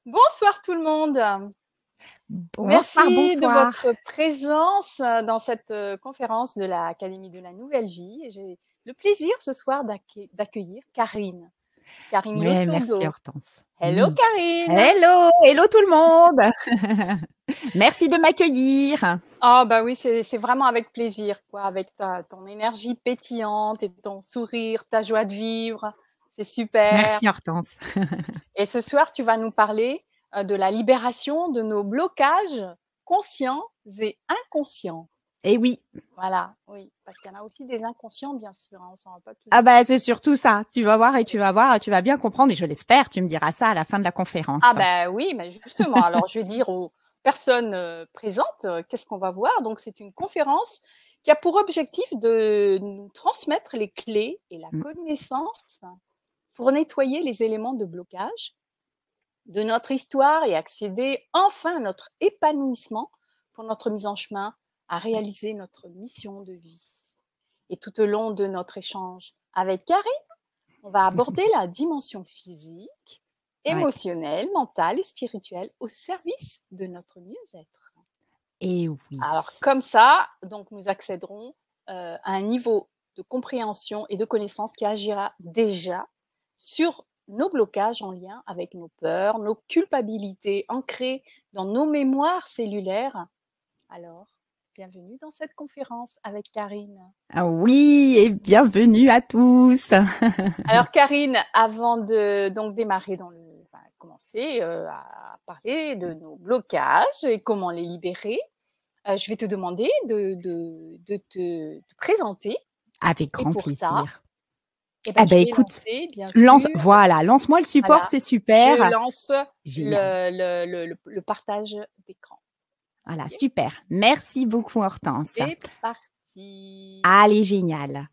Bonsoir tout le monde. Bonsoir, Merci de bonsoir. votre présence dans cette conférence de l'Académie de la Nouvelle Vie. Et j'ai le plaisir ce soir d'accueillir Karine. Karine Ouais, merci Losurdo. Hortense. Hello Karine. Hello, hello tout le monde. Merci de m'accueillir. Ah bah oui, c'est vraiment avec plaisir, quoi, avec ton énergie pétillante et ton sourire, ta joie de vivre. C'est super. Merci Hortense. Et ce soir, tu vas nous parler de la libération de nos blocages conscients et inconscients. Eh oui. Voilà, oui, parce qu'il y en a aussi des inconscients, bien sûr, hein, on s'en rend pas Ah toujours bah compte. c'est surtout ça. Tu vas voir et tu vas voir, tu vas bien comprendre et je l'espère, tu me diras ça à la fin de la conférence. Ah ben oui, mais justement, alors je vais dire aux personnes présentes, qu'est-ce qu'on va voir. Donc c'est une conférence qui a pour objectif de nous transmettre les clés et la Mm. connaissance pour nettoyer les éléments de blocage de notre histoire et accéder enfin à notre épanouissement pour notre mise en chemin à Ouais. réaliser notre mission de vie. Et tout au long de notre échange avec Karine, on va aborder la dimension physique, Ouais. émotionnelle, mentale et spirituelle au service de notre mieux-être. Et oui. Alors comme ça, donc nous accéderons à un niveau de compréhension et de connaissance qui agira déjà sur nos blocages en lien avec nos peurs, nos culpabilités ancrées dans nos mémoires cellulaires. Alors, bienvenue dans cette conférence avec Karine. Ah oui, et bienvenue à tous. Alors Karine, avant de donc démarrer commencer à parler de nos blocages et comment les libérer, je vais te demander de te présenter. Avec Et grand pour ça, plaisir. eh ben, Ah je bah vais écoute, lancer, bien sûr, lance-moi le support, voilà, c'est je super. lance Génial. le partage d'écran. Voilà, Ok. super. Merci beaucoup Hortense. C'est parti. Allez, génial.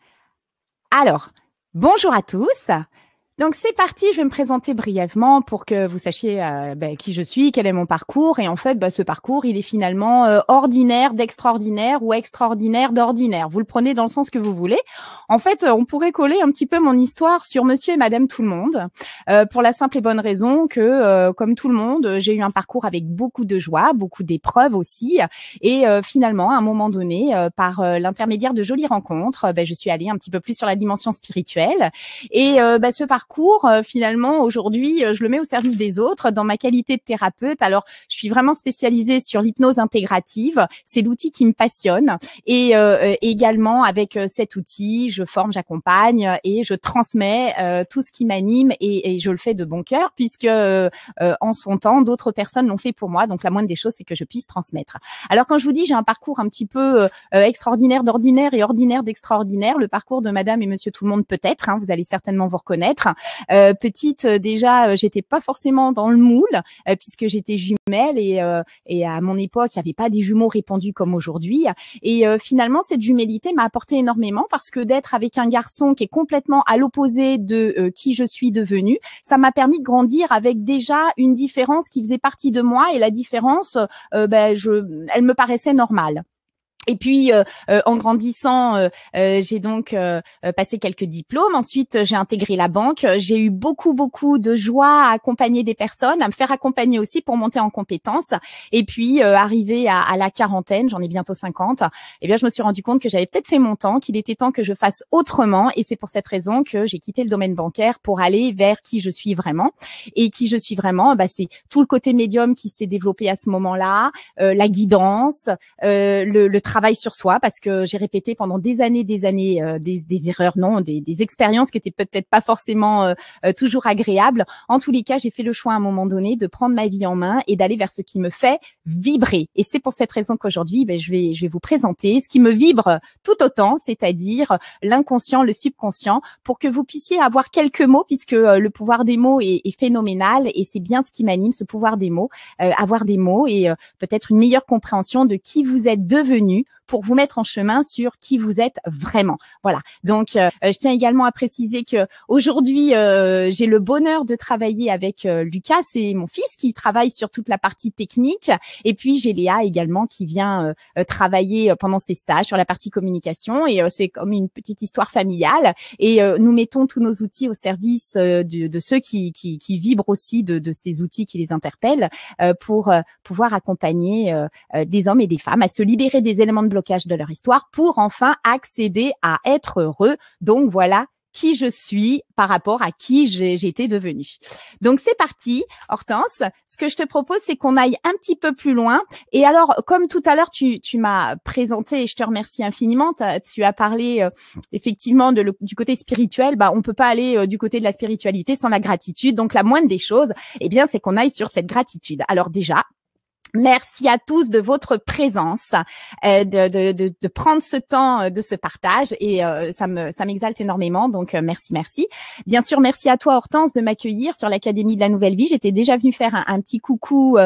Alors, bonjour à tous. Donc c'est parti, je vais me présenter brièvement pour que vous sachiez qui je suis, quel est mon parcours. Et en fait, ce parcours, il est finalement ordinaire d'extraordinaire ou extraordinaire d'ordinaire. Vous le prenez dans le sens que vous voulez. En fait, on pourrait coller un petit peu mon histoire sur Monsieur et Madame Tout le Monde, pour la simple et bonne raison que, comme tout le monde, j'ai eu un parcours avec beaucoup de joie, beaucoup d'épreuves aussi. Et finalement, à un moment donné, par l'intermédiaire de jolies rencontres, je suis allée un petit peu plus sur la dimension spirituelle. Et ce parcours, finalement, aujourd'hui, je le mets au service des autres dans ma qualité de thérapeute. Alors, je suis vraiment spécialisée sur l'hypnose intégrative. C'est l'outil qui me passionne. Et également, avec cet outil, je forme, j'accompagne et je transmets tout ce qui m'anime et je le fais de bon cœur puisque en son temps, d'autres personnes l'ont fait pour moi. Donc, la moindre des choses, c'est que je puisse transmettre. Alors, quand je vous dis j'ai un parcours un petit peu extraordinaire d'ordinaire et ordinaire d'extraordinaire, le parcours de Madame et Monsieur Tout le Monde peut-être, hein, vous allez certainement vous reconnaître. Petite, déjà, j'étais pas forcément dans le moule puisque j'étais jumelle et à mon époque, il n'y avait pas des jumeaux répandus comme aujourd'hui. Et finalement, cette jumélité m'a apporté énormément parce que d'être avec un garçon qui est complètement à l'opposé de qui je suis devenue, ça m'a permis de grandir avec déjà une différence qui faisait partie de moi et la différence, elle me paraissait normale. Et puis, en grandissant, j'ai donc passé quelques diplômes. Ensuite, j'ai intégré la banque. J'ai eu beaucoup de joie à accompagner des personnes, à me faire accompagner aussi pour monter en compétences. Et puis, arrivé à la quarantaine, j'en ai bientôt 50, je me suis rendu compte que j'avais peut-être fait mon temps, qu'il était temps que je fasse autrement. Et c'est pour cette raison que j'ai quitté le domaine bancaire pour aller vers qui je suis vraiment. Et qui je suis vraiment, c'est tout le côté médium qui s'est développé à ce moment-là, la guidance, le travail sur soi, parce que j'ai répété pendant des années des erreurs, non, des expériences qui étaient peut-être pas forcément toujours agréables. En tous les cas, j'ai fait le choix à un moment donné de prendre ma vie en main et d'aller vers ce qui me fait vibrer. Et c'est pour cette raison qu'aujourd'hui, je vais vous présenter ce qui me vibre tout autant, c'est-à-dire l'inconscient, le subconscient, pour que vous puissiez avoir quelques mots, puisque le pouvoir des mots est phénoménal et c'est bien ce qui m'anime, ce pouvoir des mots, avoir des mots et peut-être une meilleure compréhension de qui vous êtes devenu pour vous mettre en chemin sur qui vous êtes vraiment. Voilà. Donc, je tiens également à préciser que aujourd'hui, j'ai le bonheur de travailler avec Lucas, c'est mon fils qui travaille sur toute la partie technique. Et puis, j'ai Léa également qui vient travailler pendant ses stages sur la partie communication. Et c'est comme une petite histoire familiale. Et nous mettons tous nos outils au service de ceux qui vibrent aussi de ces outils qui les interpellent pour pouvoir accompagner des hommes et des femmes à se libérer des éléments de blocage de leur histoire pour enfin accéder à être heureux. Donc voilà qui je suis par rapport à qui j'ai été devenue. Donc c'est parti, Hortense. Ce que je te propose, c'est qu'on aille un petit peu plus loin. Et alors, comme tout à l'heure, tu m'as présenté, et je te remercie infiniment, tu as parlé effectivement du côté spirituel. Bah, on peut pas aller du côté de la spiritualité sans la gratitude. Donc la moindre des choses, eh bien, c'est qu'on aille sur cette gratitude. Alors déjà, merci à tous de votre présence, de prendre ce temps de ce partage et ça m'exalte énormément. Donc merci. Bien sûr, merci à toi Hortense de m'accueillir sur l'Académie de la Nouvelle Vie. J'étais déjà venue faire un petit coucou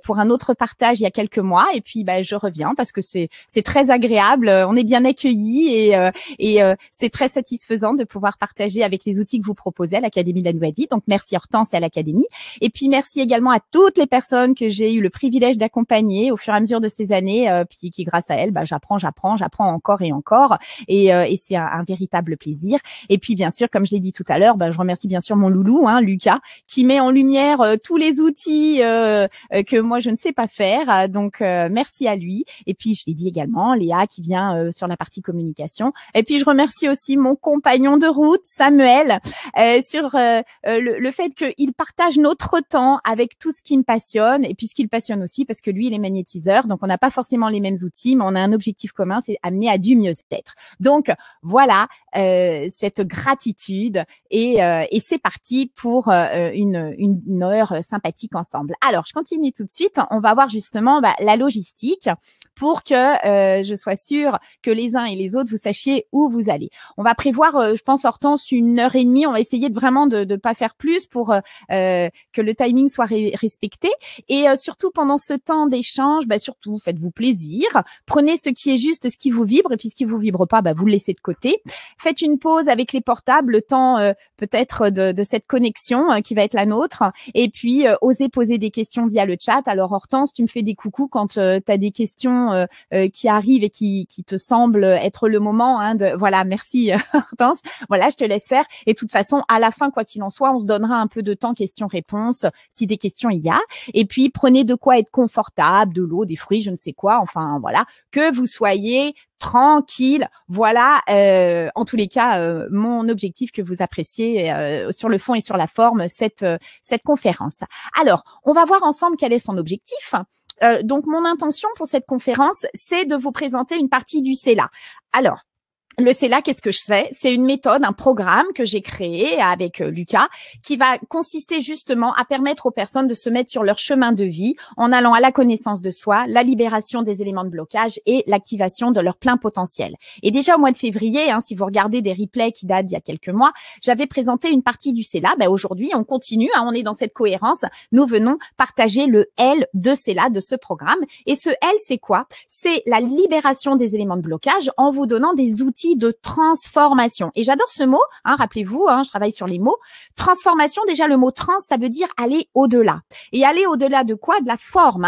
pour un autre partage il y a quelques mois et puis je reviens parce que c'est très agréable. On est bien accueillis et c'est très satisfaisant de pouvoir partager avec les outils que vous proposez à l'Académie de la Nouvelle Vie. Donc merci Hortense et à l'Académie. Et puis merci également à toutes les personnes que j'ai eu le privilège d'accompagner au fur et à mesure de ces années, puis qui grâce à elles, j'apprends encore et encore, et c'est un véritable plaisir. Et puis bien sûr, comme je l'ai dit tout à l'heure, je remercie bien sûr mon loulou, Lucas, qui met en lumière tous les outils que moi je ne sais pas faire. Donc merci à lui. Et puis je l'ai dit également, Léa qui vient sur la partie communication. Et puis je remercie aussi mon compagnon de route, Samuel, sur le fait qu'il partage notre temps avec tout ce qui me passionne et puis ce qui le passionne aussi parce que lui, il est magnétiseur. Donc, on n'a pas forcément les mêmes outils, mais on a un objectif commun, c'est amener à du mieux-être. Donc, voilà cette gratitude et c'est parti pour une heure sympathique ensemble. Alors, je continue tout de suite. On va voir justement la logistique pour que je sois sûre que les uns et les autres, vous sachiez où vous allez. On va prévoir, je pense, Hortense, 1h30. On va essayer vraiment de pas faire plus pour que le timing soit respecté. Et surtout, pendant ce temps d'échange, surtout, faites-vous plaisir. Prenez ce qui est juste, ce qui vous vibre. Et puis, ce qui vous vibre pas, vous le laissez de côté. Faites une pause avec les portables, le temps peut-être de cette connexion qui va être la nôtre. Et puis, osez poser des questions via le chat. Alors, Hortense, tu me fais des coucous quand tu as des questions qui arrivent et qui te semblent être le moment. Voilà, merci Hortense. Voilà, je te laisse faire. Et de toute façon, à la fin, quoi qu'il en soit, on se donnera un peu de temps questions-réponses si des questions il y a. Et puis, prenez de quoi être confortable, de l'eau, des fruits, je ne sais quoi. Enfin, voilà, que vous soyez tranquille. Voilà, en tous les cas, mon objectif que vous appréciez sur le fond et sur la forme cette conférence. Alors, on va voir ensemble quel est son objectif. Donc, mon intention pour cette conférence, c'est de vous présenter une partie du CELA. Alors, le CELA, qu'est-ce que je fais? C'est une méthode, un programme que j'ai créé avec Lucas qui va consister justement à permettre aux personnes de se mettre sur leur chemin de vie en allant à la connaissance de soi, la libération des éléments de blocage et l'activation de leur plein potentiel. Et déjà au mois de février, si vous regardez des replays qui datent d'il y a quelques mois, j'avais présenté une partie du CELA. Aujourd'hui, on continue, on est dans cette cohérence. Nous venons partager le L de CELA, de ce programme. Et ce L, c'est quoi? C'est la libération des éléments de blocage en vous donnant des outils de transformation. Et j'adore ce mot, rappelez-vous, je travaille sur les mots. Transformation, déjà le mot trans, ça veut dire aller au-delà. Et aller au-delà de quoi? De la forme,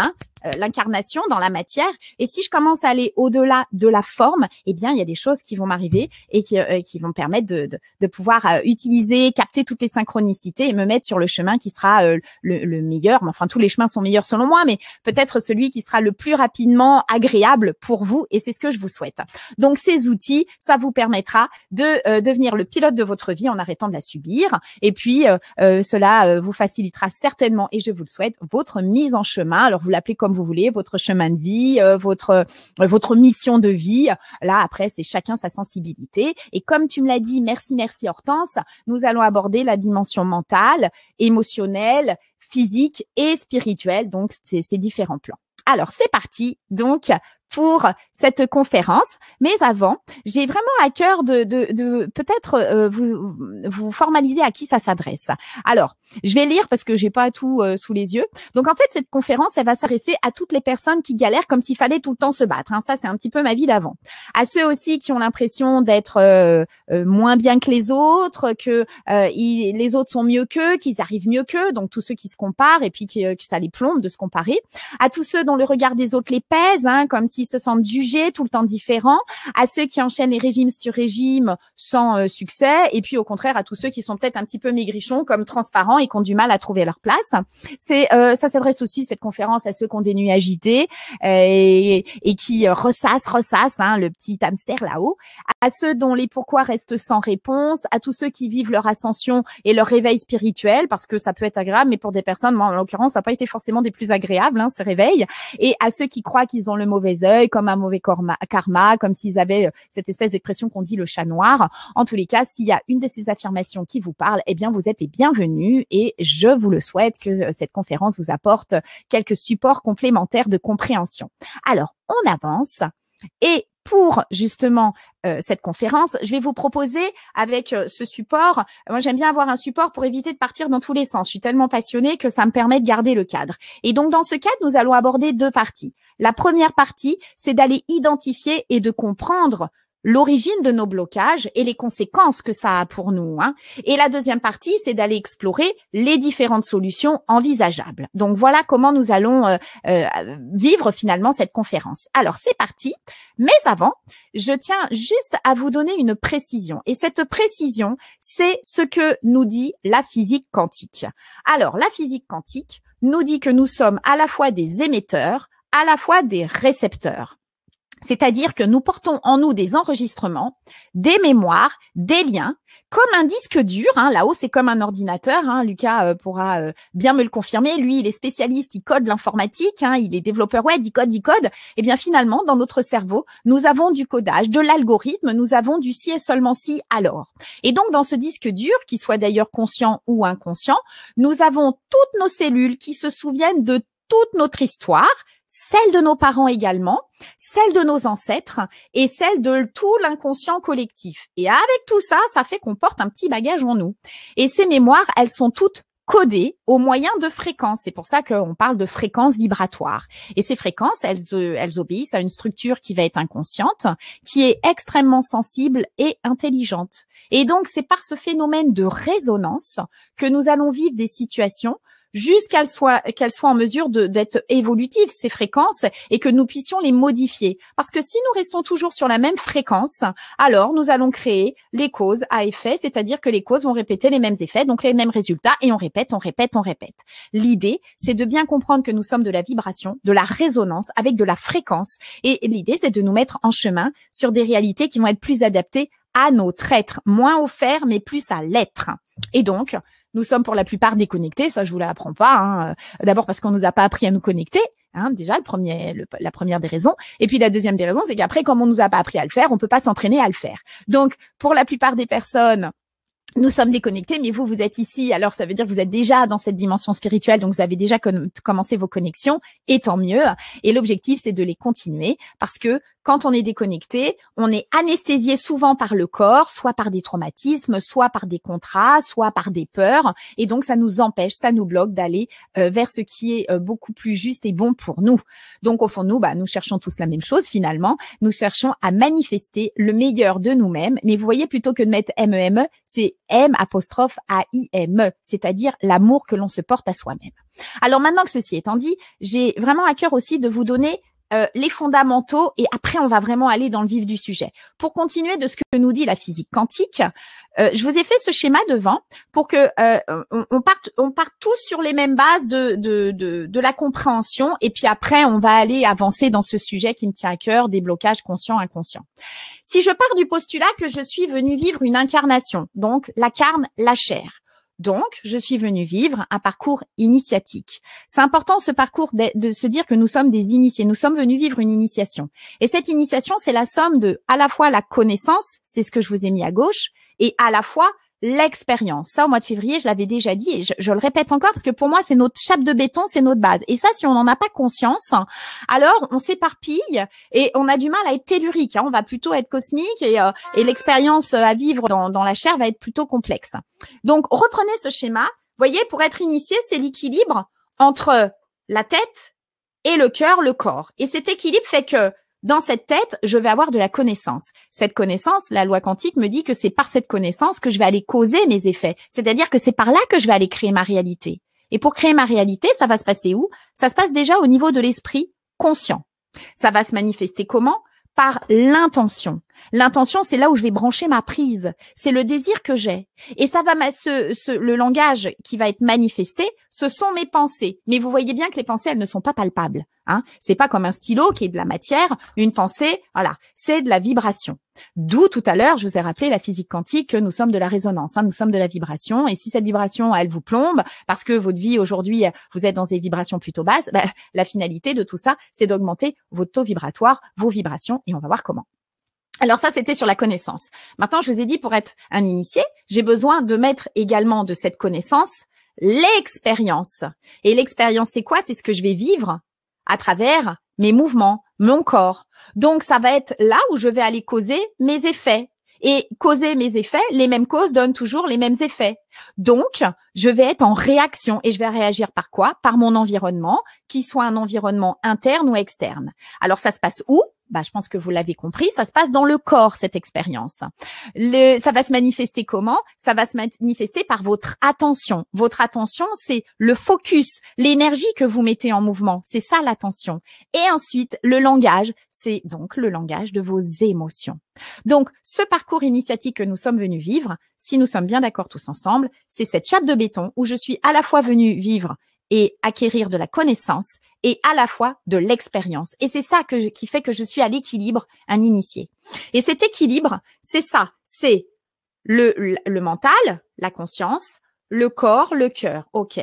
l'incarnation dans la matière. Et si je commence à aller au-delà de la forme, eh bien, il y a des choses qui vont m'arriver et qui vont me permettre de pouvoir utiliser, capter toutes les synchronicités et me mettre sur le chemin qui sera le meilleur. Enfin, tous les chemins sont meilleurs selon moi, mais peut-être celui qui sera le plus rapidement agréable pour vous. Et c'est ce que je vous souhaite. Donc, ces outils, ça vous permettra de devenir le pilote de votre vie en arrêtant de la subir. Et puis, cela vous facilitera certainement, et je vous le souhaite, votre mise en chemin. Alors, vous l'appelez comme vous voulez, votre chemin de vie, votre mission de vie. Là, après, c'est chacun sa sensibilité. Et comme tu me l'as dit, merci Hortense, nous allons aborder la dimension mentale, émotionnelle, physique et spirituelle. Donc, ces différents plans. Alors, c'est parti. Donc, pour cette conférence. Mais avant, j'ai vraiment à cœur de peut-être vous formaliser à qui ça s'adresse. Alors, je vais lire parce que j'ai pas tout sous les yeux. Donc, en fait, cette conférence, elle va s'adresser à toutes les personnes qui galèrent comme s'il fallait tout le temps se battre. Hein. Ça, c'est un petit peu ma vie d'avant. À ceux aussi qui ont l'impression d'être moins bien que les autres, que les autres sont mieux qu'eux, qu'ils arrivent mieux qu'eux. Donc, tous ceux qui se comparent et puis que ça les plombe de se comparer. À tous ceux dont le regard des autres les pèse, hein, comme s'ils se sentent jugés, tout le temps différents. À ceux qui enchaînent les régimes sur régimes sans succès. Et puis, au contraire, à tous ceux qui sont peut-être un petit peu maigrichons, comme transparents et qui ont du mal à trouver leur place. Ça s'adresse aussi, cette conférence, à ceux qui ont des nuits agitées et qui ressassent hein, le petit hamster là-haut. À ceux dont les pourquoi restent sans réponse. À tous ceux qui vivent leur ascension et leur réveil spirituel, parce que ça peut être agréable, mais pour des personnes, moi, en l'occurrence, ça n'a pas été forcément des plus agréables, hein, ce réveil. Et à ceux qui croient qu'ils ont le mauvais œil, comme un mauvais karma, comme s'ils avaient cette espèce d'expression qu'on dit le chat noir. En tous les cas, s'il y a une de ces affirmations qui vous parle, eh bien, vous êtes les bienvenus et je vous le souhaite que cette conférence vous apporte quelques supports complémentaires de compréhension. Alors, on avance et pour justement cette conférence, je vais vous proposer avec ce support. Moi, j'aime bien avoir un support pour éviter de partir dans tous les sens. Je suis tellement passionnée que ça me permet de garder le cadre. Et donc, dans ce cadre, nous allons aborder deux parties. La première partie, c'est d'aller identifier et de comprendre l'origine de nos blocages et les conséquences que ça a pour nous. Hein. Et la deuxième partie, c'est d'aller explorer les différentes solutions envisageables. Donc, voilà comment nous allons vivre finalement cette conférence. Alors, c'est parti. Mais avant, je tiens juste à vous donner une précision. Et cette précision, c'est ce que nous dit la physique quantique. Alors, la physique quantique nous dit que nous sommes à la fois des émetteurs, à la fois des récepteurs. C'est-à-dire que nous portons en nous des enregistrements, des mémoires, des liens, comme un disque dur. Hein, là-haut, c'est comme un ordinateur. Hein, Lucas pourra bien me le confirmer. Lui, il est spécialiste, il code l'informatique. Hein, il est développeur web, il code. Et bien finalement, dans notre cerveau, nous avons du codage, de l'algorithme, nous avons du si et seulement si alors. Et donc, dans ce disque dur, qui soit d'ailleurs conscient ou inconscient, nous avons toutes nos cellules qui se souviennent de toute notre histoire, celle de nos parents également, celle de nos ancêtres et celle de tout l'inconscient collectif. Et avec tout ça, ça fait qu'on porte un petit bagage en nous. Et ces mémoires, elles sont toutes codées au moyen de fréquences. C'est pour ça qu'on parle de fréquences vibratoires. Et ces fréquences, elles obéissent à une structure qui va être inconsciente, qui est extrêmement sensible et intelligente. Et donc, c'est par ce phénomène de résonance que nous allons vivre des situations jusqu'à qu'elles soient en mesure d'être évolutives, ces fréquences, et que nous puissions les modifier. Parce que si nous restons toujours sur la même fréquence, alors nous allons créer les causes à effet, c'est-à-dire que les causes vont répéter les mêmes effets, donc les mêmes résultats, et on répète. L'idée, c'est de bien comprendre que nous sommes de la vibration, de la résonance, avec de la fréquence, et l'idée, c'est de nous mettre en chemin sur des réalités qui vont être plus adaptées à notre être, moins au faire, mais plus à l'être. Et donc, nous sommes pour la plupart déconnectés, ça je vous l'apprends pas. Hein. D'abord parce qu'on nous a pas appris à nous connecter, hein, déjà la première des raisons. Et puis la deuxième des raisons, c'est qu'après, comme on nous a pas appris à le faire, on peut pas s'entraîner à le faire. Donc pour la plupart des personnes, nous sommes déconnectés, mais vous êtes ici, alors ça veut dire que vous êtes déjà dans cette dimension spirituelle, donc vous avez déjà commencé vos connexions, et tant mieux. Et l'objectif, c'est de les continuer, parce que quand on est déconnecté, on est anesthésié souvent par le corps, soit par des traumatismes, soit par des contrats, soit par des peurs, et donc ça nous empêche, ça nous bloque d'aller vers ce qui est beaucoup plus juste et bon pour nous. Donc au fond, nous cherchons tous la même chose finalement, nous cherchons à manifester le meilleur de nous-mêmes, mais vous voyez, plutôt que de mettre MEME, c'est M'_AIME, c'est-à-dire l'amour que l'on se porte à soi-même. Alors maintenant que ceci étant dit, j'ai vraiment à cœur aussi de vous donner les fondamentaux, et après on va vraiment aller dans le vif du sujet. Pour continuer de ce que nous dit la physique quantique, je vous ai fait ce schéma devant pour que on parte tous sur les mêmes bases de la compréhension, et puis après on va aller avancer dans ce sujet qui me tient à cœur, des blocages conscients inconscients. Si je pars du postulat que je suis venue vivre une incarnation, donc la carne, la chair. Donc, je suis venue vivre un parcours initiatique. C'est important, ce parcours, de se dire que nous sommes des initiés. Nous sommes venus vivre une initiation. Et cette initiation, c'est la somme de, à la fois la connaissance, c'est ce que je vous ai mis à gauche, et à la fois l'expérience. Ça, au mois de février, je l'avais déjà dit et je le répète encore parce que pour moi, c'est notre chape de béton, c'est notre base. Et ça, si on n'en a pas conscience, alors on s'éparpille et on a du mal à être tellurique. On va plutôt être cosmique et l'expérience à vivre dans la chair va être plutôt complexe. Donc, reprenez ce schéma. Voyez, pour être initié, c'est l'équilibre entre la tête et le cœur, le corps. Et cet équilibre fait que dans cette tête, je vais avoir de la connaissance. Cette connaissance, la loi quantique me dit que c'est par cette connaissance que je vais aller causer mes effets. C'est-à-dire que c'est par là que je vais aller créer ma réalité. Et pour créer ma réalité, ça va se passer où? Ça se passe déjà au niveau de l'esprit conscient. Ça va se manifester comment? Par l'intention. L'intention, c'est là où je vais brancher ma prise. C'est le désir que j'ai. Et ça va, le langage qui va être manifesté, ce sont mes pensées. Mais vous voyez bien que les pensées, elles ne sont pas palpables. C'est pas comme un stylo qui est de la matière. Une pensée, voilà, c'est de la vibration. D'où tout à l'heure, je vous ai rappelé la physique quantique que nous sommes de la résonance. Nous sommes de la vibration. Et si cette vibration, elle vous plombe, parce que votre vie aujourd'hui, vous êtes dans des vibrations plutôt basses, la finalité de tout ça, c'est d'augmenter votre taux vibratoire, vos vibrations, et on va voir comment. Alors ça, c'était sur la connaissance. Maintenant, je vous ai dit, pour être un initié, j'ai besoin de mettre également de cette connaissance l'expérience. Et l'expérience, c'est quoi? C'est ce que je vais vivre à travers mes mouvements, mon corps. Donc, ça va être là où je vais aller causer mes effets. Et causer mes effets, les mêmes causes donnent toujours les mêmes effets. Donc, je vais être en réaction et je vais réagir par quoi? Par mon environnement, qu'il soit un environnement interne ou externe. Alors, ça se passe où? Je pense que vous l'avez compris, ça se passe dans le corps, cette expérience. Ça va se manifester comment? Ça va se manifester par votre attention. Votre attention, c'est le focus, l'énergie que vous mettez en mouvement. C'est ça l'attention. Et ensuite, le langage, c'est donc le langage de vos émotions. Donc, ce parcours initiatique que nous sommes venus vivre, si nous sommes bien d'accord tous ensemble, c'est cette chape de béton où je suis à la fois venue vivre et acquérir de la connaissance et à la fois de l'expérience. Et c'est ça qui fait que je suis à l'équilibre, un initié. Et cet équilibre, c'est ça, c'est le mental, la conscience, le corps, le cœur. OK.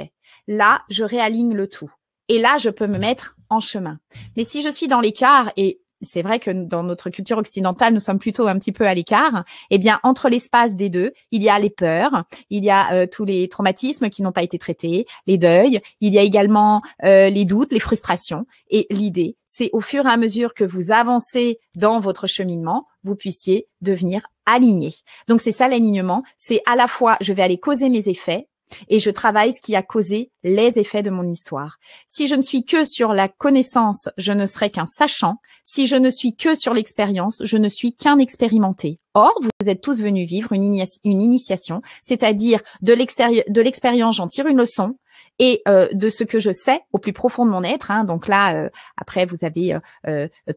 Là, je réaligne le tout. Et là, je peux me mettre en chemin. Mais si je suis dans l'écart, et c'est vrai que dans notre culture occidentale, nous sommes plutôt un petit peu à l'écart. Eh bien, entre l'espace des deux, il y a les peurs, il y a tous les traumatismes qui n'ont pas été traités, les deuils, il y a également les doutes, les frustrations. Et l'idée, c'est au fur et à mesure que vous avancez dans votre cheminement, vous puissiez devenir aligné. Donc, c'est ça l'alignement. C'est à la fois, je vais aller causer mes effets, et je travaille ce qui a causé les effets de mon histoire. Si je ne suis que sur la connaissance, je ne serai qu'un sachant. Si je ne suis que sur l'expérience, je ne suis qu'un expérimenté. Or, vous êtes tous venus vivre une initiation, c'est-à-dire de l'expérience, j'en tire une leçon, et de ce que je sais au plus profond de mon être. Donc là, après, vous avez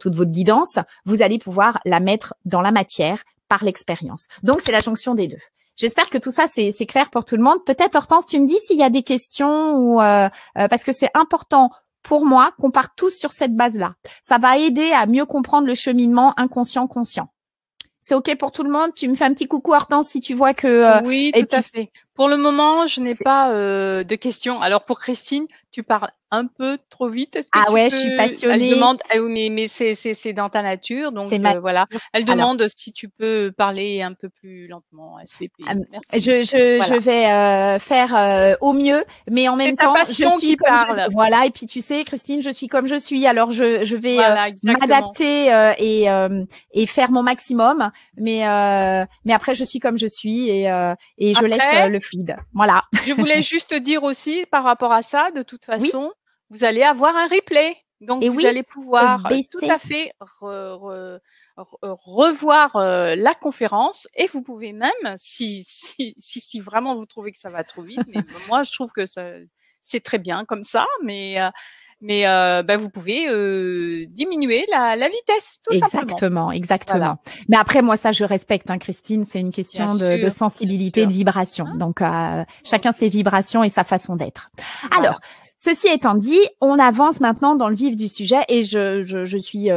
toute votre guidance. Vous allez pouvoir la mettre dans la matière par l'expérience. Donc, c'est la jonction des deux. J'espère que tout ça, c'est clair pour tout le monde. Peut-être, Hortense, tu me dis s'il y a des questions ou parce que c'est important pour moi qu'on parte tous sur cette base-là. Ça va aider à mieux comprendre le cheminement inconscient-conscient. C'est OK pour tout le monde? Tu me fais un petit coucou, Hortense, si tu vois que… Oui, tout à fait. Pour le moment, je n'ai pas de questions. Alors, pour Christine, tu parles un peu trop vite. Est-ce que je suis passionnée. Elle demande, mais c'est dans ta nature, donc voilà. Elle demande si tu peux parler un peu plus lentement, SVP. Merci. Je vais faire au mieux, mais en même temps, je suis qui parle. Voilà, et puis tu sais, Christine, je suis comme je suis, alors je vais m'adapter et faire mon maximum, mais après je suis comme je suis et je laisse le fluide. Voilà. Je voulais juste dire aussi par rapport à ça, de toute façon, vous allez avoir un replay. Donc, vous allez pouvoir tout à fait revoir la conférence et vous pouvez même, si vraiment vous trouvez que ça va trop vite, mais moi, je trouve que c'est très bien comme ça, mais vous pouvez diminuer la vitesse, tout simplement. Exactement. Voilà. Mais après, moi, ça, je respecte, Christine, c'est une question de sensibilité, de vibration. Donc, chacun ses vibrations et sa façon d'être. Voilà. Alors, ceci étant dit, on avance maintenant dans le vif du sujet et je suis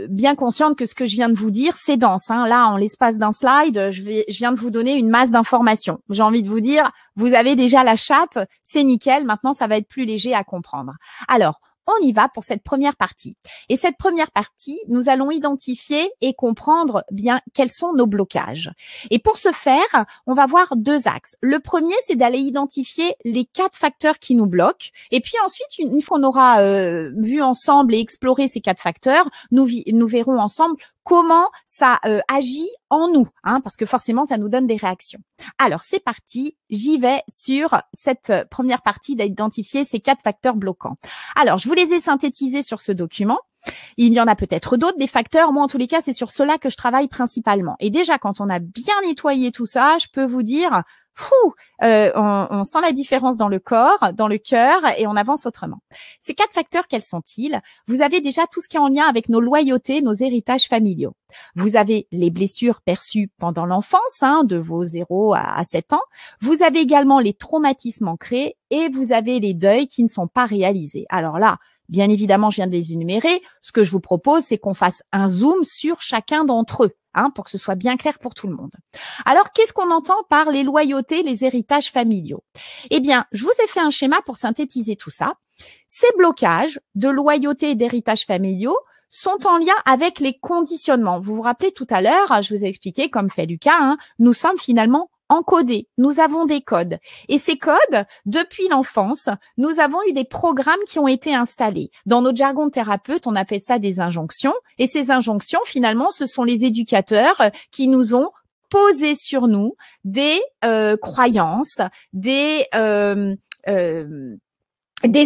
bien consciente que ce que je viens de vous dire, c'est dense. Là, en l'espace d'un slide, je viens de vous donner une masse d'informations. J'ai envie de vous dire, vous avez déjà la chape, c'est nickel. Maintenant, ça va être plus léger à comprendre. Alors, on y va pour cette première partie. Et cette première partie, nous allons identifier et comprendre bien quels sont nos blocages. Et pour ce faire, on va voir deux axes. Le premier, c'est d'aller identifier les 4 facteurs qui nous bloquent. Et puis ensuite, une fois qu'on aura vu ensemble et exploré ces 4 facteurs, nous verrons ensemble comment ça agit en nous, hein, parce que forcément, ça nous donne des réactions. Alors, c'est parti, j'y vais sur cette première partie d'identifier ces 4 facteurs bloquants. Alors, je vous les ai synthétisés sur ce document. Il y en a peut-être d'autres, des facteurs. Moi, en tous les cas, c'est sur cela que je travaille principalement. Et déjà, quand on a bien nettoyé tout ça, je peux vous dire, on sent la différence dans le corps, dans le cœur, et on avance autrement. Ces 4 facteurs, quels sont-ils? Vous avez déjà tout ce qui est en lien avec nos loyautés, nos héritages familiaux. Vous avez les blessures perçues pendant l'enfance, hein, de vos 0 à 7 ans. Vous avez également les traumatismes ancrés et vous avez les deuils qui ne sont pas réalisés. Alors là, bien évidemment, je viens de les énumérer. Ce que je vous propose, c'est qu'on fasse un zoom sur chacun d'entre eux, hein, pour que ce soit bien clair pour tout le monde. Alors, qu'est-ce qu'on entend par les loyautés, les héritages familiaux? Eh bien, je vous ai fait un schéma pour synthétiser tout ça. Ces blocages de loyauté et d'héritages familiaux sont en lien avec les conditionnements. Vous vous rappelez tout à l'heure, je vous ai expliqué, comme fait Lucas, hein, nous sommes finalement encodés. Nous avons des codes. Et ces codes, depuis l'enfance, nous avons eu des programmes qui ont été installés. Dans notre jargon de thérapeute, on appelle ça des injonctions. Et ces injonctions, finalement, ce sont les éducateurs qui nous ont posé sur nous des croyances, des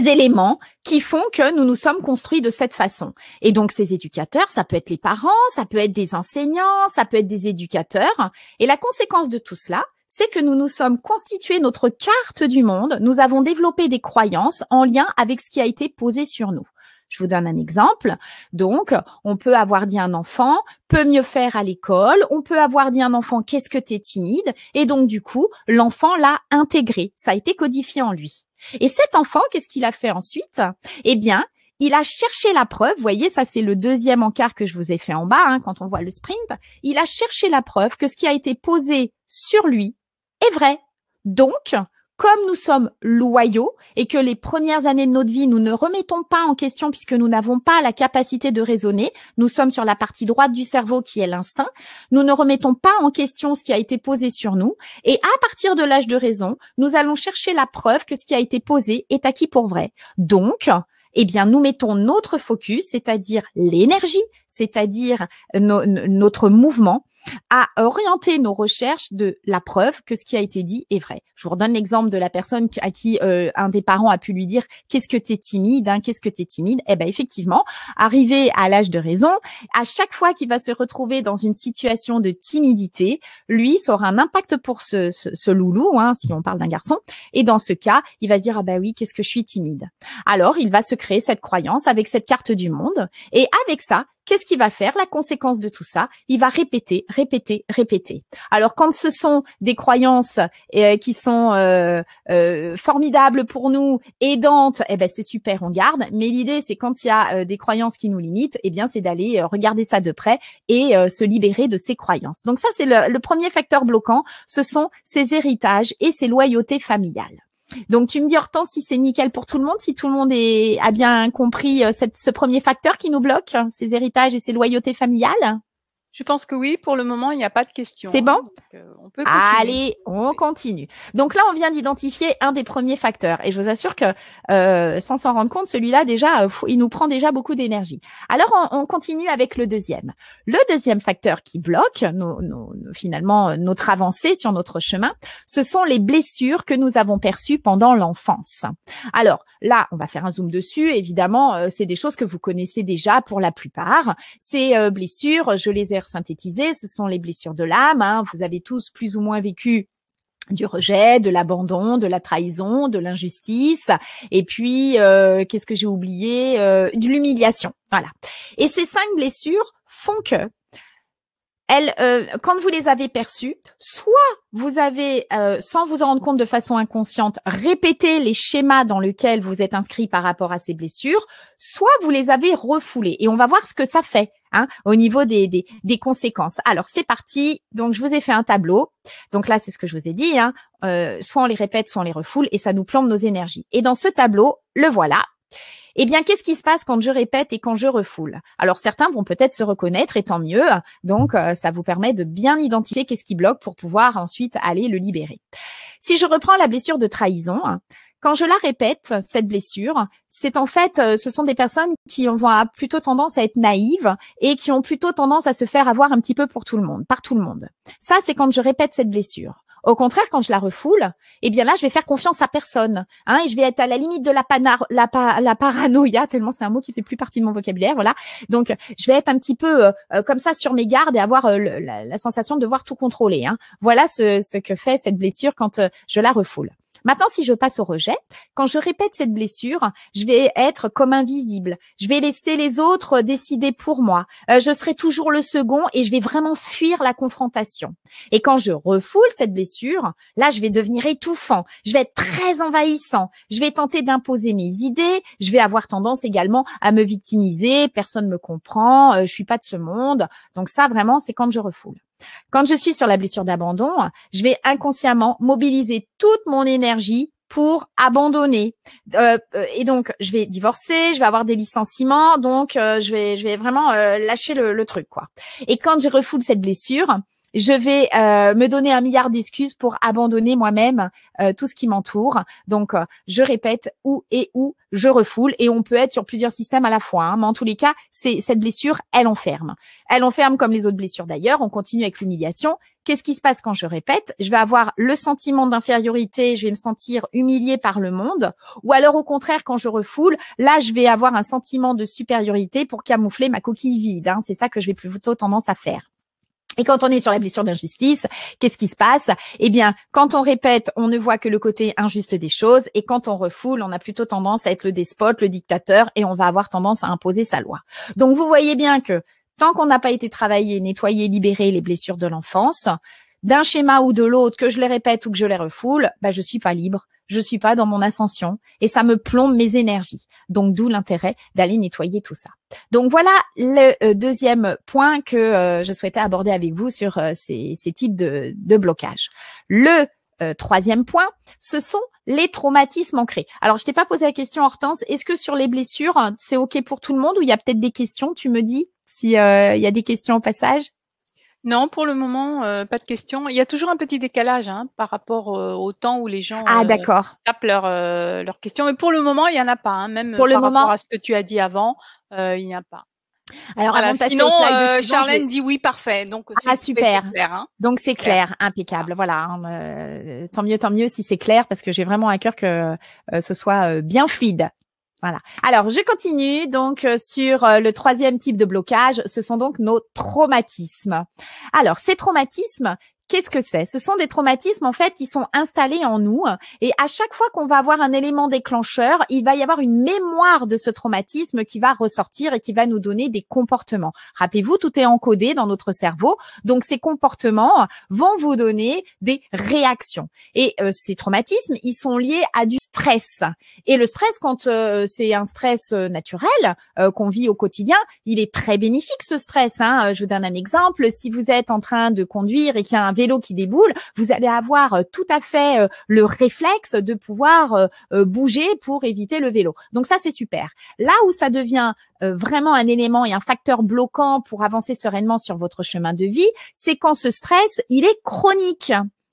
éléments qui font que nous nous sommes construits de cette façon. Et donc, ces éducateurs, ça peut être les parents, ça peut être des enseignants, ça peut être des éducateurs. Et la conséquence de tout cela, c'est que nous nous sommes constitués notre carte du monde. Nous avons développé des croyances en lien avec ce qui a été posé sur nous. Je vous donne un exemple. Donc, on peut avoir dit à un enfant, peut mieux faire à l'école. On peut avoir dit à un enfant, qu'est-ce que t'es timide? Et donc, du coup, l'enfant l'a intégré. Ça a été codifié en lui. Et cet enfant, qu'est-ce qu'il a fait ensuite? Eh bien, il a cherché la preuve. Vous voyez, ça, c'est le deuxième encart que je vous ai fait en bas, hein, quand on voit le sprint. Il a cherché la preuve que ce qui a été posé sur lui est vrai. Donc, comme nous sommes loyaux et que les premières années de notre vie, nous ne remettons pas en question puisque nous n'avons pas la capacité de raisonner, nous sommes sur la partie droite du cerveau qui est l'instinct, nous ne remettons pas en question ce qui a été posé sur nous et à partir de l'âge de raison, nous allons chercher la preuve que ce qui a été posé est acquis pour vrai. Donc, eh bien, nous mettons notre focus, c'est-à-dire l'énergie, c'est-à-dire notre mouvement, à orienter nos recherches de la preuve que ce qui a été dit est vrai. Je vous redonne l'exemple de la personne à qui un des parents a pu lui dire « Qu'est-ce que t'es timide, hein, qu'est-ce que t'es timide ?» Eh ben effectivement, arrivé à l'âge de raison, à chaque fois qu'il va se retrouver dans une situation de timidité, lui, ça aura un impact pour ce loulou, hein, si on parle d'un garçon. Et dans ce cas, il va se dire « Ah bah oui, qu'est-ce que je suis timide ?» Alors, il va se créer cette croyance avec cette carte du monde. Et avec ça, qu'est-ce qu'il va faire? La conséquence de tout ça, il va répéter, répéter, répéter. Alors, quand ce sont des croyances qui sont formidables pour nous, aidantes, eh ben c'est super, on garde. Mais l'idée, c'est quand il y a des croyances qui nous limitent, eh bien, c'est d'aller regarder ça de près et se libérer de ces croyances. Donc ça, c'est le premier facteur bloquant. Ce sont ces héritages et ces loyautés familiales. Donc, tu me dis, Hortense, si c'est nickel pour tout le monde, si tout le monde a bien compris ce premier facteur qui nous bloque, ces héritages et ces loyautés familiales? Je pense que oui, pour le moment, il n'y a pas de questions. C'est bon? Donc, on peut continuer. Allez, on continue. Donc là, on vient d'identifier un des premiers facteurs. Et je vous assure que, sans s'en rendre compte, celui-là, déjà, il nous prend déjà beaucoup d'énergie. Alors, on continue avec le deuxième. Le deuxième facteur qui bloque finalement notre avancée sur notre chemin, ce sont les blessures que nous avons perçues pendant l'enfance. Alors là, on va faire un zoom dessus. Évidemment, c'est des choses que vous connaissez déjà pour la plupart. Ces blessures, je les ai synthétisées. Ce sont les blessures de l'âme, hein. Vous avez tous plus ou moins vécu du rejet, de l'abandon, de la trahison, de l'injustice, et puis qu'est-ce que j'ai oublié, de l'humiliation. Voilà. Et ces 5 blessures font que quand vous les avez perçues, soit vous avez, sans vous en rendre compte de façon inconsciente, répété les schémas dans lesquels vous êtes inscrit par rapport à ces blessures, soit vous les avez refoulées. Et on va voir ce que ça fait, hein, au niveau des conséquences. Alors, c'est parti. Donc, je vous ai fait un tableau. Donc là, c'est ce que je vous ai dit, hein. Soit on les répète, soit on les refoule, et ça nous plombe nos énergies. Et dans ce tableau, le voilà. Eh bien, qu'est-ce qui se passe quand je répète et quand je refoule? Alors, certains vont peut-être se reconnaître et tant mieux. Donc, ça vous permet de bien identifier qu'est-ce qui bloque pour pouvoir ensuite aller le libérer. Si je reprends la blessure de trahison, quand je la répète, cette blessure, c'est en fait, ce sont des personnes qui vont avoir plutôt tendance à être naïves et qui ont plutôt tendance à se faire avoir un petit peu par tout le monde. Ça, c'est quand je répète cette blessure. Au contraire, quand je la refoule, eh bien là, je vais faire confiance à personne, et je vais être à la limite de la paranoïa, tellement c'est un mot qui fait plus partie de mon vocabulaire, voilà. Donc, je vais être un petit peu comme ça sur mes gardes et avoir la sensation de devoir tout contrôler. Voilà ce que fait cette blessure quand je la refoule. Maintenant, si je passe au rejet, quand je répète cette blessure, je vais être comme invisible. Je vais laisser les autres décider pour moi. Je serai toujours le second et je vais vraiment fuir la confrontation. Et quand je refoule cette blessure, là, je vais devenir étouffant. Je vais être très envahissant. Je vais tenter d'imposer mes idées. Je vais avoir tendance également à me victimiser. Personne ne me comprend. Je suis pas de ce monde. Donc ça, vraiment, c'est quand je refoule. Quand je suis sur la blessure d'abandon, je vais inconsciemment mobiliser toute mon énergie pour abandonner. Et donc, je vais divorcer, je vais avoir des licenciements, donc je vais vraiment lâcher le truc, quoi. Et quand je refoule cette blessure, je vais me donner 1 milliard d'excuses pour abandonner moi-même tout ce qui m'entoure. Donc, je répète où je refoule et on peut être sur plusieurs systèmes à la fois. Mais en tous les cas, cette blessure, elle enferme. Elle enferme comme les autres blessures d'ailleurs. On continue avec l'humiliation. Qu'est-ce qui se passe quand je répète? Je vais avoir le sentiment d'infériorité, je vais me sentir humiliée par le monde. Ou alors au contraire, quand je refoule, là, je vais avoir un sentiment de supériorité pour camoufler ma coquille vide. C'est ça que je vais plutôt tendance à faire. Et quand on est sur la blessure d'injustice, qu'est-ce qui se passe? Eh bien, quand on répète, on ne voit que le côté injuste des choses. Et quand on refoule, on a plutôt tendance à être le despote, le dictateur, et on va avoir tendance à imposer sa loi. Donc, vous voyez bien que tant qu'on n'a pas été travaillé, nettoyé, libéré les blessures de l'enfance, d'un schéma ou de l'autre, que je les répète ou que je les refoule, je suis pas libre. Je suis pas dans mon ascension et ça me plombe mes énergies. Donc, d'où l'intérêt d'aller nettoyer tout ça. Donc, voilà le deuxième point que je souhaitais aborder avec vous sur ces types de blocages. Le troisième point, ce sont les traumatismes ancrés. Alors, je t'ai pas posé la question, Hortense. Est-ce que sur les blessures, c'est OK pour tout le monde ou il y a peut-être des questions? Tu me dis s'il y a des questions au passage? Non, pour le moment, pas de questions. Il y a toujours un petit décalage par rapport au temps où les gens d'accord. tapent leurs questions. Mais pour le moment, il n'y en a pas. Même pour le par moment, rapport à ce que tu as dit avant, il n'y a pas. Alors, Voilà. avant de passer Sinon, au slide suivant, Charlène dit oui, parfait. Donc, super. C'est clair. Donc, c'est clair, impeccable. Voilà. Tant mieux si c'est clair parce que j'ai vraiment à cœur que ce soit bien fluide. Voilà. Alors, je continue donc sur le troisième type de blocage. Ce sont donc nos traumatismes. Alors, ces traumatismes, qu'est-ce que c'est? Ce sont des traumatismes, en fait, qui sont installés en nous. Et à chaque fois qu'on va avoir un élément déclencheur, il va y avoir une mémoire de ce traumatisme qui va ressortir et qui va nous donner des comportements. Rappelez-vous, tout est encodé dans notre cerveau. Donc, ces comportements vont vous donner des réactions. Et ces traumatismes, ils sont liés à du stress. Et le stress, quand c'est un stress naturel qu'on vit au quotidien, il est très bénéfique, ce stress. Je vous donne un exemple. Si vous êtes en train de conduire et qu'il y a un vélo qui déboule, vous allez avoir tout à fait le réflexe de pouvoir bouger pour éviter le vélo. Donc ça, c'est super. Là où ça devient vraiment un élément et un facteur bloquant pour avancer sereinement sur votre chemin de vie, c'est quand ce stress, il est chronique.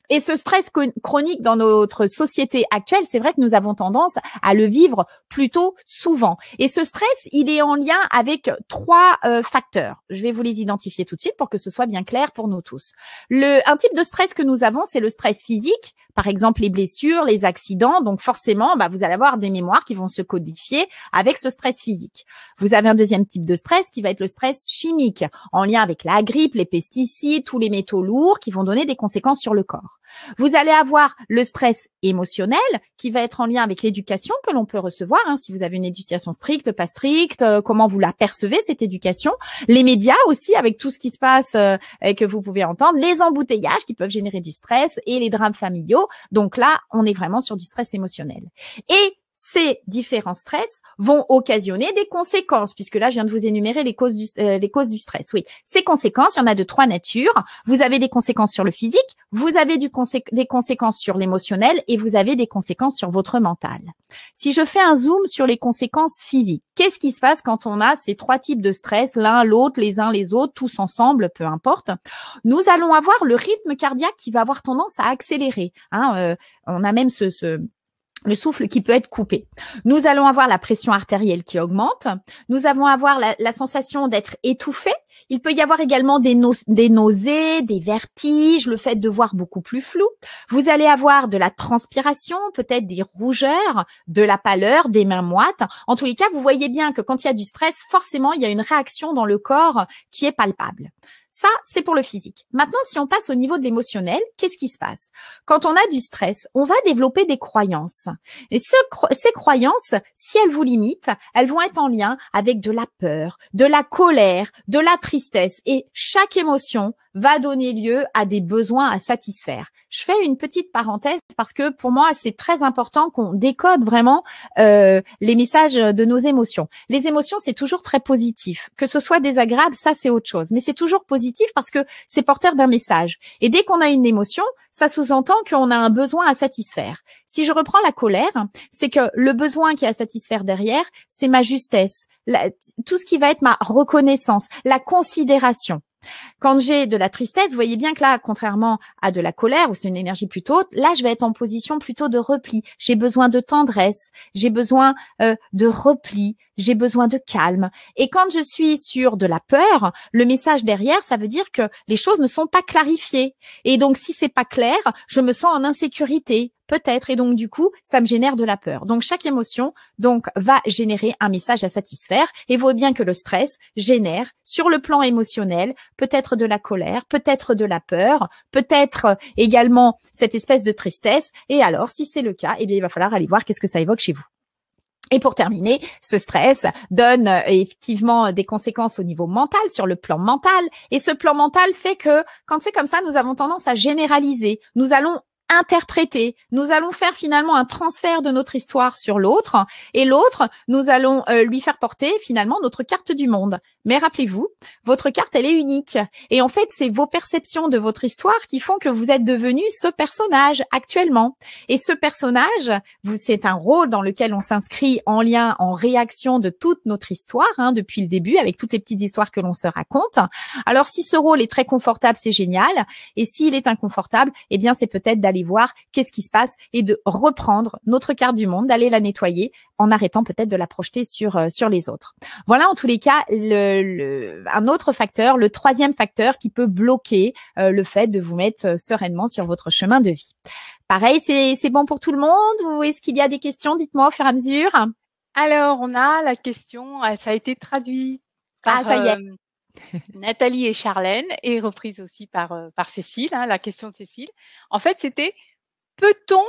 Et ce stress chronique dans notre société actuelle, c'est vrai que nous avons tendance à le vivre plutôt souvent. Et ce stress, il est en lien avec 3 facteurs. Je vais vous les identifier tout de suite pour que ce soit bien clair pour nous tous. Un type de stress que nous avons, c'est le stress physique. Par exemple, les blessures, les accidents. Donc forcément, vous allez avoir des mémoires qui vont se codifier avec ce stress physique. Vous avez un deuxième type de stress qui va être le stress chimique, en lien avec la grippe, les pesticides, tous les métaux lourds qui vont donner des conséquences sur le corps. Vous allez avoir le stress émotionnel qui va être en lien avec l'éducation que l'on peut recevoir. Si vous avez une éducation stricte, pas stricte, comment vous la percevez cette éducation. Les médias aussi avec tout ce qui se passe et que vous pouvez entendre. Les embouteillages qui peuvent générer du stress et les drames familiaux. Donc là, on est vraiment sur du stress émotionnel. Et ces différents stress vont occasionner des conséquences, puisque là, je viens de vous énumérer les causes du stress. Oui, ces conséquences, il y en a de 3 natures. Vous avez des conséquences sur le physique, vous avez des conséquences sur l'émotionnel et vous avez des conséquences sur votre mental. Si je fais un zoom sur les conséquences physiques, qu'est-ce qui se passe quand on a ces 3 types de stress, l'un, l'autre, les uns, les autres, tous ensemble, peu importe? Nous allons avoir le rythme cardiaque qui va avoir tendance à accélérer. On a même le souffle qui peut être coupé. Nous allons avoir la pression artérielle qui augmente. Nous allons avoir la sensation d'être étouffé. Il peut y avoir également des nausées, des vertiges, le fait de voir beaucoup plus flou. Vous allez avoir de la transpiration, peut-être des rougeurs, de la pâleur, des mains moites. En tous les cas, vous voyez bien que quand il y a du stress, forcément, il y a une réaction dans le corps qui est palpable. Ça, c'est pour le physique. Maintenant, si on passe au niveau de l'émotionnel, qu'est-ce qui se passe? Quand on a du stress, on va développer des croyances. Et ces croyances, si elles vous limitent, elles vont être en lien avec de la peur, de la colère, de la tristesse. Et chaque émotion va donner lieu à des besoins à satisfaire. Je fais une petite parenthèse parce que pour moi, c'est très important qu'on décode vraiment les messages de nos émotions. Les émotions, c'est toujours très positif. Que ce soit désagréable, ça, c'est autre chose. Mais c'est toujours positif parce que c'est porteur d'un message. Et dès qu'on a une émotion, ça sous-entend qu'on a un besoin à satisfaire. Si je reprends la colère, c'est que le besoin qui est à satisfaire derrière, c'est ma justesse, tout ce qui va être ma reconnaissance, la considération. Quand j'ai de la tristesse, vous voyez bien que là, contrairement à de la colère, où c'est une énergie plutôt haute, là, je vais être en position plutôt de repli. J'ai besoin de tendresse, j'ai besoin de repli, j'ai besoin de calme. Et quand je suis sur de la peur, le message derrière, ça veut dire que les choses ne sont pas clarifiées. Et donc, si c'est pas clair, je me sens en insécurité. Peut-être. Et donc, du coup, ça me génère de la peur. Donc, chaque émotion, va générer un message à satisfaire. Et vous voyez bien que le stress génère, sur le plan émotionnel, peut-être de la colère, peut-être de la peur, peut-être également cette espèce de tristesse. Et alors, si c'est le cas, eh bien, il va falloir aller voir qu'est-ce que ça évoque chez vous. Et pour terminer, ce stress donne effectivement des conséquences au niveau mental, sur le plan mental. Et ce plan mental fait que, quand c'est comme ça, nous avons tendance à généraliser. Nous allons interpréter, nous allons faire finalement un transfert de notre histoire sur l'autre et l'autre, nous allons lui faire porter finalement notre carte du monde. Mais rappelez-vous, votre carte, elle est unique. Et en fait, c'est vos perceptions de votre histoire qui font que vous êtes devenu ce personnage actuellement. Et ce personnage, c'est un rôle dans lequel on s'inscrit en lien, en réaction de toute notre histoire, depuis le début, avec toutes les petites histoires que l'on se raconte. Alors, si ce rôle est très confortable, c'est génial. Et s'il est inconfortable, eh bien, c'est peut-être d'aller voir qu'est-ce qui se passe et de reprendre notre carte du monde, d'aller la nettoyer en arrêtant peut-être de la projeter sur les autres. Voilà, en tous les cas, un autre facteur, le 3e facteur qui peut bloquer le fait de vous mettre sereinement sur votre chemin de vie. Pareil, c'est bon pour tout le monde ou est-ce qu'il y a des questions? Dites-moi au fur et à mesure. Alors, on a la question, ça a été traduit par ça y est. Nathalie et Charlène et reprise aussi par Cécile, la question de Cécile. En fait, c'était: peut-on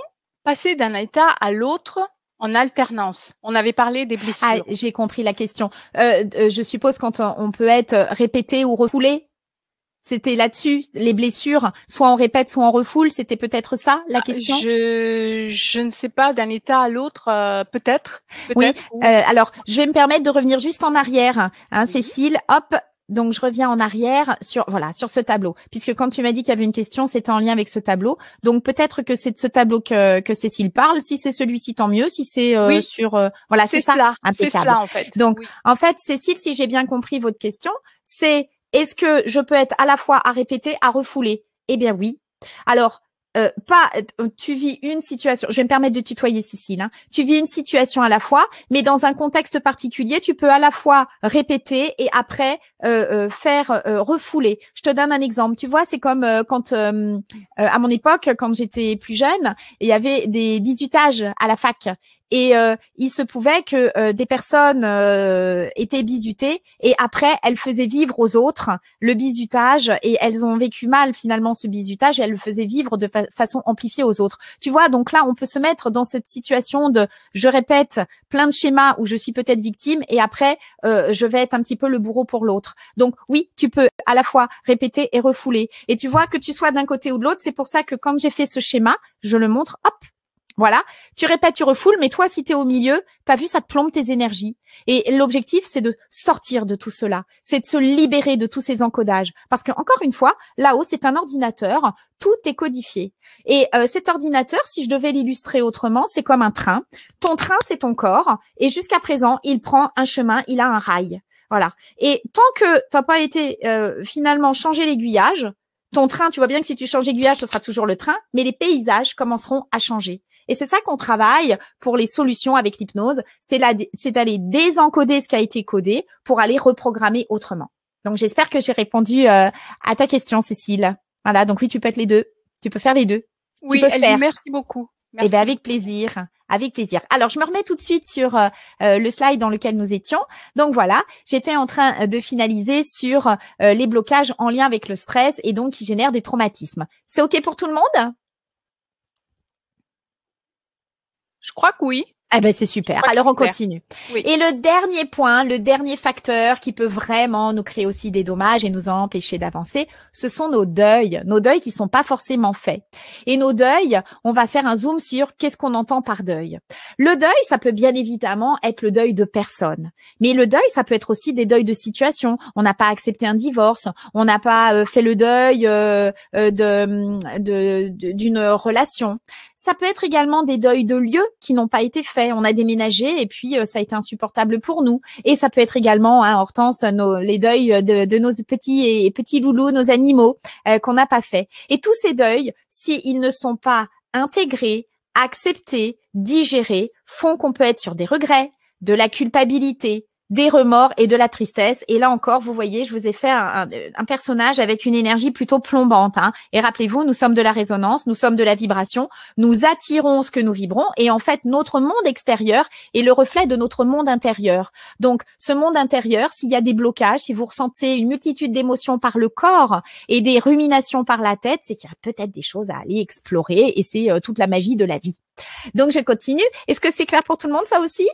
passer d'un état à l'autre en alternance? On avait parlé des blessures. Ah, j'ai compris la question. Je suppose quand on peut être répété ou refoulé. C'était là-dessus, les blessures, soit on répète, soit on refoule, c'était peut-être ça la question? Je ne sais pas, d'un état à l'autre, peut-être. Oui, alors je vais me permettre de revenir juste en arrière, Oui. Cécile, hop. Donc, je reviens en arrière sur ce tableau. Puisque quand tu m'as dit qu'il y avait une question, c'était en lien avec ce tableau. Donc, peut-être que c'est de ce tableau que Cécile parle. Si c'est celui-ci, tant mieux. Si c'est oui, c'est ça. C'est cela, en fait. Donc, oui. En fait, Cécile, si j'ai bien compris votre question, c'est est-ce que je peux être à la fois à répéter, à refouler? Eh bien, oui. Alors, tu vis une situation, je vais me permettre de tutoyer Cécile, tu vis une situation à la fois, mais dans un contexte particulier, tu peux à la fois répéter et après faire refouler. Je te donne un exemple, tu vois, c'est comme quand à mon époque, quand j'étais plus jeune, il y avait des bisutages à la fac. Et il se pouvait que des personnes étaient bisutées et après elles faisaient vivre aux autres le bisutage et elles ont vécu mal finalement ce bisutage et elles le faisaient vivre de façon amplifiée aux autres. Tu vois, donc là on peut se mettre dans cette situation de je répète plein de schémas où je suis peut-être victime et après je vais être un petit peu le bourreau pour l'autre. Donc oui, tu peux à la fois répéter et refouler. Et tu vois que tu sois d'un côté ou de l'autre, c'est pour ça que quand j'ai fait ce schéma, je le montre, hop, Voilà, tu répètes, tu refoules, mais toi, si tu es au milieu, tu as vu, ça te plombe tes énergies. Et l'objectif, c'est de sortir de tout cela, c'est de se libérer de tous ces encodages. Parce que, encore une fois, là-haut, c'est un ordinateur, tout est codifié. Et cet ordinateur, si je devais l'illustrer autrement, c'est comme un train. Ton train, c'est ton corps, et jusqu'à présent, il prend un chemin, il a un rail. Voilà. Et tant que tu n'as pas été finalement changé l'aiguillage, ton train, tu vois bien que si tu changes l'aiguillage, ce sera toujours le train, mais les paysages commenceront à changer. Et c'est ça qu'on travaille pour les solutions avec l'hypnose, c'est d'aller désencoder ce qui a été codé pour aller reprogrammer autrement. Donc, j'espère que j'ai répondu à ta question, Cécile. Voilà, donc oui, tu peux être les deux. Tu peux faire les deux. Oui, tu peux faire. Merci beaucoup. Merci. Eh bien, avec plaisir. Avec plaisir. Alors, je me remets tout de suite sur le slide dans lequel nous étions. Donc, voilà, j'étais en train de finaliser sur les blocages en lien avec le stress et donc qui génèrent des traumatismes. C'est OK pour tout le monde? Je crois que oui. Eh ben, c'est super. Alors, on continue. Oui. Et le dernier point, le dernier facteur qui peut vraiment nous créer aussi des dommages et nous empêcher d'avancer, ce sont nos deuils qui sont pas forcément faits. Et nos deuils, on va faire un zoom sur qu'est-ce qu'on entend par deuil. Le deuil, ça peut bien évidemment être le deuil de personne. Mais le deuil, ça peut être aussi des deuils de situation. On n'a pas accepté un divorce. On n'a pas fait le deuil d'une relation. Ça peut être également des deuils de lieux qui n'ont pas été faits. On a déménagé et puis ça a été insupportable pour nous. Et ça peut être également, Hortense, les deuils de nos petits loulous, nos animaux qu'on n'a pas fait. Et tous ces deuils, s'ils ne sont pas intégrés, acceptés, digérés, font qu'on peut être sur des regrets, de la culpabilité, des remords et de la tristesse. Et là encore, vous voyez, je vous ai fait un personnage avec une énergie plutôt plombante. Et rappelez-vous, nous sommes de la résonance, nous sommes de la vibration, nous attirons ce que nous vibrons. Et en fait, notre monde extérieur est le reflet de notre monde intérieur. Donc, ce monde intérieur, s'il y a des blocages, si vous ressentez une multitude d'émotions par le corps et des ruminations par la tête, c'est qu'il y a peut-être des choses à aller explorer et c'est toute la magie de la vie. Donc, je continue. Est-ce que c'est clair pour tout le monde, ça aussi ?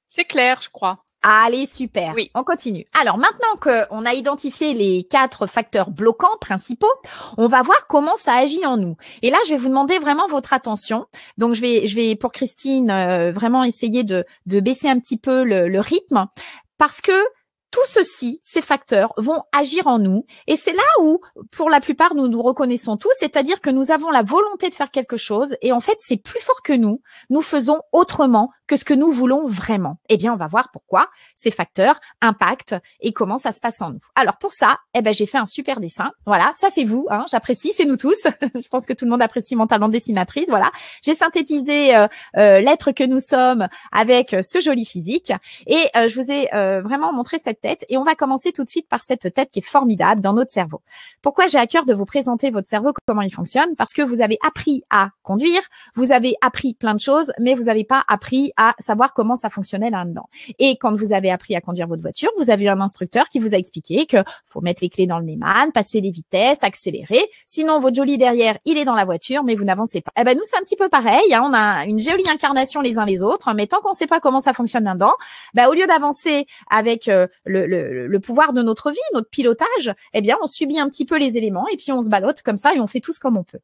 C'est clair, je crois. Allez, super. Oui. On continue. Alors, maintenant qu'on a identifié les 4 facteurs bloquants principaux, on va voir comment ça agit en nous. Et là, je vais vous demander vraiment votre attention. Donc, je vais pour Christine, vraiment essayer de baisser un petit peu le rythme parce que tout ceci, ces facteurs vont agir en nous et c'est là où, pour la plupart, nous nous reconnaissons tous, c'est-à-dire que nous avons la volonté de faire quelque chose et en fait, c'est plus fort que nous. Nous faisons autrement que ce que nous voulons vraiment. Eh bien, on va voir pourquoi ces facteurs impactent et comment ça se passe en nous. Alors, pour ça, j'ai fait un super dessin. Voilà, ça c'est vous, j'apprécie, c'est nous tous. Je pense que tout le monde apprécie mon talent de dessinatrice. Voilà, j'ai synthétisé l'être que nous sommes avec ce joli physique et je vous ai vraiment montré cette tête et on va commencer tout de suite par cette tête qui est formidable dans notre cerveau. Pourquoi j'ai à cœur de vous présenter votre cerveau, comment il fonctionne? Parce que vous avez appris à conduire, vous avez appris plein de choses, mais vous n'avez pas appris à savoir comment ça fonctionnait là-dedans. Et quand vous avez appris à conduire votre voiture, vous avez eu un instructeur qui vous a expliqué que faut mettre les clés dans le Neyman, passer les vitesses, accélérer. Sinon, votre joli derrière, il est dans la voiture, mais vous n'avancez pas. Nous, c'est un petit peu pareil. On a une jolie incarnation les uns les autres, mais tant qu'on ne sait pas comment ça fonctionne là-dedans, au lieu d'avancer avec le pouvoir de notre vie, notre pilotage, on subit un petit peu les éléments et puis on se ballotte comme ça et on fait tous comme on peut.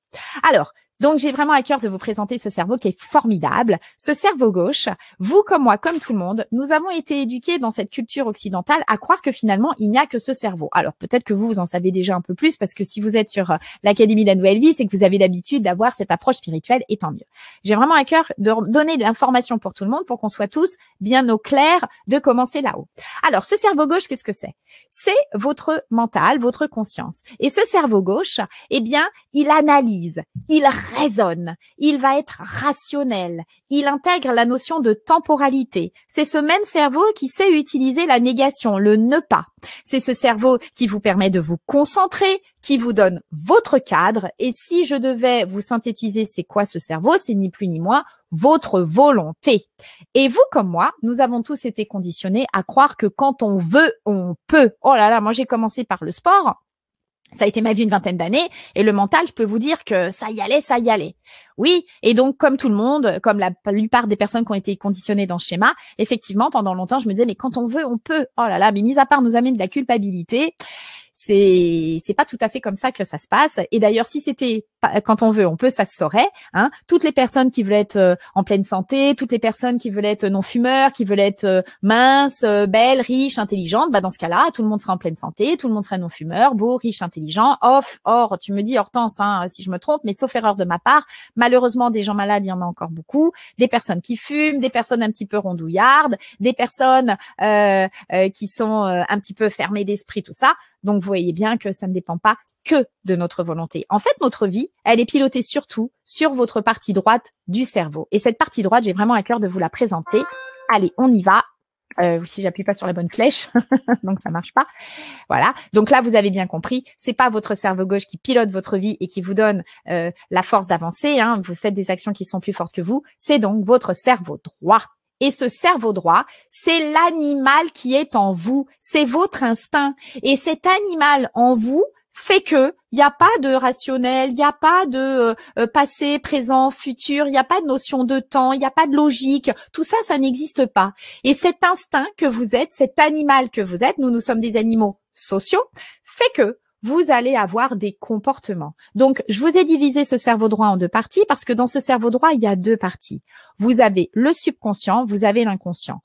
Alors, donc, j'ai vraiment à cœur de vous présenter ce cerveau qui est formidable. Ce cerveau gauche, vous comme moi, comme tout le monde, nous avons été éduqués dans cette culture occidentale à croire que finalement, il n'y a que ce cerveau. Alors, peut-être que vous en savez déjà un peu plus parce que si vous êtes sur l'Académie de la Nouvelle Vie, c'est que vous avez l'habitude d'avoir cette approche spirituelle et tant mieux. J'ai vraiment à cœur de donner de l'information pour tout le monde pour qu'on soit tous bien au clair de commencer là-haut. Alors, ce cerveau gauche, qu'est-ce que c'est? C'est votre mental, votre conscience. Et ce cerveau gauche, il analyse, il raisonne, il va être rationnel, il intègre la notion de temporalité. C'est ce même cerveau qui sait utiliser la négation, le ne pas. C'est ce cerveau qui vous permet de vous concentrer, qui vous donne votre cadre. Et si je devais vous synthétiser, c'est quoi ce cerveau? C'est ni plus ni moins votre volonté. Et vous comme moi, nous avons tous été conditionnés à croire que quand on veut, on peut. Oh là là, moi j'ai commencé par le sport. Ça a été ma vie une vingtaine d'années et le mental, je peux vous dire que ça y allait, ça y allait. Oui, et donc comme tout le monde, comme la plupart des personnes qui ont été conditionnées dans ce schéma, effectivement, pendant longtemps, je me disais, mais quand on veut, on peut. Oh là là, mais mis à part nous amener de la culpabilité, c'est pas tout à fait comme ça que ça se passe. Et d'ailleurs, si c'était quand on veut, on peut, ça se saurait. Hein. Toutes les personnes qui veulent être en pleine santé, toutes les personnes qui veulent être non-fumeurs, qui veulent être minces, belles, riches, intelligentes, bah dans ce cas-là, tout le monde serait en pleine santé, tout le monde serait non-fumeur, beau, riche, intelligent. Or, tu me dis Hortense, hein, si je me trompe, mais sauf erreur de ma part, malheureusement, des gens malades, il y en a encore beaucoup. Des personnes qui fument, des personnes un petit peu rondouillardes, des personnes qui sont un petit peu fermées d'esprit, tout ça. Donc, vous voyez bien que ça ne dépend pas que de notre volonté. En fait, notre vie, elle est pilotée surtout sur votre partie droite du cerveau. Et cette partie droite, j'ai vraiment à cœur de vous la présenter. Allez, on y va. Si j'appuie pas sur la bonne flèche, donc ça marche pas. Voilà. Donc là, vous avez bien compris, c'est pas votre cerveau gauche qui pilote votre vie et qui vous donne la force d'avancer. Hein. Vous faites des actions qui sont plus fortes que vous. C'est donc votre cerveau droit. Et ce cerveau droit, c'est l'animal qui est en vous. C'est votre instinct. Et cet animal en vous fait que il n'y a pas de rationnel, il n'y a pas de passé, présent, futur, il n'y a pas de notion de temps, il n'y a pas de logique. Tout ça, ça n'existe pas. Et cet instinct que vous êtes, cet animal que vous êtes, nous sommes des animaux sociaux, fait que vous allez avoir des comportements. Donc, je vous ai divisé ce cerveau droit en deux parties parce que dans ce cerveau droit, il y a deux parties. Vous avez le subconscient, vous avez l'inconscient.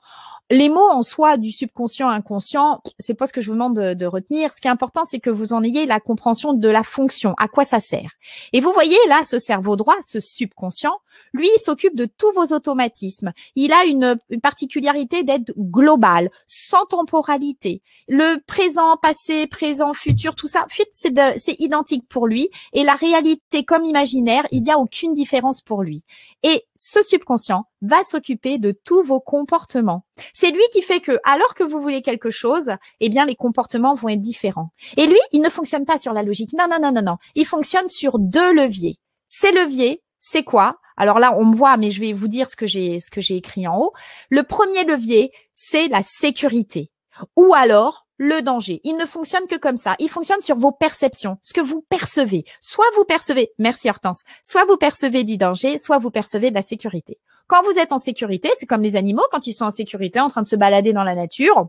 Les mots en soi du subconscient, inconscient, c'est pas ce que je vous demande de retenir. Ce qui est important, c'est que vous en ayez la compréhension de la fonction, à quoi ça sert. Et vous voyez là, ce cerveau droit, ce subconscient, lui, il s'occupe de tous vos automatismes. Il a une particularité d'être global, sans temporalité. Le présent, passé, présent, futur, tout ça, c'est identique pour lui. Et la réalité comme imaginaire, il n'y a aucune différence pour lui. Et ce subconscient va s'occuper de tous vos comportements. C'est lui qui fait que, alors que vous voulez quelque chose, eh bien, les comportements vont être différents. Et lui, il ne fonctionne pas sur la logique. Non. Il fonctionne sur deux leviers. Ces leviers, c'est quoi? Alors là, on me voit, mais je vais vous dire ce que j'ai écrit en haut. Le premier levier, c'est la sécurité. Ou alors, le danger. Il ne fonctionne que comme ça. Il fonctionne sur vos perceptions, ce que vous percevez. Soit vous percevez, merci Hortense, soit vous percevez du danger, soit vous percevez de la sécurité. Quand vous êtes en sécurité, c'est comme les animaux, quand ils sont en sécurité, en train de se balader dans la nature,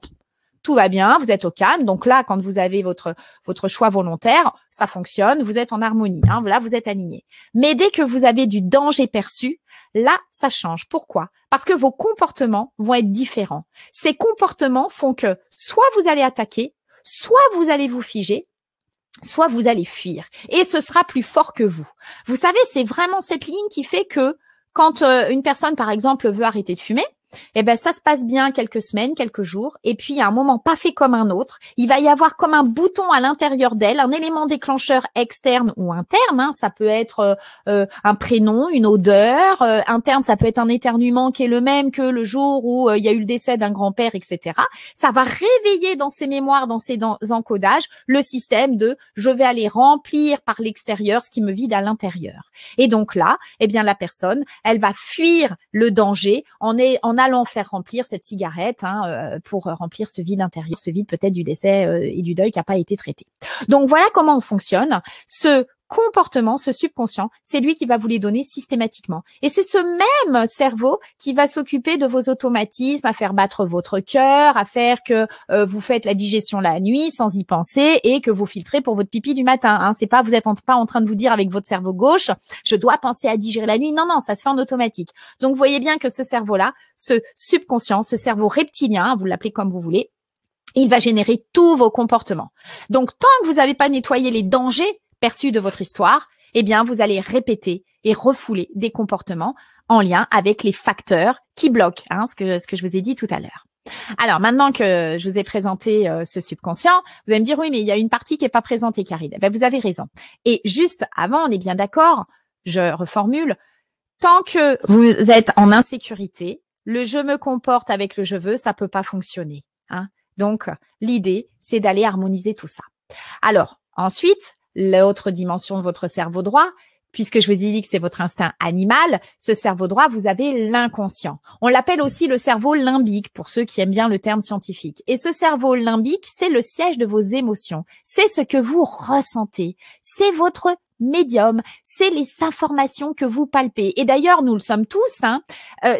tout va bien, vous êtes au calme. Donc là, quand vous avez votre choix volontaire, ça fonctionne, vous êtes en harmonie. Hein, là, vous êtes aligné. Mais dès que vous avez du danger perçu, là, ça change. Pourquoi? Parce que vos comportements vont être différents. Ces comportements font que soit vous allez attaquer, soit vous allez vous figer, soit vous allez fuir. Et ce sera plus fort que vous. Vous savez, c'est vraiment cette ligne qui fait que quand une personne, par exemple, veut arrêter de fumer, eh ben ça se passe bien quelques semaines, quelques jours, et puis à un moment pas fait comme un autre, il va y avoir comme un bouton à l'intérieur d'elle, un élément déclencheur externe ou interne, hein, ça peut être un prénom, une odeur, interne ça peut être un éternuement qui est le même que le jour où il y a eu le décès d'un grand-père, etc. Ça va réveiller dans ses mémoires, dans ses encodages, le système de je vais aller remplir par l'extérieur ce qui me vide à l'intérieur. Et donc là, eh bien la personne, elle va fuir le danger en allant faire remplir cette cigarette pour remplir ce vide intérieur, ce vide peut-être du décès et du deuil qui n'a pas été traité. Donc voilà comment on fonctionne. Ce comportement, ce subconscient, c'est lui qui va vous les donner systématiquement. Et c'est ce même cerveau qui va s'occuper de vos automatismes, à faire battre votre cœur, à faire que vous faites la digestion la nuit sans y penser et que vous filtrez pour votre pipi du matin. Hein. C'est pas, vous êtes pas en train de vous dire avec votre cerveau gauche, je dois penser à digérer la nuit. Non, ça se fait en automatique. Donc vous voyez bien que ce cerveau-là, ce subconscient, ce cerveau reptilien, vous l'appelez comme vous voulez, il va générer tous vos comportements. Donc tant que vous n'avez pas nettoyé les dangers perçus de votre histoire, eh bien, vous allez répéter et refouler des comportements en lien avec les facteurs qui bloquent, ce que je vous ai dit tout à l'heure. Alors, maintenant que je vous ai présenté ce subconscient, vous allez me dire, oui, mais il y a une partie qui n'est pas présentée, Karine. Ben, vous avez raison. Et juste avant, on est bien d'accord, je reformule, tant que vous êtes en insécurité, le je me comporte avec le je veux, ça peut pas fonctionner. Donc, l'idée, c'est d'aller harmoniser tout ça. Alors, ensuite, l'autre dimension de votre cerveau droit, puisque je vous ai dit que c'est votre instinct animal, ce cerveau droit, vous avez l'inconscient. On l'appelle aussi le cerveau limbique, pour ceux qui aiment bien le terme scientifique. Et ce cerveau limbique, c'est le siège de vos émotions. C'est ce que vous ressentez. C'est votre médium. C'est les informations que vous palpez. Et d'ailleurs, nous le sommes tous. Hein.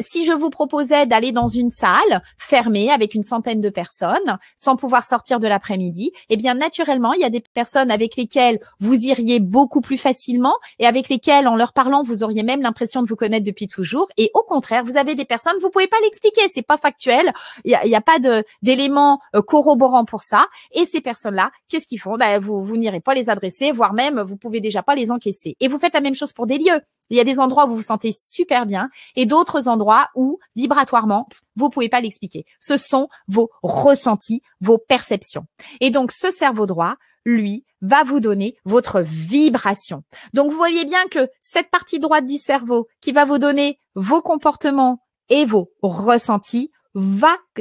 Si je vous proposais d'aller dans une salle fermée avec une centaine de personnes, sans pouvoir sortir de l'après-midi, eh bien, naturellement, il y a des personnes avec lesquelles vous iriez beaucoup plus facilement et avec lesquelles, en leur parlant, vous auriez même l'impression de vous connaître depuis toujours. Et au contraire, vous avez des personnes, vous pouvez pas l'expliquer, c'est pas factuel. Il y a pas d'éléments corroborants pour ça. Et ces personnes-là, qu'est-ce qu'ils font? Vous n'irez pas les adresser, voire même, vous pouvez déjà pas les encaisser. Et vous faites la même chose pour des lieux. Il y a des endroits où vous vous sentez super bien et d'autres endroits où, vibratoirement, vous pouvez pas l'expliquer. Ce sont vos ressentis, vos perceptions. Et donc, ce cerveau droit, lui, va vous donner votre vibration. Donc, vous voyez bien que cette partie droite du cerveau qui va vous donner vos comportements et vos ressentis,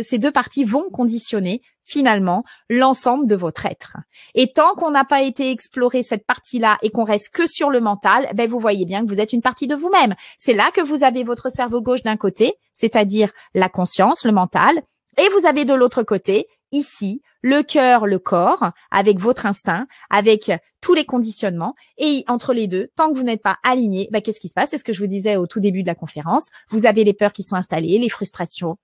ces deux parties vont conditionner finalement l'ensemble de votre être. Et tant qu'on n'a pas été explorer cette partie-là et qu'on reste que sur le mental, vous voyez bien que vous êtes une partie de vous-même. C'est là que vous avez votre cerveau gauche d'un côté, c'est-à-dire la conscience, le mental, et vous avez de l'autre côté, ici, le cœur, le corps, avec votre instinct, avec tous les conditionnements. Et entre les deux, tant que vous n'êtes pas aligné, qu'est-ce qui se passe? C'est ce que je vous disais au tout début de la conférence. Vous avez les peurs qui sont installées, les frustrations,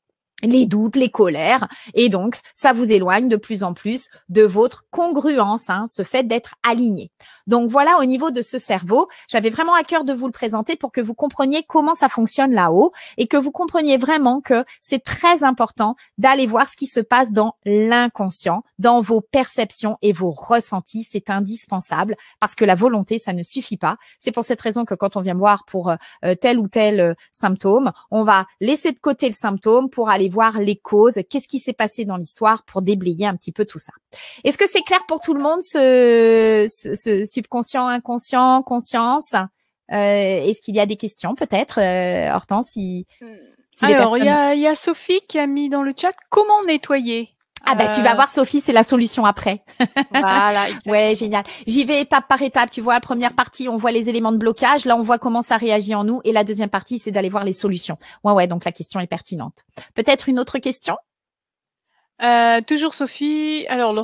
les doutes, les colères, et donc ça vous éloigne de plus en plus de votre congruence, ce fait d'être aligné. Donc voilà, au niveau de ce cerveau, j'avais vraiment à cœur de vous le présenter pour que vous compreniez comment ça fonctionne là-haut et que vous compreniez vraiment que c'est très important d'aller voir ce qui se passe dans l'inconscient, dans vos perceptions et vos ressentis. C'est indispensable parce que la volonté, ça ne suffit pas. C'est pour cette raison que quand on vient me voir pour tel ou tel symptôme, on va laisser de côté le symptôme pour aller voir les causes, qu'est-ce qui s'est passé dans l'histoire pour déblayer un petit peu tout ça. Est-ce que c'est clair pour tout le monde, ce subconscient, inconscient, conscience? Est-ce qu'il y a des questions peut-être, Hortense, si Alors, il y a Sophie qui a mis dans le chat comment nettoyer. Tu vas voir, Sophie, c'est la solution après. Voilà, exactement. Ouais, génial. J'y vais étape par étape. Tu vois, la première partie, on voit les éléments de blocage. Là, on voit comment ça réagit en nous. Et la deuxième partie, c'est d'aller voir les solutions. Ouais, donc la question est pertinente. Peut-être une autre question? Toujours Sophie. Alors,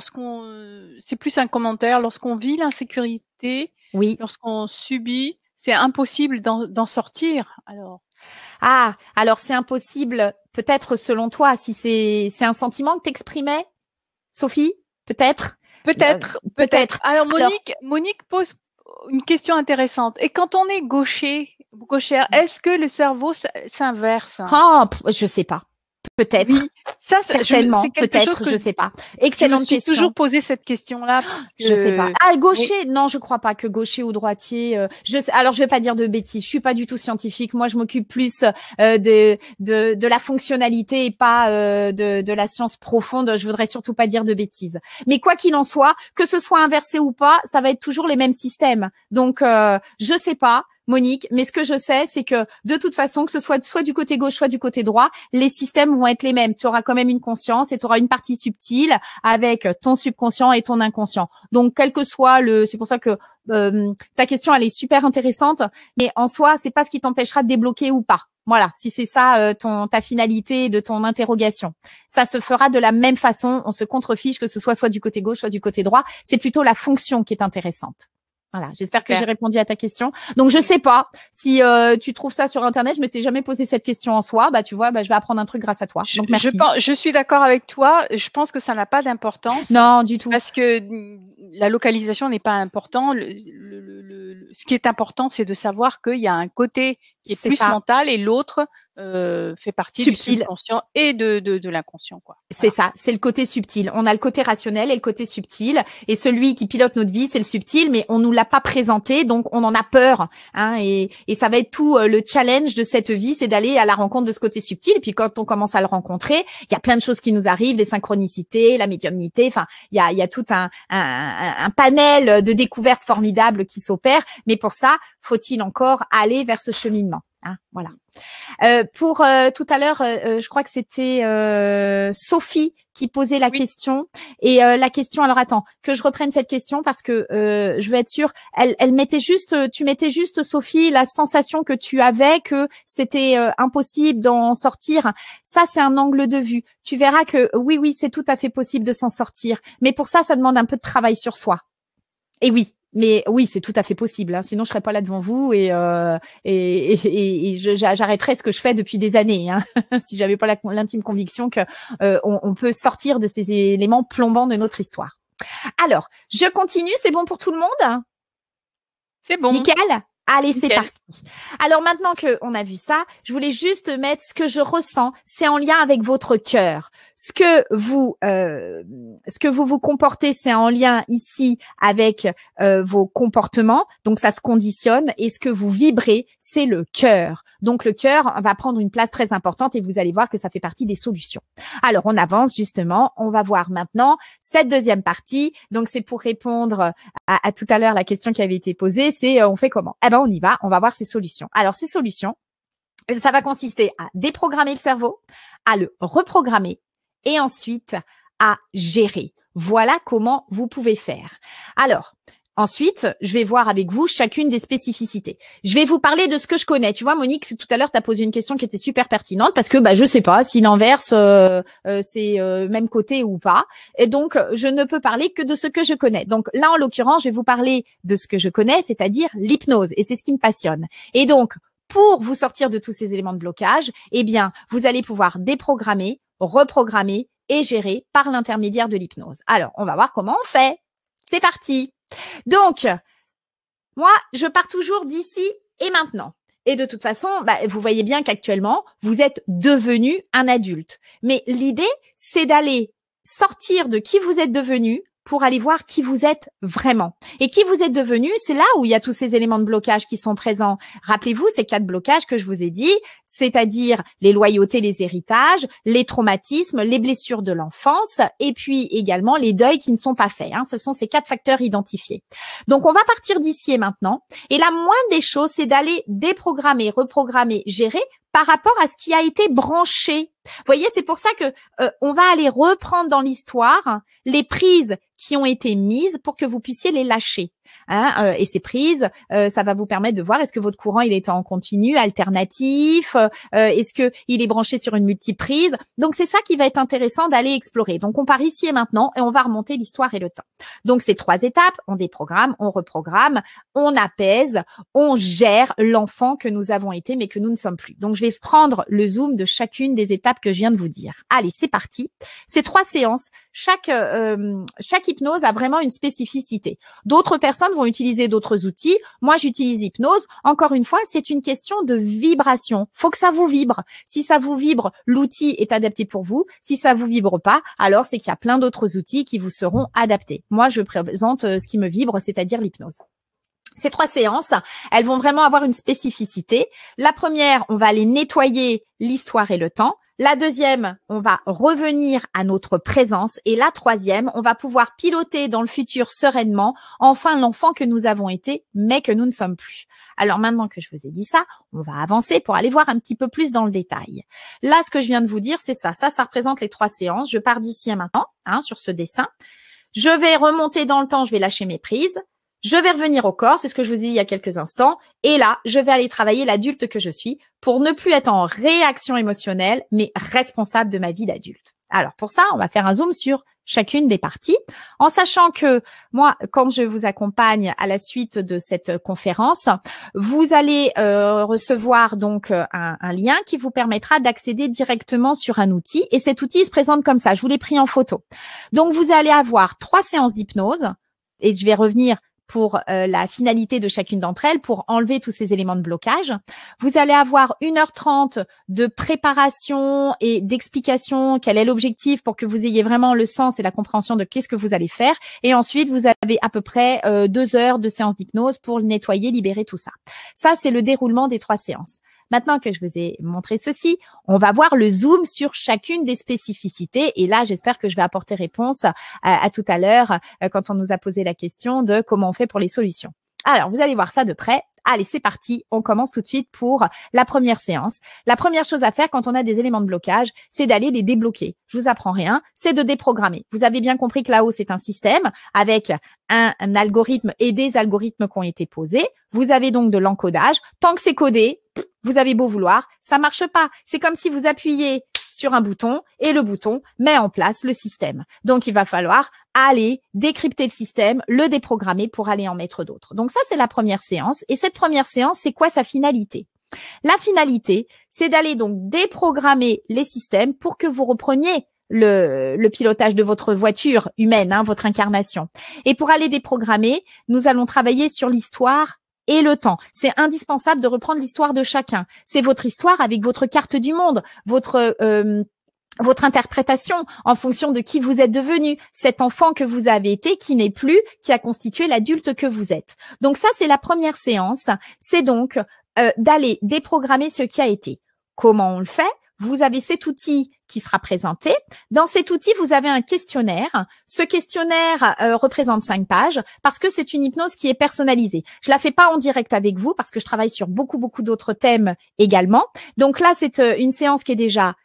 c'est plus un commentaire. Lorsqu'on vit l'insécurité, oui. Lorsqu'on subit, c'est impossible d'en sortir. Alors c'est impossible, peut-être selon toi, si c'est un sentiment que t'exprimais, Sophie, peut-être. Peut-être. Alors Monique pose une question intéressante. Et quand on est gauchère, est-ce que le cerveau s'inverse? Je sais pas. Peut-être. Oui, ça, certainement. Peut-être, je sais pas. Excellente question. Je me suis toujours posé cette question-là. Je sais pas. Gaucher, non, je crois pas que gaucher ou droitier. Alors, je vais pas dire de bêtises. Je suis pas du tout scientifique. Moi, je m'occupe plus de la fonctionnalité et pas de la science profonde. Je voudrais surtout pas dire de bêtises. Mais quoi qu'il en soit, que ce soit inversé ou pas, ça va être toujours les mêmes systèmes. Donc, je sais pas, Monique, mais ce que je sais, c'est que de toute façon, que ce soit du côté gauche, soit du côté droit, les systèmes vont être les mêmes. Tu auras quand même une conscience et tu auras une partie subtile avec ton subconscient et ton inconscient. Donc, quel que soit c'est pour ça que ta question, elle est super intéressante, mais en soi, c'est pas ce qui t'empêchera de débloquer ou pas. Voilà, si c'est ça ta finalité de ton interrogation. Ça se fera de la même façon, on se contrefiche que ce soit du côté gauche, soit du côté droit. C'est plutôt la fonction qui est intéressante. Voilà, j'espère que j'ai répondu à ta question. Donc, je sais pas si tu trouves ça sur Internet. Je m'étais jamais posé cette question en soi. Tu vois, je vais apprendre un truc grâce à toi. Donc, merci. Je suis d'accord avec toi. Je pense que ça n'a pas d'importance. Non, du tout. Parce que la localisation n'est pas important. Ce qui est important, c'est de savoir qu'il y a un côté qui est plus mental et l'autre fait partie subtil. Du subconscient et de l'inconscient, quoi. C'est ça, c'est le côté subtil. On a le côté rationnel et le côté subtil. Et celui qui pilote notre vie, c'est le subtil, mais on nous l'a pas présenté, donc on en a peur. Et ça va être tout le challenge de cette vie, c'est d'aller à la rencontre de ce côté subtil. Et puis quand on commence à le rencontrer, il y a plein de choses qui nous arrivent, les synchronicités, la médiumnité. Enfin, il y a tout un panel de découvertes formidables qui s'opèrent. Mais pour ça, faut-il encore aller vers ce cheminement. Voilà. Pour tout à l'heure, je crois que c'était Sophie qui posait la question. Et la question, alors attends, que je reprenne cette question parce que je veux être sûre. Elle mettait tu mettais juste, Sophie, la sensation que tu avais que c'était impossible d'en sortir. Ça, c'est un angle de vue. Tu verras que oui, c'est tout à fait possible de s'en sortir. Mais pour ça, ça demande un peu de travail sur soi. Et oui. Mais oui, c'est tout à fait possible. Hein. Sinon, je serais pas là devant vous j'arrêterais ce que je fais depuis des années. Hein. Si j'avais pas l'intime conviction que on peut sortir de ces éléments plombants de notre histoire. Alors, je continue. C'est bon pour tout le monde? C'est bon. Nickel. Allez, c'est Nickel. parti. Alors maintenant qu'on a vu ça, je voulais juste mettre ce que je ressens. C'est en lien avec votre cœur. Ce que vous comportez, c'est en lien ici avec vos comportements. Donc ça se conditionne. Et ce que vous vibrez, c'est le cœur. Donc le cœur va prendre une place très importante et vous allez voir que ça fait partie des solutions. Alors on avance justement. On va voir maintenant cette deuxième partie. Donc c'est pour répondre à tout à l'heure la question qui avait été posée. C'est on fait comment? Eh ben on y va. On va voir ces solutions. Alors ces solutions, ça va consister à déprogrammer le cerveau, à le reprogrammer et ensuite à gérer. Voilà comment vous pouvez faire. Alors, ensuite, je vais voir avec vous chacune des spécificités. Je vais vous parler de ce que je connais. Tu vois, Monique, tout à l'heure, tu as posé une question qui était super pertinente parce que je sais pas si l'inverse, c'est même côté ou pas. Et donc, je ne peux parler que de ce que je connais. Donc là, en l'occurrence, je vais vous parler de ce que je connais, c'est-à-dire l'hypnose. Et c'est ce qui me passionne. Et donc, pour vous sortir de tous ces éléments de blocage, eh bien, vous allez pouvoir déprogrammer, reprogrammer et gérer par l'intermédiaire de l'hypnose. Alors, on va voir comment on fait. C'est parti. Donc, moi, je pars toujours d'ici et maintenant. Et de toute façon, vous voyez bien qu'actuellement, vous êtes devenu un adulte. Mais l'idée, c'est d'aller sortir de qui vous êtes devenu pour aller voir qui vous êtes vraiment. Et qui vous êtes devenu, c'est là où il y a tous ces éléments de blocage qui sont présents. Rappelez-vous ces 4 blocages que je vous ai dit, c'est-à-dire les loyautés, les héritages, les traumatismes, les blessures de l'enfance et puis également les deuils qui ne sont pas faits. Hein. Ce sont ces 4 facteurs identifiés. Donc, on va partir d'ici et maintenant. Et la moindre des choses, c'est d'aller déprogrammer, reprogrammer, gérer par rapport à ce qui a été branché. Vous voyez, c'est pour ça que on va aller reprendre dans l'histoire les prises qui ont été mises pour que vous puissiez les lâcher. Hein, et ces prises, ça va vous permettre de voir est-ce que votre courant il est en continu, alternatif, est-ce que il est branché sur une multiprise. Donc c'est ça qui va être intéressant d'aller explorer. Donc on part ici et maintenant et on va remonter l'histoire et le temps. Donc c'est 3 étapes, on déprogramme, on reprogramme, on apaise, on gère l'enfant que nous avons été mais que nous ne sommes plus. Donc je vais prendre le zoom de chacune des étapes que je viens de vous dire. Allez, c'est parti. Ces 3 séances, chaque hypnose a vraiment une spécificité. D'autres personnes vont utiliser d'autres outils. Moi, j'utilise hypnose. Encore une fois, c'est une question de vibration. Faut que ça vous vibre. Si ça vous vibre, l'outil est adapté pour vous. Si ça vous vibre pas, alors c'est qu'il y a plein d'autres outils qui vous seront adaptés. Moi, je présente ce qui me vibre, c'est-à-dire l'hypnose. Ces 3 séances, elles vont vraiment avoir une spécificité. La première, on va aller nettoyer l'histoire et le temps. La deuxième, on va revenir à notre présence. Et la troisième, on va pouvoir piloter dans le futur sereinement, enfin l'enfant que nous avons été, mais que nous ne sommes plus. Alors maintenant que je vous ai dit ça, on va avancer pour aller voir un petit peu plus dans le détail. Là, ce que je viens de vous dire, c'est ça. Ça représente les 3 séances. Je pars d'ici à maintenant, sur ce dessin. Je vais remonter dans le temps, je vais lâcher mes prises. Je vais revenir au corps, c'est ce que je vous ai dit il y a quelques instants. Et là, je vais aller travailler l'adulte que je suis pour ne plus être en réaction émotionnelle, mais responsable de ma vie d'adulte. Alors pour ça, on va faire un zoom sur chacune des parties, en sachant que moi, quand je vous accompagne à la suite de cette conférence, vous allez recevoir donc un lien qui vous permettra d'accéder directement sur un outil. Et cet outil se présente comme ça, je vous l'ai pris en photo. Donc vous allez avoir 3 séances d'hypnose, et je vais revenir pour la finalité de chacune d'entre elles, pour enlever tous ces éléments de blocage. Vous allez avoir 1h30 de préparation et d'explication, quel est l'objectif pour que vous ayez vraiment le sens et la compréhension de qu'est-ce que vous allez faire. Et ensuite, vous avez à peu près 2 heures de séance d'hypnose pour nettoyer, libérer tout ça. Ça, c'est le déroulement des 3 séances. Maintenant que je vous ai montré ceci, on va voir le zoom sur chacune des spécificités. Et là, j'espère que je vais apporter réponse à tout à l'heure quand on nous a posé la question de comment on fait pour les solutions. Alors, vous allez voir ça de près. Allez, c'est parti. On commence tout de suite pour la première séance. La première chose à faire quand on a des éléments de blocage, c'est d'aller les débloquer. Je vous apprends rien, c'est de déprogrammer. Vous avez bien compris que là-haut, c'est un système avec un algorithme et des algorithmes qui ont été posés. Vous avez donc de l'encodage. Tant que c'est codé, vous avez beau vouloir, ça marche pas. C'est comme si vous appuyez sur un bouton et le bouton met en place le système. Donc, il va falloir à aller décrypter le système, le déprogrammer pour aller en mettre d'autres. Donc ça, c'est la première séance. Et cette première séance, c'est quoi sa finalité? La finalité, c'est d'aller donc déprogrammer les systèmes pour que vous repreniez le pilotage de votre voiture humaine, hein, votre incarnation. Et pour aller déprogrammer, nous allons travailler sur l'histoire et le temps. C'est indispensable de reprendre l'histoire de chacun. C'est votre histoire avec votre carte du monde, votre interprétation en fonction de qui vous êtes devenu, cet enfant que vous avez été, qui n'est plus, qui a constitué l'adulte que vous êtes. Donc ça, c'est la première séance. C'est donc d'aller déprogrammer ce qui a été. Comment on le fait? Vous avez cet outil qui sera présenté. Dans cet outil, vous avez un questionnaire. Ce questionnaire représente 5 pages parce que c'est une hypnose qui est personnalisée. Je la fais pas en direct avec vous parce que je travaille sur beaucoup d'autres thèmes également. Donc là, c'est une séance qui est déjà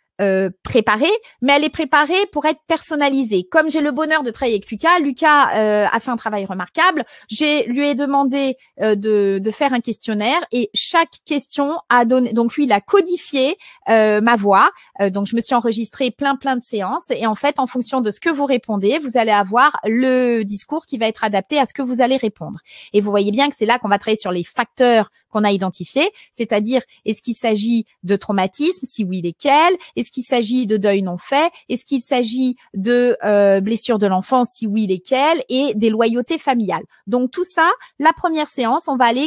préparée, mais elle est préparée pour être personnalisée. Comme j'ai le bonheur de travailler avec Lucas a fait un travail remarquable. Lui ai demandé de faire un questionnaire et chaque question a donné. Donc lui, il a codifié ma voix. Donc je me suis enregistré plein de séances et en fait, en fonction de ce que vous répondez, vous allez avoir le discours qui va être adapté à ce que vous allez répondre. Et vous voyez bien que c'est là qu'on va travailler sur les facteurs qu'on a identifiés, c'est-à-dire est-ce qu'il s'agit de traumatisme, si oui, lesquels, est-ce qu'il s'agit de deuil non fait, est-ce qu'il s'agit de blessures de l'enfance, si oui, lesquels, et des loyautés familiales. Donc tout ça, la première séance, on va aller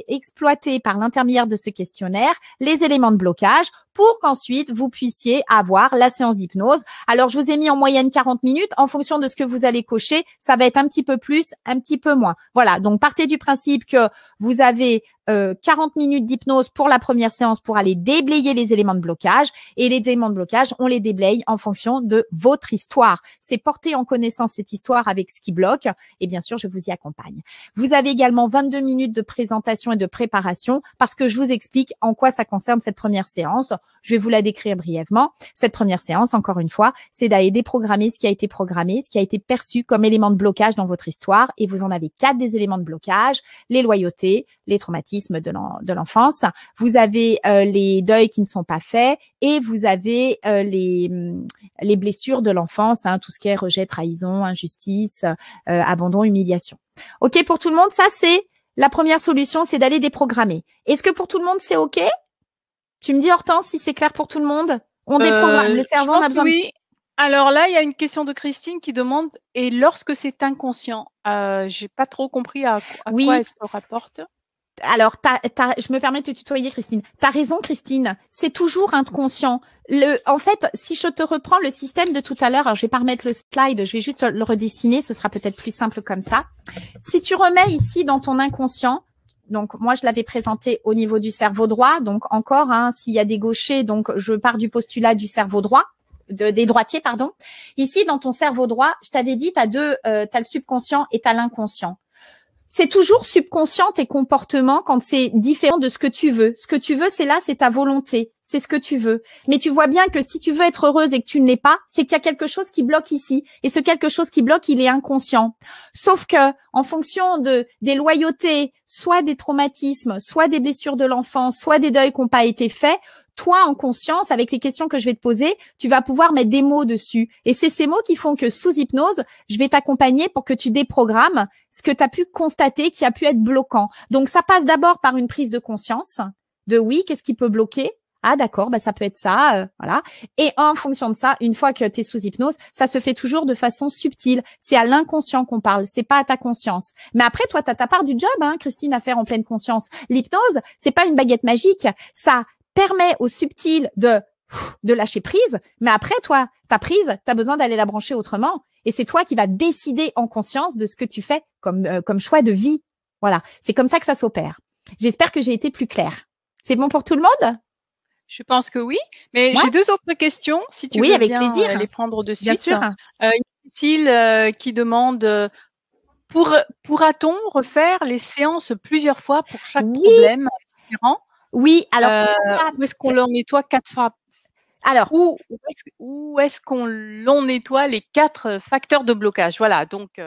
exploiter par l'intermédiaire de ce questionnaire les éléments de blocage pour qu'ensuite vous puissiez avoir la séance d'hypnose. Alors, je vous ai mis en moyenne 40 minutes. En fonction de ce que vous allez cocher, ça va être un petit peu plus, un petit peu moins. Voilà, donc partez du principe que vous avez 40 minutes d'hypnose pour la première séance pour aller déblayer les éléments de blocage. Et les éléments de blocage, on les déblaye en fonction de votre histoire. C'est porter en connaissance cette histoire avec ce qui bloque. Et bien sûr, je vous y accompagne. Vous avez également 22 minutes de présentation et de préparation parce que je vous explique en quoi ça concerne cette première séance. Je vais vous la décrire brièvement. Cette première séance, encore une fois, c'est d'aller déprogrammer ce qui a été programmé, ce qui a été perçu comme élément de blocage dans votre histoire. Et vous en avez 4 des éléments de blocage: les loyautés, les traumatismes de l'enfance, vous avez les deuils qui ne sont pas faits et vous avez les blessures de l'enfance, hein, tout ce qui est rejet, trahison, injustice, abandon, humiliation. OK pour tout le monde? Ça, c'est la première solution, c'est d'aller déprogrammer. Est-ce que pour tout le monde, c'est OK? Tu me dis, Hortense, si c'est clair pour tout le monde? On déprogramme. Le cerveau, on a besoin oui. Alors là, il y a une question de Christine qui demande, et lorsque c'est inconscient, j'ai pas trop compris à quoi elle se rapporte. Alors, je me permets de te tutoyer, Christine. T'as raison, Christine. C'est toujours inconscient. En fait, si je te reprends le système de tout à l'heure, alors je vais pas remettre le slide, je vais juste le redessiner, ce sera peut-être plus simple comme ça. Si tu remets ici dans ton inconscient, donc moi je l'avais présenté au niveau du cerveau droit, donc encore, hein, s'il y a des gauchers, donc je pars du postulat du cerveau droit, des droitiers, pardon. Ici, dans ton cerveau droit, je t'avais dit, t'as le subconscient et t'as l'inconscient. C'est toujours subconscient tes comportements quand c'est différent de ce que tu veux. Ce que tu veux, c'est là, c'est ta volonté. C'est ce que tu veux. Mais tu vois bien que si tu veux être heureuse et que tu ne l'es pas, c'est qu'il y a quelque chose qui bloque ici. Et ce quelque chose qui bloque, il est inconscient. Sauf que, en fonction des loyautés, soit des traumatismes, soit des blessures de l'enfance, soit des deuils qui n'ont pas été faits, toi, en conscience, avec les questions que je vais te poser, tu vas pouvoir mettre des mots dessus. Et c'est ces mots qui font que sous hypnose, je vais t'accompagner pour que tu déprogrammes ce que tu as pu constater qui a pu être bloquant. Donc, ça passe d'abord par une prise de conscience de oui, qu'est-ce qui peut bloquer? Ah d'accord, bah ça peut être ça, voilà. Et en fonction de ça, une fois que tu es sous hypnose, ça se fait toujours de façon subtile. C'est à l'inconscient qu'on parle, c'est pas à ta conscience. Mais après, toi, tu as ta part du job, hein, Christine, à faire en pleine conscience. L'hypnose, c'est pas une baguette magique. Ça permet au subtil de lâcher prise. Mais après, toi, ta prise, tu as besoin d'aller la brancher autrement. Et c'est toi qui vas décider en conscience de ce que tu fais comme choix de vie. Voilà, c'est comme ça que ça s'opère. J'espère que j'ai été plus claire. C'est bon pour tout le monde? Je pense que oui, mais j'ai 2 autres questions, si tu veux avec bien plaisir. Les prendre de suite. Bien sûr. Cécile qui demande, pourra-t-on refaire les séances plusieurs fois pour chaque problème différent? Oui, alors où est-ce qu'on l'en nettoie 4 fois? Alors, où est-ce qu'on l'on nettoie les 4 facteurs de blocage? Voilà, donc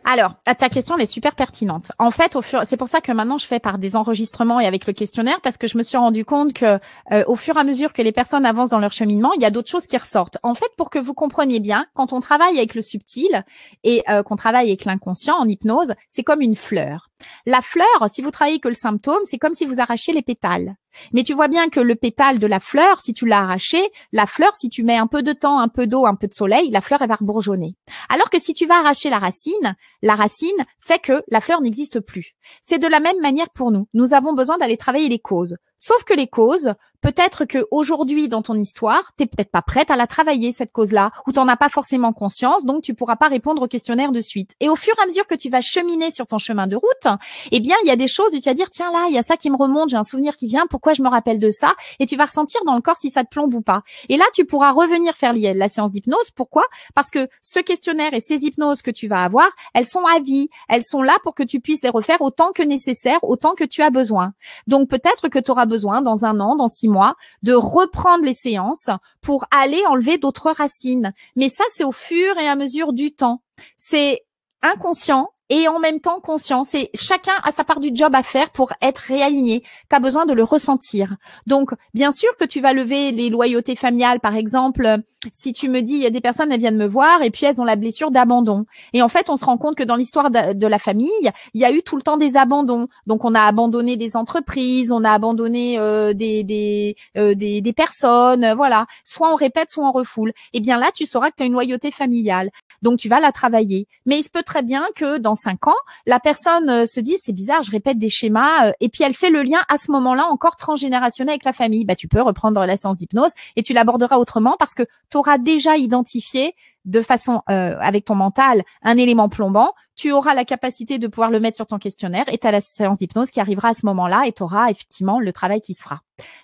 Alors, ta question, elle est super pertinente. En fait, c'est pour ça que maintenant je fais par des enregistrements et avec le questionnaire, parce que je me suis rendu compte que au fur et à mesure que les personnes avancent dans leur cheminement, il y a d'autres choses qui ressortent. En fait, pour que vous compreniez bien, quand on travaille avec le subtil et qu'on travaille avec l'inconscient en hypnose, c'est comme une fleur. La fleur, si vous travaillez que le symptôme, c'est comme si vous arrachiez les pétales. Mais tu vois bien que le pétale de la fleur, si tu l'as arraché, la fleur, si tu mets un peu de temps, un peu d'eau, un peu de soleil, la fleur, elle va rebourgeonner. Alors que si tu vas arracher la racine fait que la fleur n'existe plus. C'est de la même manière pour nous. Nous avons besoin d'aller travailler les causes. Sauf que les causes, peut-être que aujourd'hui dans ton histoire, t'es peut-être pas prête à la travailler, cette cause-là, ou t'en as pas forcément conscience, donc tu pourras pas répondre au questionnaire de suite. Et au fur et à mesure que tu vas cheminer sur ton chemin de route, eh bien, il y a des choses où tu vas dire, tiens là, il y a ça qui me remonte, j'ai un souvenir qui vient, pourquoi je me rappelle de ça? Et tu vas ressentir dans le corps si ça te plombe ou pas. Et là, tu pourras revenir faire la séance d'hypnose. Pourquoi? Parce que ce questionnaire et ces hypnoses que tu vas avoir, elles sont à vie. Elles sont là pour que tu puisses les refaire autant que nécessaire, autant que tu as besoin. Donc, peut-être que tu auras besoin, dans 1 an, dans 6 mois, de reprendre les séances pour aller enlever d'autres racines. Mais ça, c'est au fur et à mesure du temps. C'est inconscient et en même temps conscient. C'est chacun a sa part du job à faire pour être réaligné. Tu as besoin de le ressentir. Donc, bien sûr que tu vas lever les loyautés familiales. Par exemple, si tu me dis, il y a des personnes, elles viennent me voir et puis elles ont la blessure d'abandon. Et en fait, on se rend compte que dans l'histoire de la famille, il y a eu tout le temps des abandons. Donc, on a abandonné des entreprises, on a abandonné des personnes, voilà. Soit on répète, soit on refoule. Et bien là, tu sauras que tu as une loyauté familiale. Donc, tu vas la travailler. Mais il se peut très bien que dans 5 ans, la personne se dise, c'est bizarre, je répète des schémas, et puis elle fait le lien à ce moment-là encore transgénérationnel avec la famille. Bah, tu peux reprendre la séance d'hypnose et tu l'aborderas autrement parce que tu auras déjà identifié de façon avec ton mental un élément plombant, tu auras la capacité de pouvoir le mettre sur ton questionnaire et tu as la séance d'hypnose qui arrivera à ce moment-là et tu auras effectivement le travail qui se fera.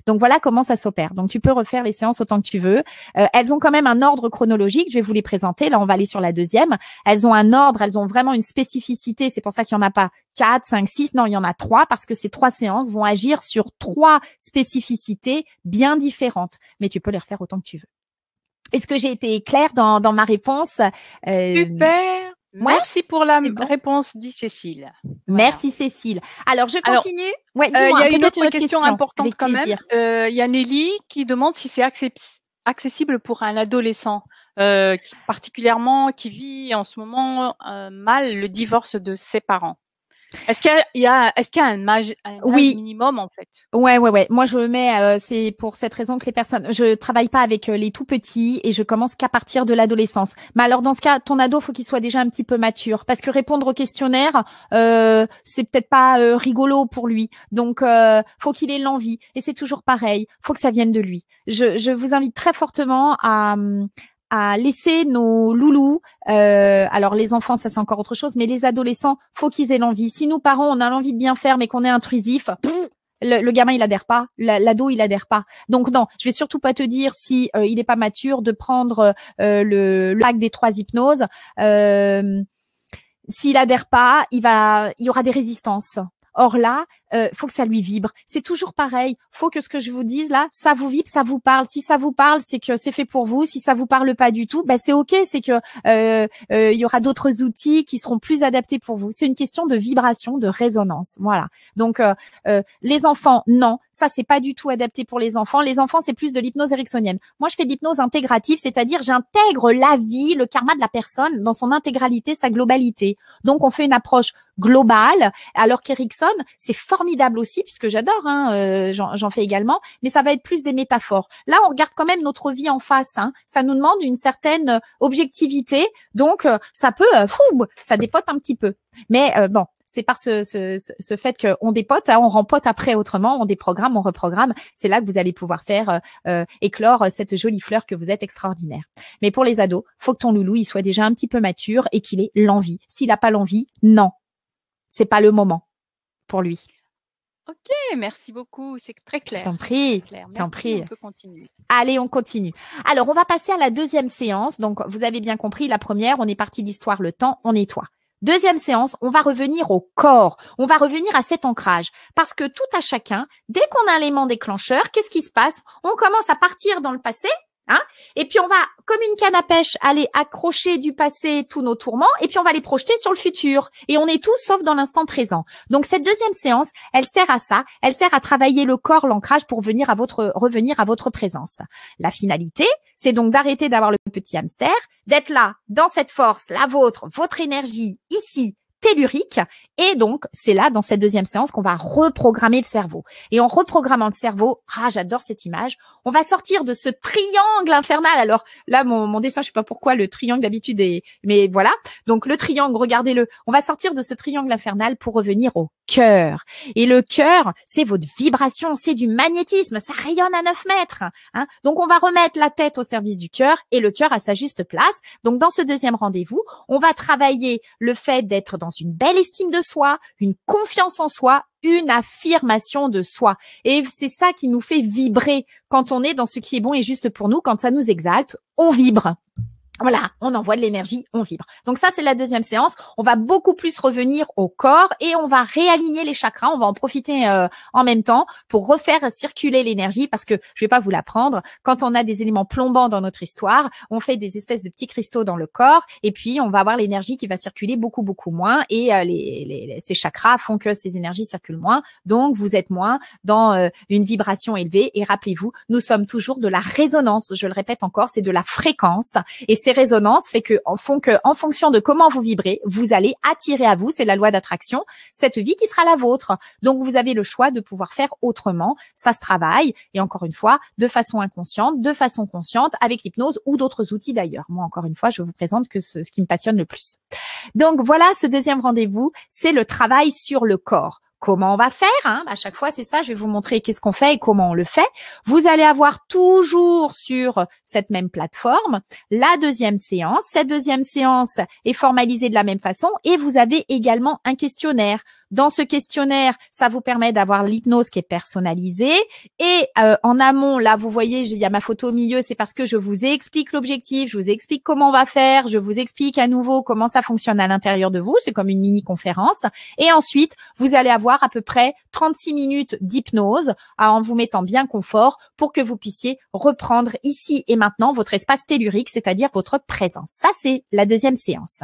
Donc voilà comment ça s'opère. Donc tu peux refaire les séances autant que tu veux. Elles ont quand même un ordre chronologique, je vais vous les présenter. Là, on va aller sur la deuxième. Elles ont un ordre, elles ont vraiment une spécificité, c'est pour ça qu'il n'y en a pas 4, 5, 6, non, il y en a 3 parce que ces 3 séances vont agir sur 3 spécificités bien différentes. Mais tu peux les refaire autant que tu veux. Est-ce que j'ai été claire dans ma réponse? Super. Ouais, merci pour la bon. réponse, dit Cécile. Merci Cécile. Alors, je continue. Ouais, il y a une autre question importante quand même. Il y a Nelly qui demande si c'est accessible pour un adolescent, particulièrement qui vit en ce moment mal le divorce de ses parents. Est-ce qu'il y a un âge minimum en fait? Ouais. Moi, je mets, c'est pour cette raison que les personnes, je travaille pas avec les tout petits et je commence qu'à partir de l'adolescence. Mais alors, dans ce cas, ton ado, faut qu'il soit déjà un petit peu mature parce que répondre au questionnaire, c'est peut-être pas rigolo pour lui. Donc, faut qu'il ait l'envie. Et c'est toujours pareil. Faut que ça vienne de lui. Je vous invite très fortement à laisser nos loulous, alors les enfants ça c'est encore autre chose, mais les adolescents, faut qu'ils aient l'envie. Si nous parents on a l'envie de bien faire mais qu'on est intrusif, le gamin il adhère pas, l'ado il adhère pas. Donc non, je vais surtout pas te dire si il est pas mature de prendre le pack des 3 hypnoses. S'il adhère pas, il y aura des résistances. Or là, faut que ça lui vibre. C'est toujours pareil. Faut que ce que je vous dise là, ça vous vibre, ça vous parle. Si ça vous parle, c'est que c'est fait pour vous. Si ça vous parle pas du tout, bah c'est ok. C'est que il y aura d'autres outils qui seront plus adaptés pour vous. C'est une question de vibration, de résonance. Voilà. Donc les enfants, non, ça c'est pas du tout adapté pour les enfants. Les enfants, c'est plus de l'hypnose ericksonienne. Moi, je fais de l'hypnose intégrative, c'est-à-dire j'intègre la vie, le karma de la personne dans son intégralité, sa globalité. Donc on fait une approche globale, alors qu'Erickson, c'est formidable aussi, puisque j'adore, j'en fais également, mais ça va être plus des métaphores. Là, on regarde quand même notre vie en face, ça nous demande une certaine objectivité, donc ça peut, ça dépote un petit peu. Mais bon, c'est par ce fait qu'on dépote, on rempote après autrement, on déprogramme, on reprogramme, c'est là que vous allez pouvoir faire éclore cette jolie fleur que vous êtes extraordinaire. Mais pour les ados, faut que ton loulou, il soit déjà un petit peu mature et qu'il ait l'envie. S'il n'a pas l'envie, non. C'est pas le moment pour lui. Ok, merci beaucoup, c'est très clair. Je t'en prie, on peut continuer. Allez, on continue. Alors, on va passer à la deuxième séance. Donc, vous avez bien compris, la première, on est parti d'histoire, le temps, on nettoie. Deuxième séance, on va revenir au corps. On va revenir à cet ancrage. Parce que tout à chacun, dès qu'on a un élément déclencheur, qu'est-ce qui se passe? On commence à partir dans le passé. Hein, et puis on va, comme une canne à pêche, aller accrocher du passé tous nos tourments et puis on va les projeter sur le futur. Et on est tous sauf dans l'instant présent. Donc cette deuxième séance, elle sert à ça. Elle sert à travailler le corps, l'ancrage pour revenir à votre présence. La finalité, c'est donc d'arrêter d'avoir le petit hamster, d'être là, dans cette force, la vôtre, votre énergie, ici, tellurique. Et donc, c'est là, dans cette deuxième séance, qu'on va reprogrammer le cerveau. Et en reprogrammant le cerveau, j'adore cette image, on va sortir de ce triangle infernal. Alors là, mon dessin, je sais pas pourquoi le triangle d'habitude est... Mais voilà. Donc, le triangle, regardez-le. On va sortir de ce triangle infernal pour revenir au cœur. Et le cœur, c'est votre vibration, c'est du magnétisme. Ça rayonne à 9 mètres. Hein. Donc, on va remettre la tête au service du cœur et le cœur à sa juste place. Donc, dans ce deuxième rendez-vous, on va travailler le fait d'être dans une belle estime de soi, une confiance en soi, une affirmation de soi. Et c'est ça qui nous fait vibrer quand on est dans ce qui est bon et juste pour nous. Quand ça nous exalte, on vibre. Voilà, on envoie de l'énergie, on vibre. Donc ça, c'est la deuxième séance. On va beaucoup plus revenir au corps et on va réaligner les chakras. On va en profiter en même temps pour refaire circuler l'énergie parce que je vais pas vous l'apprendre. Quand on a des éléments plombants dans notre histoire, on fait des espèces de petits cristaux dans le corps et puis on va avoir l'énergie qui va circuler beaucoup, beaucoup moins et ces chakras font que ces énergies circulent moins. Donc, vous êtes moins dans une vibration élevée et rappelez-vous, nous sommes toujours de la résonance. Je le répète encore, c'est de la fréquence et ces résonances font que, en fonction de comment vous vibrez, vous allez attirer à vous, c'est la loi d'attraction, cette vie qui sera la vôtre. Donc, vous avez le choix de pouvoir faire autrement. Ça se travaille. Et encore une fois, de façon inconsciente, de façon consciente, avec l'hypnose ou d'autres outils d'ailleurs. Moi, encore une fois, je vous présente que ce qui me passionne le plus. Donc, voilà, ce deuxième rendez-vous, c'est le travail sur le corps. Comment on va faire À chaque fois, c'est ça. Je vais vous montrer qu'est-ce qu'on fait et comment on le fait. Vous allez avoir toujours sur cette même plateforme la deuxième séance. Cette deuxième séance est formalisée de la même façon et vous avez également un questionnaire. Dans ce questionnaire, ça vous permet d'avoir l'hypnose qui est personnalisée. Et en amont, là, vous voyez, il y a ma photo au milieu, c'est parce que je vous explique l'objectif, je vous explique comment on va faire, je vous explique à nouveau comment ça fonctionne à l'intérieur de vous. C'est comme une mini-conférence. Et ensuite, vous allez avoir à peu près 36 minutes d'hypnose en vous mettant bien confort pour que vous puissiez reprendre ici et maintenant votre espace tellurique, c'est-à-dire votre présence. Ça, c'est la deuxième séance.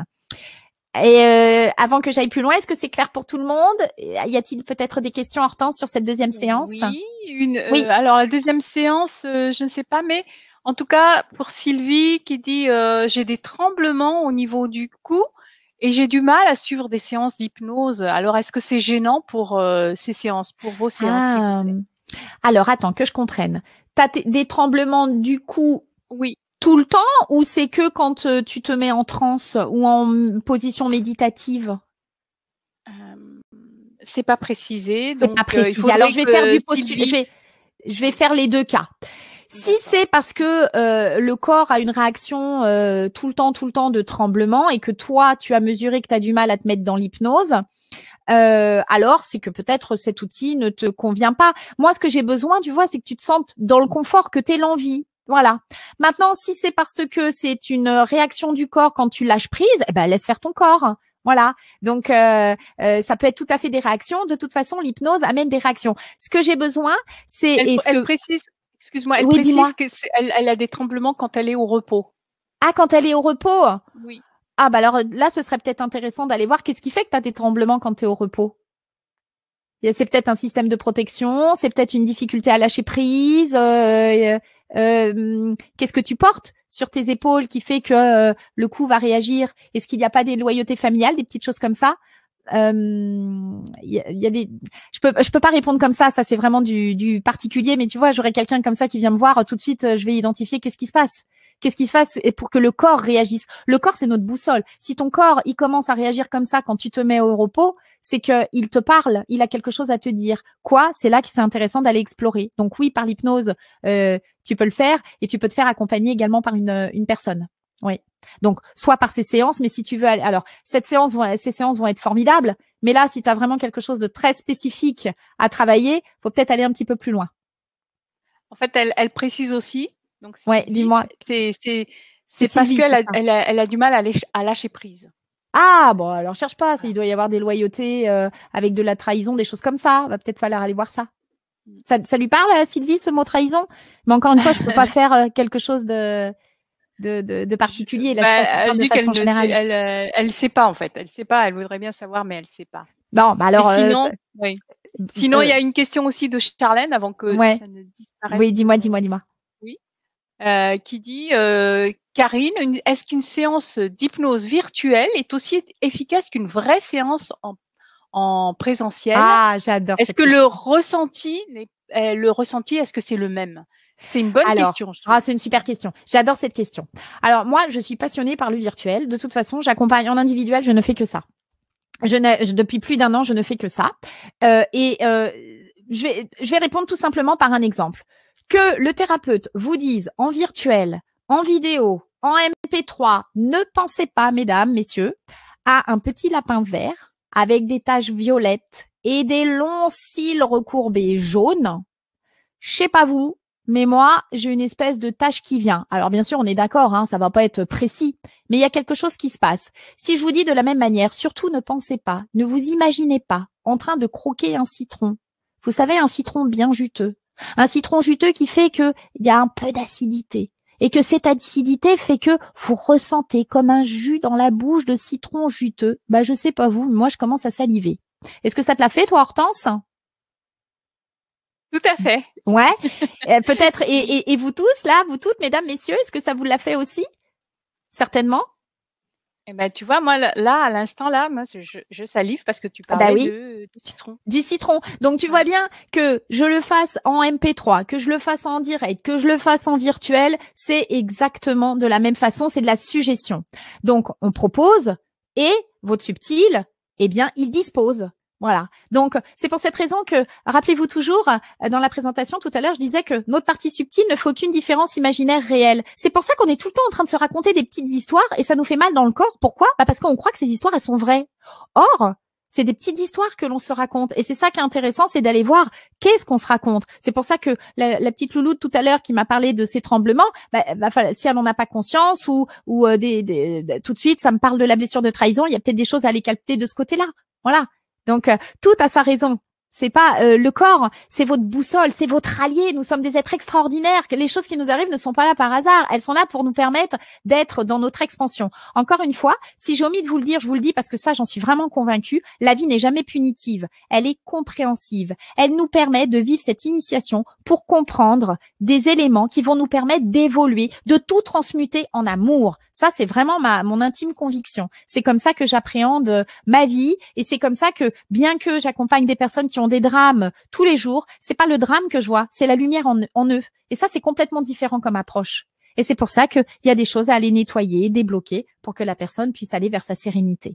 Et avant que j'aille plus loin, est-ce que c'est clair pour tout le monde? Y a-t-il peut-être des questions, Hortense, sur cette deuxième séance? Oui, alors la deuxième séance, je ne sais pas, mais en tout cas, pour Sylvie qui dit j'ai des tremblements au niveau du cou et j'ai du mal à suivre des séances d'hypnose. Alors, est-ce que c'est gênant pour ces séances, pour vos séances, s'il vous plaît? Alors, attends, que je comprenne. Tu as des tremblements du cou? Oui. Tout le temps ou c'est que quand tu te mets en transe ou en position méditative? C'est pas précisé. C'est pas précisé. Alors, je vais faire du postulat. Je vais faire les deux cas. Si c'est parce que le corps a une réaction tout le temps de tremblement et que toi, tu as mesuré que tu as du mal à te mettre dans l'hypnose, alors c'est que peut-être cet outil ne te convient pas. Moi, ce que j'ai besoin, tu vois, c'est que tu te sentes dans le confort, que tu aies l'envie. Voilà. Maintenant, si c'est parce que c'est une réaction du corps quand tu lâches prise, eh ben laisse faire ton corps. Voilà. Donc ça peut être tout à fait des réactions. De toute façon, l'hypnose amène des réactions. Ce que j'ai besoin, c'est elle précise. Excuse-moi, elle précise qu'elle a des tremblements quand elle est au repos. Ah, quand elle est au repos? Oui. Ah, bah alors là, ce serait peut-être intéressant d'aller voir qu'est-ce qui fait que tu as des tremblements quand tu es au repos. C'est peut-être un système de protection, c'est peut-être une difficulté à lâcher prise. Qu'est-ce que tu portes sur tes épaules qui fait que le cou va réagir? Est-ce qu'il n'y a pas des loyautés familiales, des petites choses comme ça? Y a des, je peux pas répondre comme ça c'est vraiment du particulier, mais tu vois, j'aurais quelqu'un comme ça qui vient me voir tout de suite, je vais identifier qu'est-ce qui se passe. Qu'est-ce qui se passe et pour que le corps réagisse. Le corps, c'est notre boussole. Si ton corps, il commence à réagir comme ça quand tu te mets au repos, c'est que il te parle, il a quelque chose à te dire. Quoi? C'est là que c'est intéressant d'aller explorer. Donc oui, par l'hypnose, tu peux le faire et tu peux te faire accompagner également par une personne. Oui. Donc, soit par ces séances, mais si tu veux, alors, ces séances vont être formidables, mais là, si tu as vraiment quelque chose de très spécifique à travailler, faut peut-être aller un petit peu plus loin. En fait, elle précise aussi. Donc, ouais, dis-moi. C'est parce qu'elle a du mal à lâcher prise. Ah, bon, alors cherche pas. Il doit y avoir des loyautés avec de la trahison, des choses comme ça. Va peut-être falloir aller voir ça. Ça lui parle, Sylvie, ce mot trahison? Mais encore une fois, je peux pas faire quelque chose de particulier. Là, je pense qu'on Elle parle de dit qu'elle façon ne sait, générale. elle sait pas en fait. Elle sait pas. Elle voudrait bien savoir, mais elle sait pas. Bon, bah alors, sinon, oui. Sinon, il y a une question aussi de Charlène avant que ouais. ça ne disparaisse. Oui, dis-moi. Oui. Qui dit, Karine, est-ce qu'une séance d'hypnose virtuelle est aussi efficace qu'une vraie séance en présentiel? Ah, j'adore. Est-ce que le ressenti, est-ce que c'est le même? C'est une bonne question, je trouve. Ah, c'est une super question. J'adore cette question. Alors, moi, je suis passionnée par le virtuel. De toute façon, j'accompagne en individuel, je ne fais que ça. Depuis plus d'1 an, je ne fais que ça. Je vais répondre tout simplement par un exemple. Que le thérapeute vous dise en virtuel, en vidéo, en MP3, ne pensez pas, mesdames, messieurs, à un petit lapin vert avec des taches violettes et des longs cils recourbés jaunes. Je sais pas vous, mais moi, j'ai une espèce de tache qui vient. Alors bien sûr, on est d'accord, hein, ça va pas être précis, mais il y a quelque chose qui se passe. Si je vous dis de la même manière, surtout ne pensez pas, ne vous imaginez pas en train de croquer un citron. Vous savez, un citron bien juteux. Un citron juteux qui fait qu'il y a un peu d'acidité. Et que cette acidité fait que vous ressentez comme un jus dans la bouche de citron juteux. Bah, je sais pas vous, mais moi, je commence à saliver. Est-ce que ça te l'a fait, toi, Hortense? Tout à fait. Ouais. Peut-être. Et vous tous, là, vous toutes, mesdames, messieurs, est-ce que ça vous l'a fait aussi? Certainement. Eh ben, tu vois, moi, là, à l'instant, là, moi, je salive parce que tu parlais de citron. Du citron. Donc, tu vois bien que je le fasse en MP3, que je le fasse en direct, que je le fasse en virtuel, c'est exactement de la même façon, c'est de la suggestion. Donc, on propose et votre subtil, eh bien, il dispose. Voilà. Donc, c'est pour cette raison que, rappelez-vous toujours, dans la présentation tout à l'heure, je disais que notre partie subtile ne fait aucune différence imaginaire réelle. C'est pour ça qu'on est tout le temps en train de se raconter des petites histoires et ça nous fait mal dans le corps. Pourquoi? Bah parce qu'on croit que ces histoires, elles sont vraies. Or, c'est des petites histoires que l'on se raconte. Et c'est ça qui est intéressant, c'est d'aller voir qu'est-ce qu'on se raconte. C'est pour ça que la petite louloute tout à l'heure qui m'a parlé de ces tremblements, si elle n'en a pas conscience ou tout de suite, ça me parle de la blessure de trahison, il y a peut-être des choses à aller capter de ce côté-là. Voilà. Donc, tout a sa raison. C'est pas le corps, c'est votre boussole, c'est votre allié. Nous sommes des êtres extraordinaires. Les choses qui nous arrivent ne sont pas là par hasard. Elles sont là pour nous permettre d'être dans notre expansion. Encore une fois, si j'ai omis de vous le dire, je vous le dis parce que ça, j'en suis vraiment convaincue. La vie n'est jamais punitive. Elle est compréhensive. Elle nous permet de vivre cette initiation pour comprendre des éléments qui vont nous permettre d'évoluer, de tout transmuter en amour. Ça, c'est vraiment mon intime conviction. C'est comme ça que j'appréhende ma vie et c'est comme ça que, bien que j'accompagne des personnes qui ont des drames tous les jours, c'est pas le drame que je vois, c'est la lumière en eux. Et ça, c'est complètement différent comme approche. Et c'est pour ça qu'il y a des choses à aller nettoyer, débloquer pour que la personne puisse aller vers sa sérénité.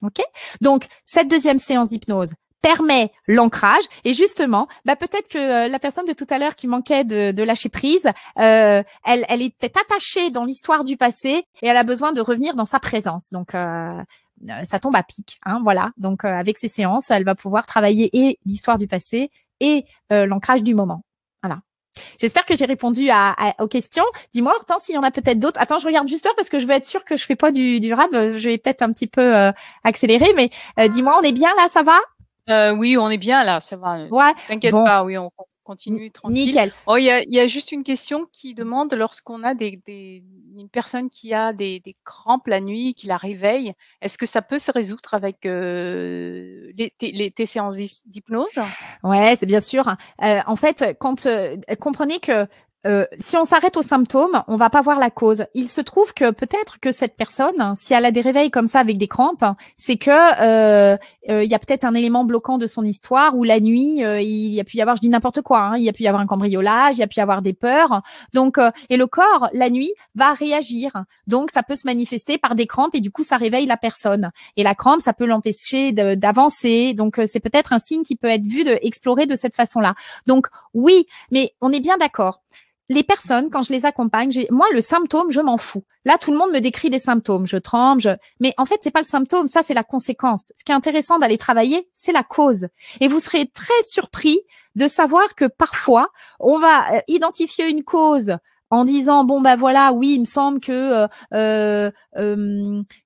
OK? Donc, cette deuxième séance d'hypnose permet l'ancrage et justement, peut-être que la personne de tout à l'heure qui manquait de lâcher prise, elle était attachée dans l'histoire du passé et elle a besoin de revenir dans sa présence. Donc, ça tombe à pic, hein, voilà. Donc, avec ces séances, elle va pouvoir travailler et l'histoire du passé et l'ancrage du moment. Voilà. J'espère que j'ai répondu aux questions. Dis-moi, Hortense, s'il y en a peut-être d'autres. Attends, je regarde juste l'heure parce que je veux être sûre que je fais pas du rab. Je vais peut-être un petit peu accélérer, mais dis-moi, on est bien là, ça va? Oui, on est bien là, ça va. Ouais. T'inquiète pas, oui, on continue tranquille. Nickel. Oh, il y a juste une question qui demande lorsqu'on a une personne qui a des crampes la nuit, qui la réveille, est-ce que ça peut se résoudre avec tes séances d'hypnose? Ouais, c'est bien sûr. En fait, comprenez que si on s'arrête aux symptômes, on va pas voir la cause. Il se trouve que peut-être que cette personne, si elle a des réveils comme ça avec des crampes, c'est que il y a peut-être un élément bloquant de son histoire où la nuit, il y a pu y avoir, je dis n'importe quoi, hein, il y a pu y avoir un cambriolage, il y a pu y avoir des peurs. Donc, et le corps, la nuit, va réagir. Donc, ça peut se manifester par des crampes et du coup, ça réveille la personne. Et la crampe, ça peut l'empêcher d'avancer. Donc, c'est peut-être un signe qui peut être vu explorer de cette façon-là. Donc, oui, mais on est bien d'accord. Les personnes, quand je les accompagne, moi, le symptôme, je m'en fous. Là, tout le monde me décrit des symptômes. Je tremble, mais en fait, c'est pas le symptôme. Ça, c'est la conséquence. Ce qui est intéressant d'aller travailler, c'est la cause. Et vous serez très surpris de savoir que parfois, on va identifier une cause en disant bon bah voilà, oui, il me semble que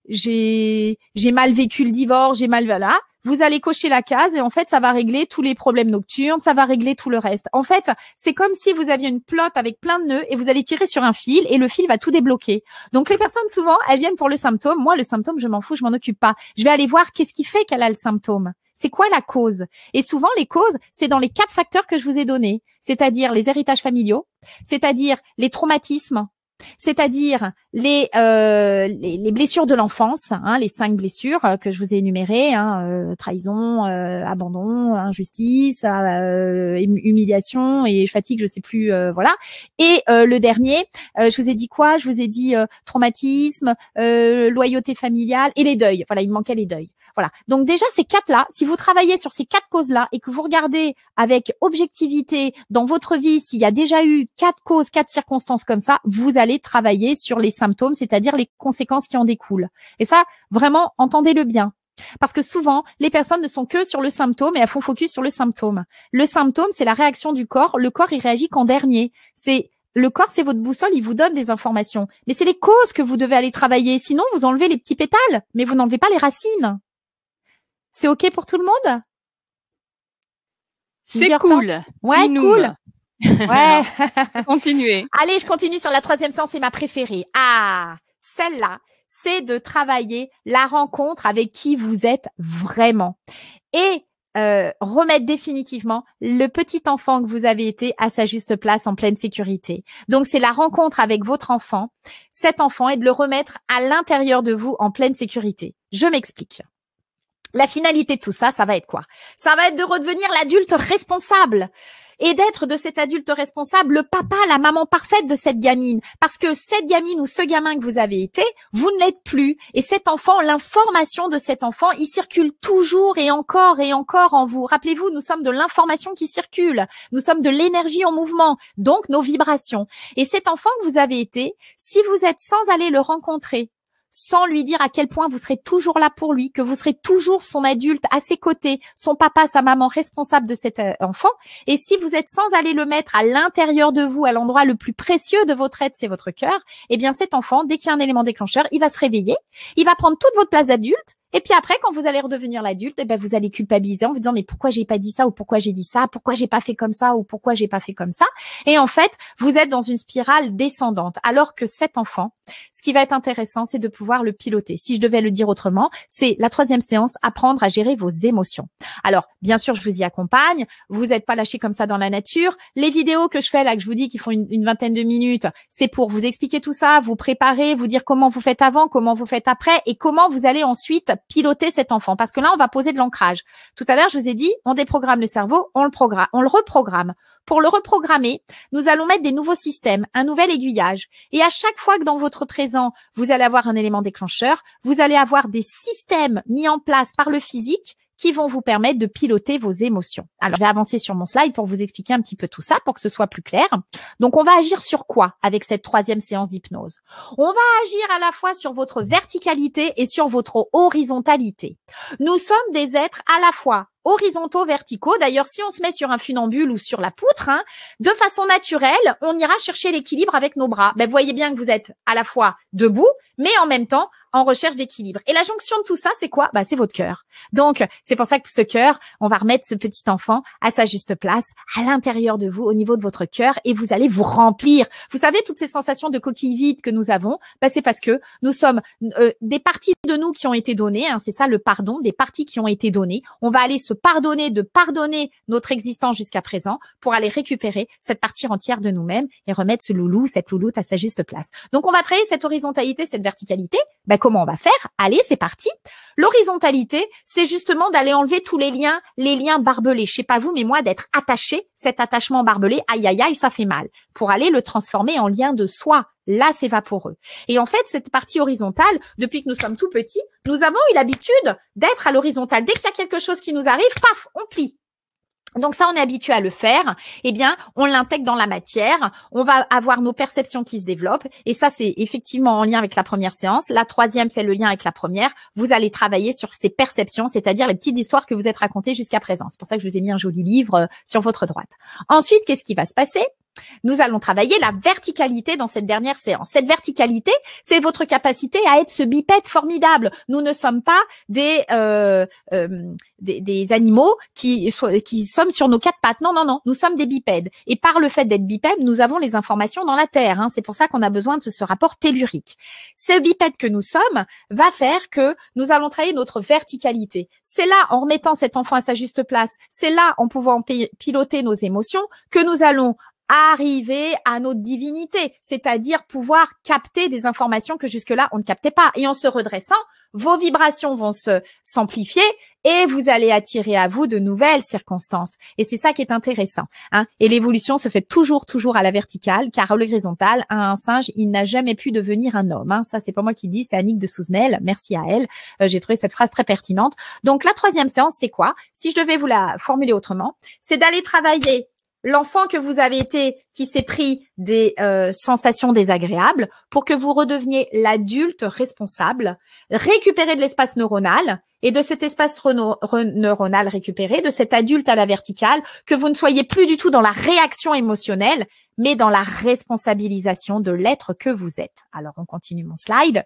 j'ai mal vécu le divorce, j'ai mal voilà. Vous allez cocher la case et en fait, ça va régler tous les problèmes nocturnes, ça va régler tout le reste. En fait, c'est comme si vous aviez une pelote avec plein de nœuds et vous allez tirer sur un fil et le fil va tout débloquer. Donc, les personnes, souvent, elles viennent pour le symptôme. Moi, le symptôme, je m'en fous, je m'en occupe pas. Je vais aller voir qu'est-ce qui fait qu'elle a le symptôme. C'est quoi la cause? Et souvent, les causes, c'est dans les 4 facteurs que je vous ai donnés, c'est-à-dire les héritages familiaux, c'est-à-dire les traumatismes, c'est-à-dire les blessures de l'enfance, hein, les 5 blessures que je vous ai énumérées, hein, trahison, abandon, injustice, humiliation et fatigue, je sais plus, voilà. Et le dernier, je vous ai dit quoi? Je vous ai dit traumatisme, loyauté familiale et les deuils. Voilà, il me manquait les deuils. Voilà. Donc déjà, ces 4-là, si vous travaillez sur ces 4 causes-là et que vous regardez avec objectivité dans votre vie, s'il y a déjà eu 4 causes, 4 circonstances comme ça, vous allez travailler sur les symptômes, c'est-à-dire les conséquences qui en découlent. Et ça, vraiment, entendez-le bien. Parce que souvent, les personnes ne sont que sur le symptôme et elles font focus sur le symptôme. Le symptôme, c'est la réaction du corps. Le corps, il réagit qu'en dernier. Le corps, c'est votre boussole, il vous donne des informations. Mais c'est les causes que vous devez aller travailler. Sinon, vous enlevez les petits pétales, mais vous n'enlevez pas les racines. C'est OK pour tout le monde? C'est cool. Ouais, cool. Ouais. Continuez. Allez, je continue sur la 3e séance, c'est ma préférée. Ah, celle-là, c'est de travailler la rencontre avec qui vous êtes vraiment. Et remettre définitivement le petit enfant que vous avez été à sa juste place en pleine sécurité. Donc, c'est la rencontre avec votre enfant, cet enfant, et de le remettre à l'intérieur de vous en pleine sécurité. Je m'explique. La finalité de tout ça, ça va être quoi? Ça va être de redevenir l'adulte responsable et d'être de cet adulte responsable le papa, la maman parfaite de cette gamine. Parce que cette gamine ou ce gamin que vous avez été, vous ne l'êtes plus. Et cet enfant, l'information de cet enfant, il circule toujours et encore en vous. Rappelez-vous, nous sommes de l'information qui circule. Nous sommes de l'énergie en mouvement, donc nos vibrations. Et cet enfant que vous avez été, si vous êtes sans aller le rencontrer, sans lui dire à quel point vous serez toujours là pour lui, que vous serez toujours son adulte à ses côtés, son papa, sa maman responsable de cet enfant. Et si vous êtes sans aller le mettre à l'intérieur de vous, à l'endroit le plus précieux de votre être, c'est votre cœur, eh bien cet enfant, dès qu'il y a un élément déclencheur, il va se réveiller, il va prendre toute votre place d'adulte. Et puis après, quand vous allez redevenir l'adulte, eh ben vous allez culpabiliser en vous disant mais pourquoi j'ai pas dit ça ou pourquoi j'ai dit ça, pourquoi j'ai pas fait comme ça ou pourquoi j'ai pas fait comme ça. Et en fait, vous êtes dans une spirale descendante. Alors que cet enfant, ce qui va être intéressant, c'est de pouvoir le piloter. Si je devais le dire autrement, c'est la 3e séance, apprendre à gérer vos émotions. Alors, bien sûr, je vous y accompagne. Vous n'êtes pas lâché comme ça dans la nature. Les vidéos que je fais là, que je vous dis qui font une vingtaine de minutes, c'est pour vous expliquer tout ça, vous préparer, vous dire comment vous faites avant, comment vous faites après et comment vous allez ensuite piloter cet enfant. Parce que là, on va poser de l'ancrage. Tout à l'heure, je vous ai dit, on déprogramme le cerveau, on le reprogramme. Pour le reprogrammer, nous allons mettre des nouveaux systèmes, un nouvel aiguillage. Et à chaque fois que dans votre présent, vous allez avoir un élément déclencheur, vous allez avoir des systèmes mis en place par le physique qui vont vous permettre de piloter vos émotions. Alors, je vais avancer sur mon slide pour vous expliquer un petit peu tout ça, pour que ce soit plus clair. Donc, on va agir sur quoi avec cette 3e séance d'hypnose? On va agir à la fois sur votre verticalité et sur votre horizontalité. Nous sommes des êtres à la fois horizontaux, verticaux. D'ailleurs, si on se met sur un funambule ou sur la poutre, de façon naturelle, on ira chercher l'équilibre avec nos bras. Ben, vous voyez bien que vous êtes à la fois debout, mais en même temps en recherche d'équilibre. Et la jonction de tout ça, c'est quoi? C'est votre cœur. Donc, c'est pour ça que ce cœur, on va remettre ce petit enfant à sa juste place, à l'intérieur de vous, au niveau de votre cœur, et vous allez vous remplir. Vous savez, toutes ces sensations de coquille vide que nous avons, c'est parce que nous sommes des parties de nous qui ont été données, c'est ça le pardon, des parties qui ont été données. On va aller se pardonner de pardonner notre existence jusqu'à présent pour aller récupérer cette partie entière de nous-mêmes et remettre ce loulou, cette louloute à sa juste place. Donc, on va travailler cette horizontalité, cette verticalité. Comment on va faire? Allez, c'est parti. L'horizontalité, c'est justement d'aller enlever tous les liens barbelés. Je sais pas vous, mais moi, d'être attaché, cet attachement barbelé, aïe, aïe, aïe, ça fait mal. Pour aller le transformer en lien de soi. Là, c'est vaporeux. Et en fait, cette partie horizontale, depuis que nous sommes tout petits, nous avons eu l'habitude d'être à l'horizontale. Dès qu'il y a quelque chose qui nous arrive, paf, on plie. Donc ça, on est habitué à le faire. Eh bien, on l'intègre dans la matière. On va avoir nos perceptions qui se développent. Et ça, c'est effectivement en lien avec la première séance. La 3e fait le lien avec la première. Vous allez travailler sur ces perceptions, c'est-à-dire les petites histoires que vous êtes racontées jusqu'à présent. C'est pour ça que je vous ai mis un joli livre sur votre droite. Ensuite, qu'est-ce qui va se passer? Nous allons travailler la verticalité dans cette dernière séance. Cette verticalité, c'est votre capacité à être ce bipède formidable. Nous ne sommes pas des animaux qui sommes sur nos quatre pattes. Non, non, non. Nous sommes des bipèdes. Et par le fait d'être bipèdes, nous avons les informations dans la terre. C'est pour ça qu'on a besoin de ce rapport tellurique. Ce bipède que nous sommes va faire que nous allons travailler notre verticalité. C'est là, en remettant cet enfant à sa juste place, c'est là, en pouvant piloter nos émotions, que nous allons arriver à notre divinité, c'est-à-dire pouvoir capter des informations que jusque-là, on ne captait pas. Et en se redressant, vos vibrations vont s'amplifier et vous allez attirer à vous de nouvelles circonstances. Et c'est ça qui est intéressant. Et l'évolution se fait toujours à la verticale, car à l'horizontale, un singe, il n'a jamais pu devenir un homme. Ça, c'est pas moi qui dis, c'est Annick de Souzenel. Merci à elle. J'ai trouvé cette phrase très pertinente. Donc, la troisième séance, c'est quoi? Si je devais vous la formuler autrement, c'est d'aller travailler l'enfant que vous avez été, qui s'est pris des sensations désagréables, pour que vous redeveniez l'adulte responsable, récupérer de l'espace neuronal, et de cet espace neuronal récupéré, de cet adulte à la verticale, que vous ne soyez plus du tout dans la réaction émotionnelle, mais dans la responsabilisation de l'être que vous êtes. Alors, on continue mon slide.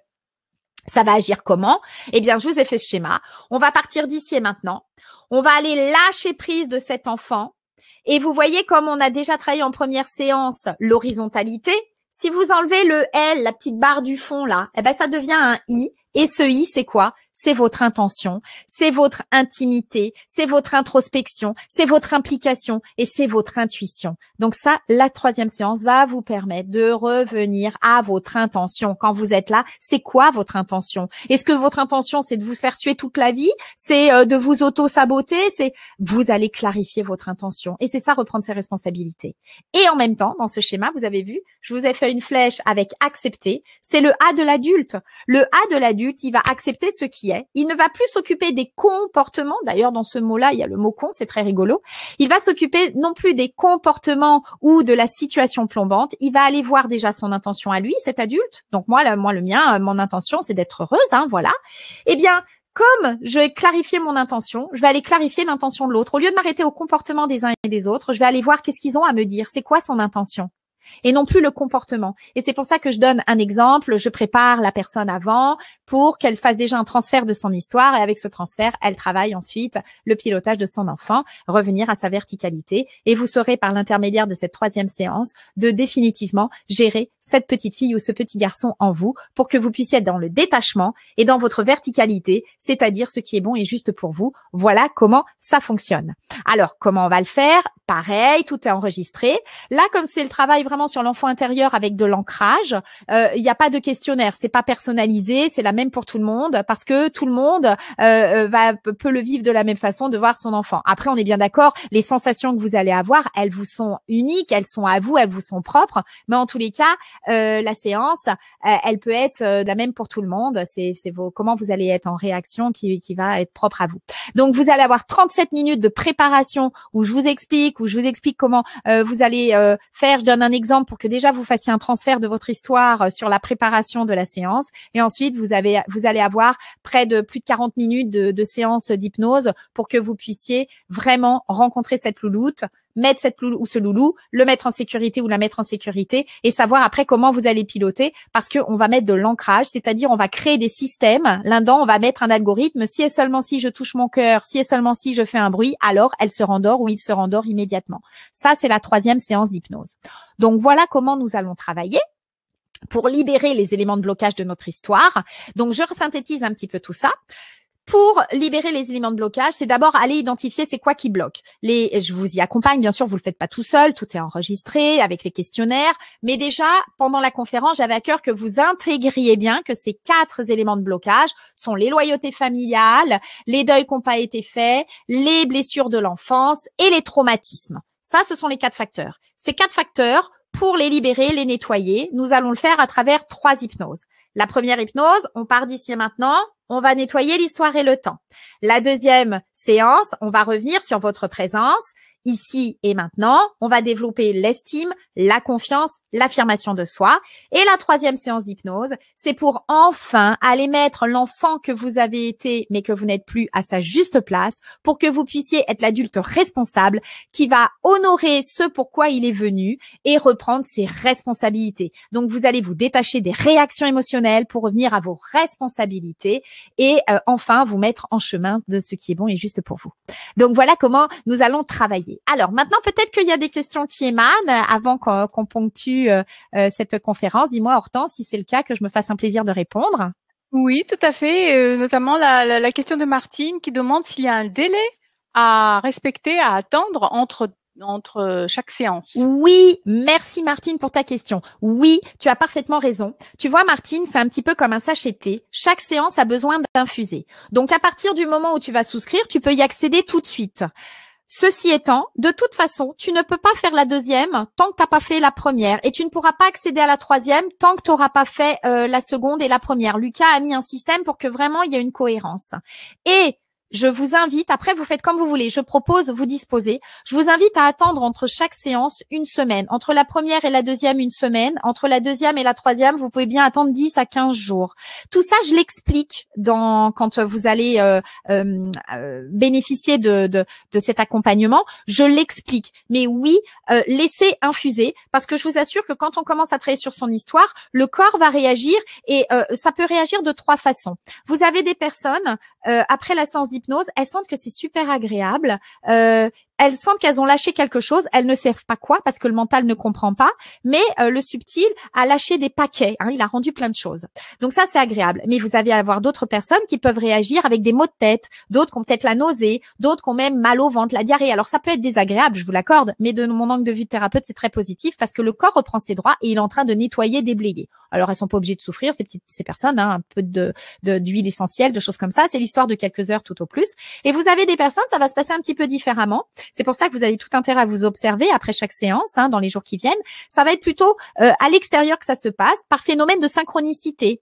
Ça va agir comment? Eh bien, je vous ai fait ce schéma. On va partir d'ici et maintenant. On va aller lâcher prise de cet enfant. Et vous voyez, comme on a déjà travaillé en première séance, l'horizontalité, si vous enlevez le L, la petite barre du fond là, eh ben ça devient un I. Et ce I, c'est quoi? C'est votre intention, c'est votre intimité, c'est votre introspection, c'est votre implication et c'est votre intuition. Donc ça, la troisième séance va vous permettre de revenir à votre intention. Quand vous êtes là, c'est quoi votre intention? Est-ce que votre intention, c'est de vous faire suer toute la vie? C'est de vous auto-saboter? Vous allez clarifier votre intention. Et c'est ça, reprendre ses responsabilités. Et en même temps, dans ce schéma, vous avez vu, je vous ai fait une flèche avec accepter. C'est le A de l'adulte. Le A de l'adulte, il va accepter ce qui est. Il ne va plus s'occuper des comportements. D'ailleurs, dans ce mot-là, il y a le mot con, c'est très rigolo. Il va s'occuper non plus des comportements ou de la situation plombante. Il va aller voir déjà son intention à lui, cet adulte. Donc moi, le mien, mon intention, c'est d'être heureuse, voilà. Eh bien, comme je vais clarifier mon intention, je vais aller clarifier l'intention de l'autre. Au lieu de m'arrêter au comportement des uns et des autres, je vais aller voir qu'est-ce qu'ils ont à me dire. C'est quoi son intention? Et non plus le comportement. Et c'est pour ça que je donne un exemple. Je prépare la personne avant pour qu'elle fasse déjà un transfert de son histoire et avec ce transfert, elle travaille ensuite le pilotage de son enfant, revenir à sa verticalité et vous saurez par l'intermédiaire de cette troisième séance de définitivement gérer cette petite fille ou ce petit garçon en vous pour que vous puissiez être dans le détachement et dans votre verticalité, c'est-à-dire ce qui est bon et juste pour vous. Voilà comment ça fonctionne. Alors, comment on va le faire? Pareil, tout est enregistré. Là, comme c'est le travail vraiment sur l'enfant intérieur avec de l'ancrage, il n'y a pas de questionnaire, c'est pas personnalisé, c'est la même pour tout le monde parce que tout le monde peut le vivre de la même façon, de voir son enfant. Après, on est bien d'accord, les sensations que vous allez avoir, elles vous sont uniques, elles sont à vous, elles vous sont propres, mais en tous les cas, la séance, elle peut être la même pour tout le monde. C'est comment vous allez être en réaction qui va être propre à vous. Donc, vous allez avoir 37 minutes de préparation où je vous explique comment vous allez faire. Je donne un exemple pour que déjà vous fassiez un transfert de votre histoire sur la préparation de la séance. Et ensuite, vous allez avoir près de plus de 40 minutes de séance d'hypnose pour que vous puissiez vraiment rencontrer cette louloute, mettre cette loulou ou ce loulou, le mettre en sécurité ou la mettre en sécurité et savoir après comment vous allez piloter parce qu'on va mettre de l'ancrage, c'est-à-dire on va créer des systèmes. Là-dedans, on va mettre un algorithme. Si et seulement si je touche mon cœur, si et seulement si je fais un bruit, alors elle se rendort ou il se rendort immédiatement. Ça, c'est la troisième séance d'hypnose. Donc, voilà comment nous allons travailler pour libérer les éléments de blocage de notre histoire. Donc, je resynthétise un petit peu tout ça. Pour libérer les éléments de blocage, c'est d'abord aller identifier c'est quoi qui bloque. Je vous y accompagne, bien sûr, vous le faites pas tout seul, tout est enregistré avec les questionnaires. Mais déjà, pendant la conférence, j'avais à cœur que vous intégriez bien que ces 4 éléments de blocage sont les loyautés familiales, les deuils qui n'ont pas été faits, les blessures de l'enfance et les traumatismes. Ça, ce sont les 4 facteurs. Ces 4 facteurs, pour les libérer, les nettoyer, nous allons le faire à travers 3 hypnoses. La première hypnose, on part d'ici et maintenant, on va nettoyer l'histoire et le temps. La deuxième séance, on va revenir sur votre présence ici et maintenant. On va développer l'estime, la confiance, l'affirmation de soi. Et la troisième séance d'hypnose, c'est pour enfin aller mettre l'enfant que vous avez été, mais que vous n'êtes plus à sa juste place, pour que vous puissiez être l'adulte responsable qui va honorer ce pourquoi il est venu et reprendre ses responsabilités. Donc, vous allez vous détacher des réactions émotionnelles pour revenir à vos responsabilités et enfin vous mettre en chemin de ce qui est bon et juste pour vous. Donc, voilà comment nous allons travailler. Alors, maintenant, peut-être qu'il y a des questions qui émanent avant qu'on ponctue cette conférence. Dis-moi, Hortense, si c'est le cas, que je me fasse un plaisir de répondre. Oui, tout à fait. Notamment la question de Martine qui demande s'il y a un délai à respecter, à attendre entre chaque séance. Oui, merci Martine pour ta question. Oui, tu as parfaitement raison. Tu vois Martine, c'est un petit peu comme un sachet de thé. Chaque séance a besoin d'infuser. Donc à partir du moment où tu vas souscrire, tu peux y accéder tout de suite. Ceci étant, de toute façon, tu ne peux pas faire la deuxième tant que tu n'as pas fait la première et tu ne pourras pas accéder à la troisième tant que tu n'auras pas fait la seconde et la première. Lucas a mis un système pour que vraiment il y ait une cohérence. Et je vous invite, après vous faites comme vous voulez, je propose, vous disposez, je vous invite à attendre entre chaque séance une semaine. Entre la première et la deuxième, une semaine. Entre la deuxième et la troisième, vous pouvez bien attendre 10 à 15 jours. Tout ça, je l'explique quand vous allez bénéficier de cet accompagnement. Je l'explique. Mais oui, laissez infuser parce que je vous assure que quand on commence à travailler sur son histoire, le corps va réagir et ça peut réagir de 3 façons. Vous avez des personnes, après la séance d'hypnose, elles sentent que c'est super agréable. Elles sentent qu'elles ont lâché quelque chose. Elles ne savent pas quoi parce que le mental ne comprend pas. Mais le subtil a lâché des paquets. Il a rendu plein de choses. Donc ça, c'est agréable. Mais vous allez avoir d'autres personnes qui peuvent réagir avec des maux de tête. D'autres qui ont peut-être la nausée. D'autres qui ont même mal au ventre, la diarrhée. Alors ça peut être désagréable, je vous l'accorde. Mais de mon angle de vue de thérapeute, c'est très positif parce que le corps reprend ses droits et il est en train de nettoyer, déblayer. Alors elles sont pas obligées de souffrir, ces personnes. Un peu d'huile essentielle, de choses comme ça. C'est l'histoire de quelques heures tout au plus. Et vous avez des personnes, ça va se passer un petit peu différemment. C'est pour ça que vous avez tout intérêt à vous observer après chaque séance, dans les jours qui viennent. Ça va être plutôt à l'extérieur que ça se passe, par phénomène de synchronicité.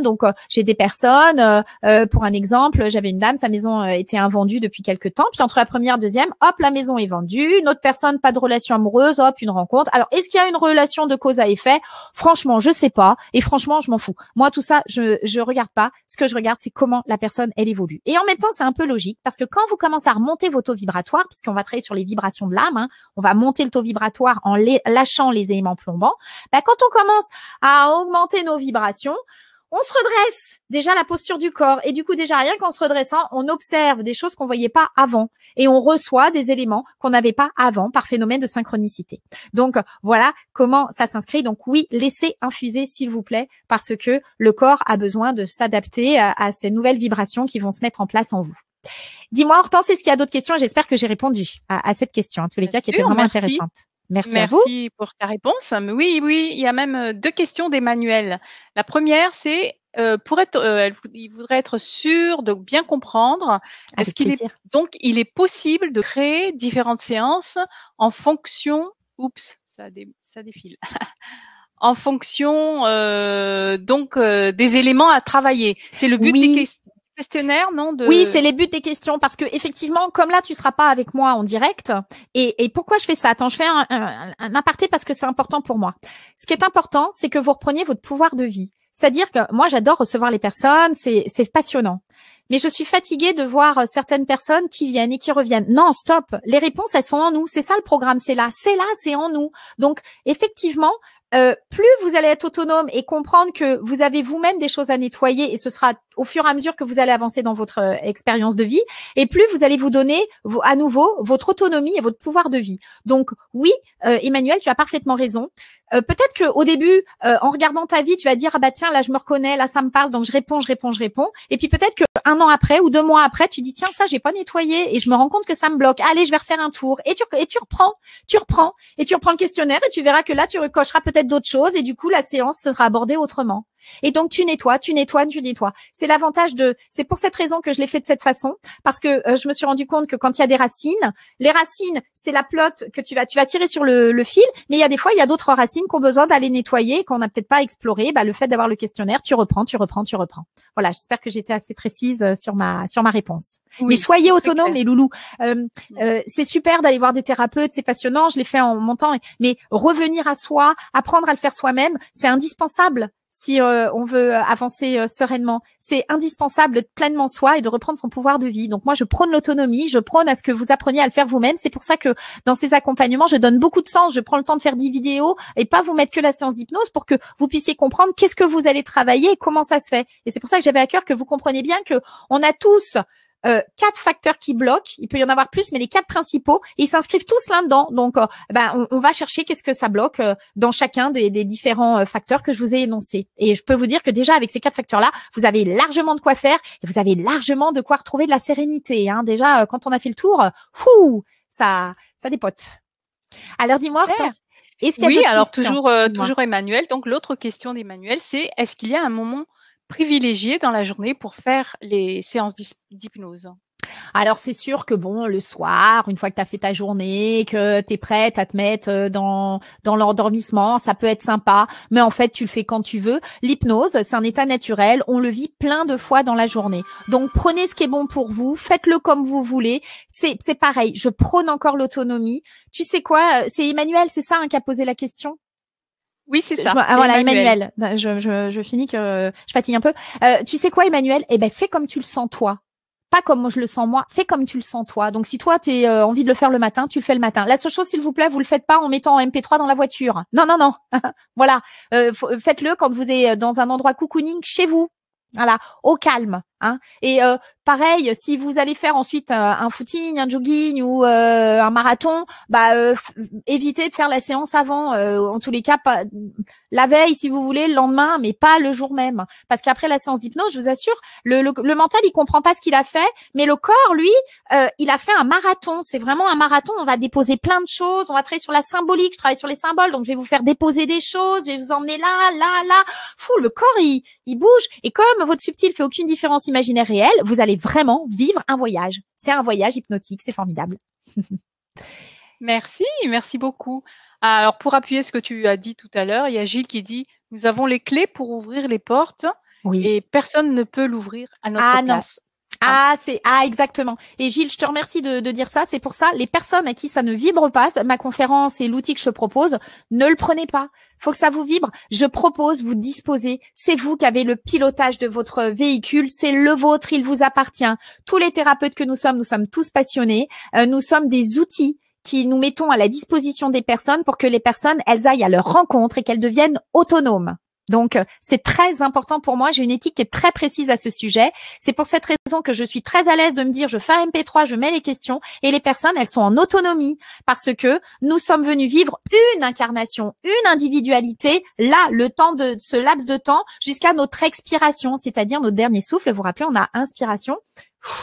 Donc, j'ai des personnes, pour un exemple, j'avais une dame, sa maison était invendue depuis quelques temps. Puis entre la première et la deuxième, hop, la maison est vendue. Une autre personne, pas de relation amoureuse, hop, une rencontre. Alors, est-ce qu'il y a une relation de cause à effet? Franchement, je sais pas. Et franchement, je m'en fous. Moi, tout ça, je regarde pas. Ce que je regarde, c'est comment la personne, elle évolue. Et en même temps, c'est un peu logique parce que quand vous commencez à remonter vos taux vibratoires, puisqu'on va travailler sur les vibrations de l'âme, on va monter le taux vibratoire en lâchant les éléments plombants. Quand on commence à augmenter nos vibrations, on se redresse déjà la posture du corps et du coup déjà rien qu'en se redressant, on observe des choses qu'on voyait pas avant et on reçoit des éléments qu'on n'avait pas avant par phénomène de synchronicité. Donc voilà comment ça s'inscrit. Donc oui, laissez infuser s'il vous plaît parce que le corps a besoin de s'adapter à ces nouvelles vibrations qui vont se mettre en place en vous. Dis-moi Hortense, est-ce qu'il y a d'autres questions? J'espère que j'ai répondu à cette question, en tous les cas, qui était vraiment intéressante. Merci à vous. Merci pour ta réponse. Oui, il y a même 2 questions d'Emmanuel. La première, c'est il voudrait être sûr de bien comprendre. Est-ce qu'il est donc il est possible de créer différentes séances en fonction, ça défile, en fonction des éléments à travailler. C'est le but des questionnaire, non? Oui, c'est les buts des questions parce que effectivement, comme là, tu seras pas avec moi en direct. Et pourquoi je fais ça? Attends, je fais un aparté parce que c'est important pour moi. Ce qui est important, c'est que vous repreniez votre pouvoir de vie. C'est-à-dire que moi, j'adore recevoir les personnes, c'est passionnant. Mais je suis fatiguée de voir certaines personnes qui viennent et qui reviennent. Non, stop. Les réponses, elles sont en nous. C'est ça le programme. C'est là, c'est en nous. Donc, effectivement, plus vous allez être autonome et comprendre que vous avez vous-même des choses à nettoyer et ce sera au fur et à mesure que vous allez avancer dans votre expérience de vie et plus vous allez vous donner à nouveau votre autonomie et votre pouvoir de vie. Donc oui, Emmanuel, tu as parfaitement raison. Peut-être que au début, en regardant ta vie, tu vas dire ah bah tiens là je me reconnais, là ça me parle donc je réponds. Et puis peut-être que 1 an après ou 2 mois après, tu dis tiens ça j'ai pas nettoyé et je me rends compte que ça me bloque. Allez je vais refaire un tour et tu reprends le questionnaire et tu verras que là tu recocheras peut-être d'autres choses et du coup la séance sera abordée autrement. Et donc, tu nettoies. C'est pour cette raison que je l'ai fait de cette façon, parce que je me suis rendu compte que quand il y a des racines, les racines, c'est la pelote que tu vas tirer sur le fil, mais il y a des fois, il y a d'autres racines qui ont besoin d'aller nettoyer, qu'on n'a peut-être pas exploré. Le fait d'avoir le questionnaire, tu reprends. Voilà, j'espère que j'étais assez précise sur ma réponse. Oui, mais soyez autonomes, clair. les loulous. C'est super d'aller voir des thérapeutes, c'est passionnant, je l'ai fait en montant, mais revenir à soi, apprendre à le faire soi-même, c'est indispensable. Si on veut avancer sereinement, c'est indispensable d'être pleinement soi et de reprendre son pouvoir de vie. Donc moi, je prône l'autonomie, je prône à ce que vous appreniez à le faire vous-même. C'est pour ça que dans ces accompagnements, je donne beaucoup de sens. Je prends le temps de faire 10 vidéos et pas vous mettre que la séance d'hypnose pour que vous puissiez comprendre qu'est-ce que vous allez travailler et comment ça se fait. Et c'est pour ça que j'avais à cœur que vous compreniez bien que on a tous 4 facteurs qui bloquent. Il peut y en avoir plus, mais les 4 principaux, ils s'inscrivent tous là-dedans. Donc, on va chercher qu'est-ce que ça bloque dans chacun des différents facteurs que je vous ai énoncés. Et je peux vous dire que déjà, avec ces 4 facteurs-là, vous avez largement de quoi faire et vous avez largement de quoi retrouver de la sérénité. Hein. Déjà, quand on a fait le tour, ça dépote. Alors, dis-moi, est-ce qu'il y a Oui, alors questions? toujours Emmanuel. Donc, l'autre question d'Emmanuel, c'est est-ce qu'il y a un moment privilégié dans la journée pour faire les séances d'hypnose? Alors, c'est sûr que bon, le soir, une fois que tu as fait ta journée, que tu es prête à te mettre dans l'endormissement, ça peut être sympa, mais en fait, tu le fais quand tu veux. L'hypnose, c'est un état naturel, on le vit plein de fois dans la journée. Donc, prenez ce qui est bon pour vous, faites-le comme vous voulez. C'est pareil, je prône encore l'autonomie. Tu sais quoi, c'est Emmanuel, c'est ça, qui a posé la question? Oui, c'est ça. Voilà, Emmanuel. Je finis que je fatigue un peu. Tu sais quoi, Emmanuel? Eh ben, fais comme tu le sens toi. Pas comme moi je le sens moi, fais comme tu le sens toi. Donc si toi tu as envie de le faire le matin, tu le fais le matin. La seule chose, s'il vous plaît, vous le faites pas en mettant en MP3 dans la voiture. Non. Voilà, faites-le quand vous êtes dans un endroit cocooning chez vous. Voilà, au calme. Hein. Et pareil, si vous allez faire ensuite un footing, un jogging ou un marathon, évitez de faire la séance avant. En tous les cas, pas la veille si vous voulez, le lendemain, mais pas le jour même. Parce qu'après la séance d'hypnose, je vous assure, le mental, il comprend pas ce qu'il a fait, mais le corps, lui, il a fait un marathon. C'est vraiment un marathon. On va déposer plein de choses. On va travailler sur la symbolique. Je travaille sur les symboles, donc je vais vous faire déposer des choses. Je vais vous emmener là. Le corps, il bouge. Et comme votre subtil fait aucune différence imaginaire réelle, vous allez vraiment vivre un voyage. C'est un voyage hypnotique. C'est formidable. Merci beaucoup. Alors, pour appuyer ce que tu as dit tout à l'heure, il y a Gilles qui dit « Nous avons les clés pour ouvrir les portes et personne ne peut l'ouvrir à notre place. » Exactement. Et Gilles, je te remercie de dire ça. C'est pour ça, les personnes à qui ça ne vibre pas, ma conférence et l'outil que je propose, ne le prenez pas. Faut que ça vous vibre. Je propose, vous disposez. C'est vous qui avez le pilotage de votre véhicule. C'est le vôtre. Il vous appartient. Tous les thérapeutes que nous sommes tous passionnés. Nous sommes des outils qui nous mettons à la disposition des personnes pour que les personnes, elles aillent à leur rencontre et qu'elles deviennent autonomes. Donc, c'est très important pour moi. J'ai une éthique qui est très précise à ce sujet. C'est pour cette raison que je suis très à l'aise de me dire, je fais un MP3, je mets les questions et les personnes, elles sont en autonomie parce que nous sommes venus vivre une incarnation, une individualité, là, le temps de ce laps de temps jusqu'à notre expiration, c'est-à-dire notre dernier souffle. Vous vous rappelez, on a inspiration,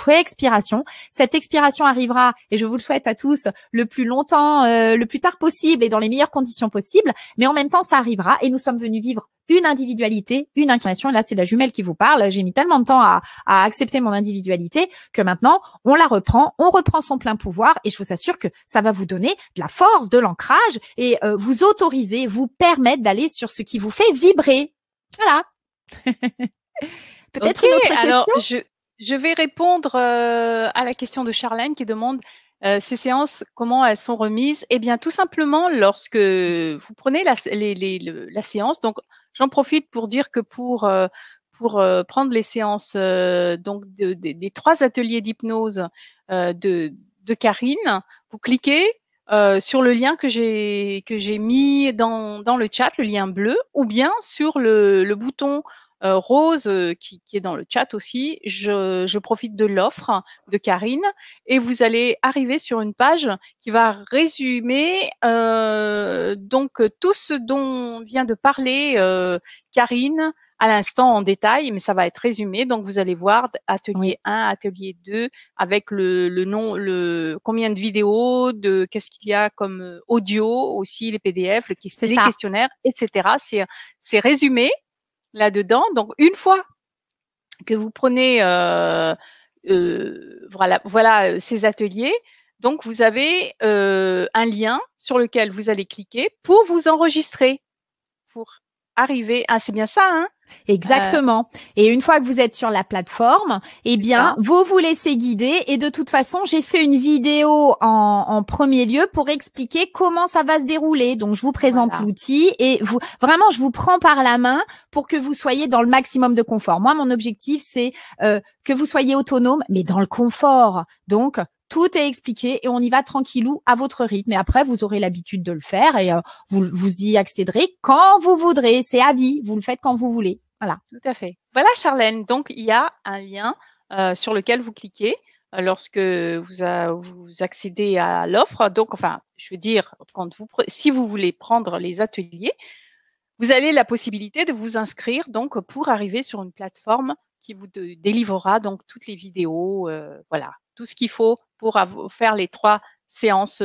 expiration. Cette expiration arrivera, et je vous le souhaite à tous, le plus longtemps, le plus tard possible et dans les meilleures conditions possibles. Mais en même temps, ça arrivera et nous sommes venus vivre une individualité, une incarnation. Et là, c'est la jumelle qui vous parle. J'ai mis tellement de temps à accepter mon individualité que maintenant, on la reprend, on reprend son plein pouvoir et je vous assure que ça va vous donner de la force, de l'ancrage et vous autoriser, vous permettre d'aller sur ce qui vous fait vibrer. Voilà. Peut-être une autre question. Alors, je vais répondre à la question de Charlène qui demande ces séances, comment elles sont remises? Eh bien, tout simplement, lorsque vous prenez la séance, donc j'en profite pour dire que pour prendre les séances donc des 3 ateliers d'hypnose de Karine, vous cliquez sur le lien que j'ai mis dans le chat, le lien bleu, ou bien sur le bouton rose qui est dans le chat aussi. Je profite de l'offre de Karine et vous allez arriver sur une page qui va résumer donc tout ce dont vient de parler Karine à l'instant en détail, mais ça va être résumé. Donc vous allez voir atelier 1, atelier 2 avec le nom, combien de vidéos, qu'est-ce qu'il y a comme audio aussi, les PDF, les questionnaires, etc. C'est résumé. là-dedans. Donc, une fois que vous prenez voilà ces ateliers, donc vous avez un lien sur lequel vous allez cliquer pour vous enregistrer, pour arriver. Ah, c'est bien ça, hein? Exactement. Et une fois que vous êtes sur la plateforme, eh bien, ça. vous vous laissez guider. Et de toute façon, j'ai fait une vidéo en premier lieu pour expliquer comment ça va se dérouler. Donc, je vous présente Voilà. l'outil et vraiment, je vous prends par la main pour que vous soyez dans le maximum de confort. Moi, mon objectif, c'est que vous soyez autonome, mais dans le confort. Donc, tout est expliqué et on y va tranquillou à votre rythme. Et après, vous aurez l'habitude de le faire et vous y accéderez quand vous voudrez. C'est à vie. Vous le faites quand vous voulez. Voilà. Tout à fait. Voilà, Charlène. Donc, il y a un lien sur lequel vous cliquez lorsque vous accédez à l'offre. Donc, enfin, je veux dire, si vous voulez prendre les ateliers, vous avez la possibilité de vous inscrire donc pour arriver sur une plateforme qui vous délivrera donc toutes les vidéos, voilà, tout ce qu'il faut pour faire les 3 séances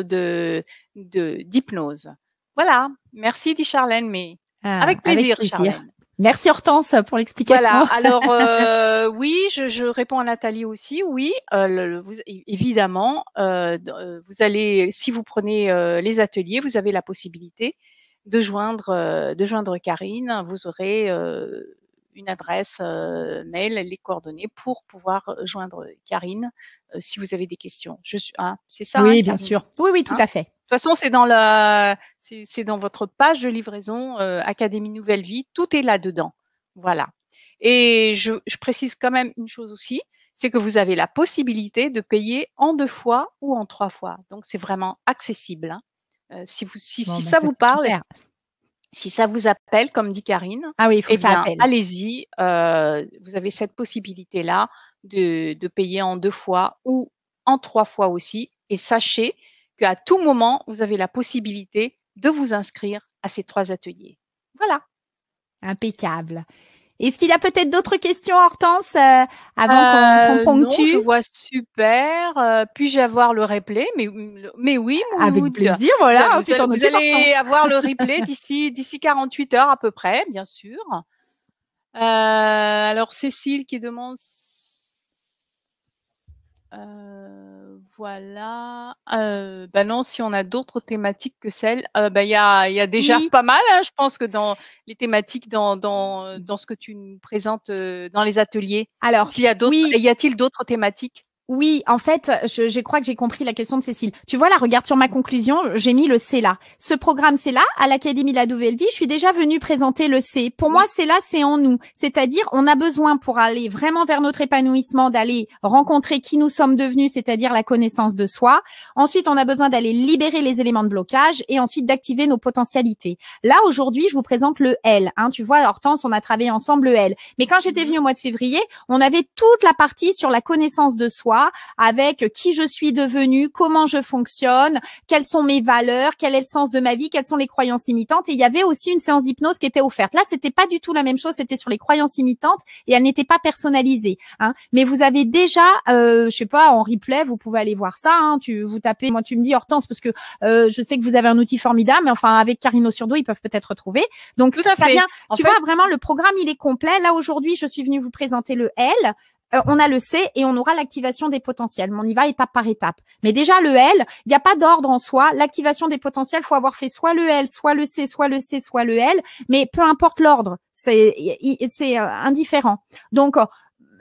d'hypnose. Voilà. Merci, dit Charlène, mais avec plaisir, Charlène. Merci Hortense pour l'explication. Voilà. Alors oui, je réponds à Nathalie aussi. Oui, évidemment, vous allez, si vous prenez les ateliers, vous avez la possibilité de joindre Karine. Vous aurez une adresse mail, les coordonnées pour pouvoir joindre Karine si vous avez des questions. C'est ça. Oui, hein, bien sûr. Oui, tout à fait. De toute façon, c'est dans votre page de livraison Académie Nouvelle Vie. Tout est là-dedans. Voilà. Et je précise quand même une chose aussi, c'est que vous avez la possibilité de payer en 2 fois ou en 3 fois. Donc, c'est vraiment accessible. Hein. Si ça vous parle, super. Si ça vous appelle, comme dit Karine, eh bien, allez-y. Vous avez cette possibilité-là de payer en 2 fois ou en 3 fois aussi. Et sachez qu'à tout moment, vous avez la possibilité de vous inscrire à ces 3 ateliers. Voilà. Impeccable. Est-ce qu'il y a peut-être d'autres questions, Hortense, avant qu'on ponctue? Non, je vois super. Puis-je avoir le replay? Mais oui, Mouloud. Avec plaisir, voilà. Vous allez avoir le replay d'ici 48 heures à peu près, bien sûr. Alors, Cécile qui demande... voilà. Non, si on a d'autres thématiques que celles, il y a déjà pas mal. Hein, je pense que dans les thématiques, dans ce que tu nous présentes dans les ateliers. Alors, y a-t-il d'autres thématiques? Oui, en fait, je crois que j'ai compris la question de Cécile. Tu vois, là, regarde sur ma conclusion, j'ai mis le C là. Ce programme, c'est là, à l'Académie La Nouvelle Vie. Je suis déjà venue présenter le C. Pour moi, c'est là, c'est en nous. C'est-à-dire, on a besoin pour aller vraiment vers notre épanouissement, d'aller rencontrer qui nous sommes devenus, c'est-à-dire la connaissance de soi. Ensuite, on a besoin d'aller libérer les éléments de blocage et ensuite d'activer nos potentialités. Là, aujourd'hui, je vous présente le L. Hein, tu vois, Hortense, on a travaillé ensemble le L. Mais quand j'étais venue au mois de février, on avait toute la partie sur la connaissance de soi, avec qui je suis devenue, comment je fonctionne, quelles sont mes valeurs, quel est le sens de ma vie, quelles sont les croyances imitantes. Et il y avait aussi une séance d'hypnose qui était offerte. Là, c'était pas du tout la même chose, c'était sur les croyances imitantes et elle n'était pas personnalisée. Hein. Mais vous avez déjà, je sais pas, en replay, vous pouvez aller voir ça. Hein. Vous tapez, moi tu me dis Hortense parce que je sais que vous avez un outil formidable, mais enfin avec Karine Ossurdo, ils peuvent peut-être retrouver. Donc tout à ça fait. vient. Tu vois vraiment le programme, il est complet. Là aujourd'hui, je suis venue vous présenter le L. On a le C et on aura l'activation des potentiels. Mais on y va étape par étape. Mais déjà, le L, il n'y a pas d'ordre en soi. L'activation des potentiels, faut avoir fait soit le L, soit le C, soit le C, soit le L. Mais peu importe l'ordre, c'est indifférent. Donc,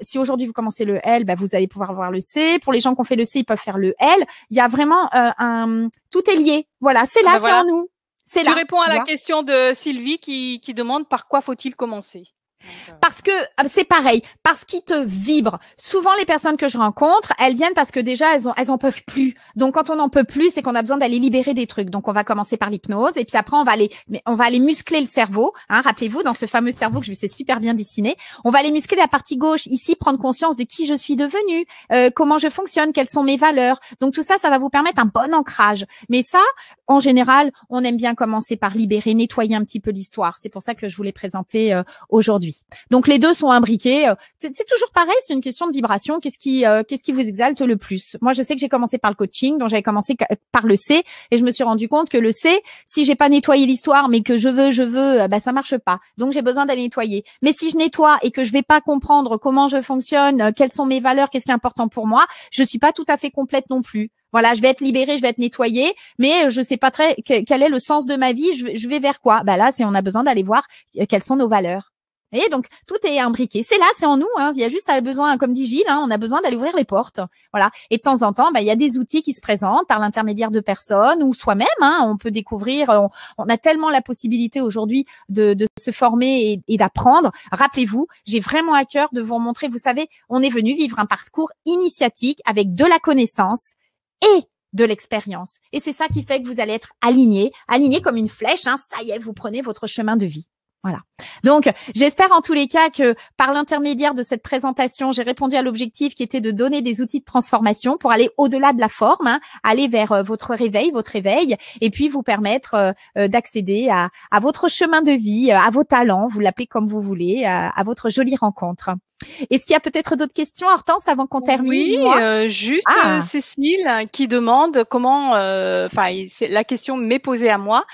si aujourd'hui vous commencez le L, vous allez pouvoir voir le C. Pour les gens qui ont fait le C, ils peuvent faire le L. Il y a vraiment tout est lié. Voilà, c'est là, c'est en nous. C'est là. Tu réponds à la question de Sylvie qui demande par quoi faut-il commencer? Parce que c'est pareil, parce qu'ils te vibrent. Souvent, les personnes que je rencontre, elles viennent parce que déjà, elles en peuvent plus. Donc, quand on n'en peut plus, c'est qu'on a besoin d'aller libérer des trucs. Donc, on va commencer par l'hypnose et puis après, on va aller muscler le cerveau. Hein, rappelez-vous, dans ce fameux cerveau que je sais super bien dessiner, on va aller muscler la partie gauche. Ici, prendre conscience de qui je suis devenue, comment je fonctionne, quelles sont mes valeurs. Donc, tout ça, ça va vous permettre un bon ancrage. Mais ça, en général, on aime bien commencer par libérer, nettoyer un petit peu l'histoire. C'est pour ça que je vous l'ai présenté aujourd'hui. vie. Donc les deux sont imbriqués. C'est toujours pareil, c'est une question de vibration. Qu'est-ce qui vous exalte le plus? Moi, je sais que j'ai commencé par le coaching, donc j'avais commencé par le C, et je me suis rendu compte que le C, si j'ai pas nettoyé l'histoire, mais que je veux, bah ça marche pas. Donc j'ai besoin d'aller nettoyer. Mais si je nettoie et que je vais pas comprendre comment je fonctionne, quelles sont mes valeurs, qu'est-ce qui est important pour moi, je suis pas tout à fait complète non plus. Voilà, je vais être libérée, je vais être nettoyée, mais je sais pas très quel est le sens de ma vie, je vais vers quoi. Bah là, on a besoin d'aller voir quelles sont nos valeurs. Et donc tout est imbriqué. C'est là, c'est en nous. Il y a juste besoin, comme dit Gilles, on a besoin d'aller ouvrir les portes. Voilà. Et de temps en temps, il y a des outils qui se présentent par l'intermédiaire de personnes ou soi-même. On peut découvrir. On a tellement la possibilité aujourd'hui de se former et d'apprendre. Rappelez-vous, j'ai vraiment à cœur de vous montrer. Vous savez, on est venu vivre un parcours initiatique avec de la connaissance et de l'expérience. Et c'est ça qui fait que vous allez être aligné comme une flèche. Ça y est, vous prenez votre chemin de vie. Voilà. Donc, j'espère en tous les cas que par l'intermédiaire de cette présentation, j'ai répondu à l'objectif qui était de donner des outils de transformation pour aller au-delà de la forme, aller vers votre réveil, et puis vous permettre d'accéder à votre chemin de vie, à vos talents, vous l'appelez comme vous voulez, à votre jolie rencontre. Est-ce qu'il y a peut-être d'autres questions, Hortense, avant qu'on termine? Oui, juste Cécile qui demande comment, la question m'est posée à moi.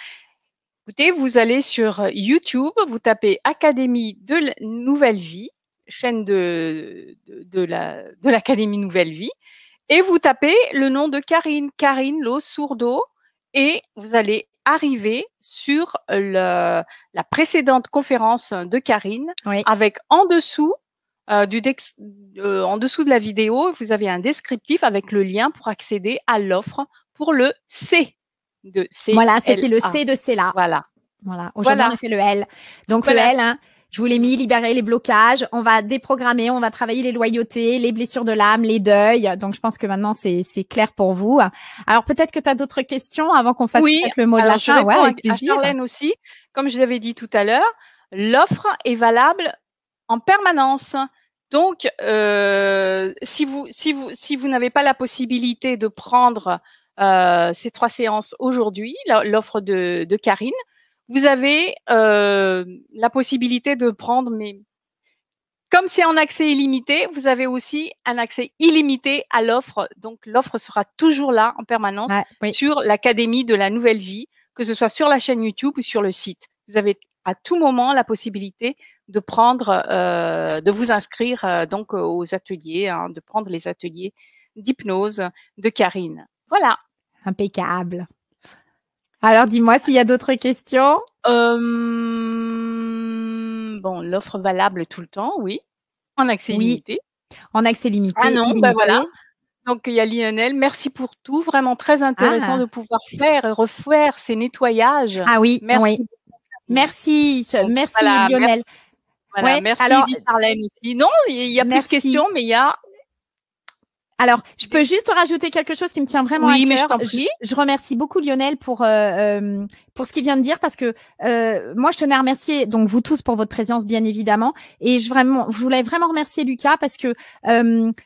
Écoutez, vous allez sur YouTube, vous tapez Académie de Nouvelle Vie, chaîne de l'Académie Nouvelle Vie, et vous tapez le nom de Karine Lo-Sourdo, et vous allez arriver sur la précédente conférence de Karine, oui, avec en dessous de la vidéo, vous avez un descriptif avec le lien pour accéder à l'offre pour le C. De C. Voilà, c'était le C de C là. Voilà. Aujourd'hui, on a fait le L. Donc, le L, je vous l'ai mis, libérer les blocages. On va déprogrammer, on va travailler les loyautés, les blessures de l'âme, les deuils. Donc, je pense que maintenant, c'est clair pour vous. Alors, peut-être que tu as d'autres questions avant qu'on fasse le mot de la fin. Oui, à Charlène aussi. Comme je l'avais dit tout à l'heure, l'offre est valable en permanence. Donc, si vous n'avez pas la possibilité de prendre ces 3 séances aujourd'hui, l'offre de Karine, vous avez la possibilité de prendre, mais comme c'est en accès illimité, vous avez aussi un accès illimité à l'offre. Donc, l'offre sera toujours là en permanence sur l'Académie de la Nouvelle Vie, que ce soit sur la chaîne YouTube ou sur le site. Vous avez à tout moment la possibilité de prendre, de vous inscrire donc aux ateliers, de prendre les ateliers d'hypnose de Karine. Voilà. Impeccable. Alors, dis-moi s'il y a d'autres questions. Bon, l'offre valable tout le temps, oui. En accès illimité. En accès limité. Ah non, illimité. Voilà. Donc, il y a Lionel. Merci pour tout. Vraiment très intéressant de pouvoir faire et refaire ces nettoyages. Ah oui, merci. Oui. Merci. Donc, merci Lionel. Merci Charlène aussi. Non, il y a plus de questions, mais il y a... Alors, je peux juste rajouter quelque chose qui me tient vraiment à cœur. Oui, mais je t'en prie. Je remercie beaucoup Lionel pour ce qu'il vient de dire parce que moi, je tenais à remercier donc vous tous pour votre présence, bien évidemment. Et je voulais vraiment remercier Lucas parce que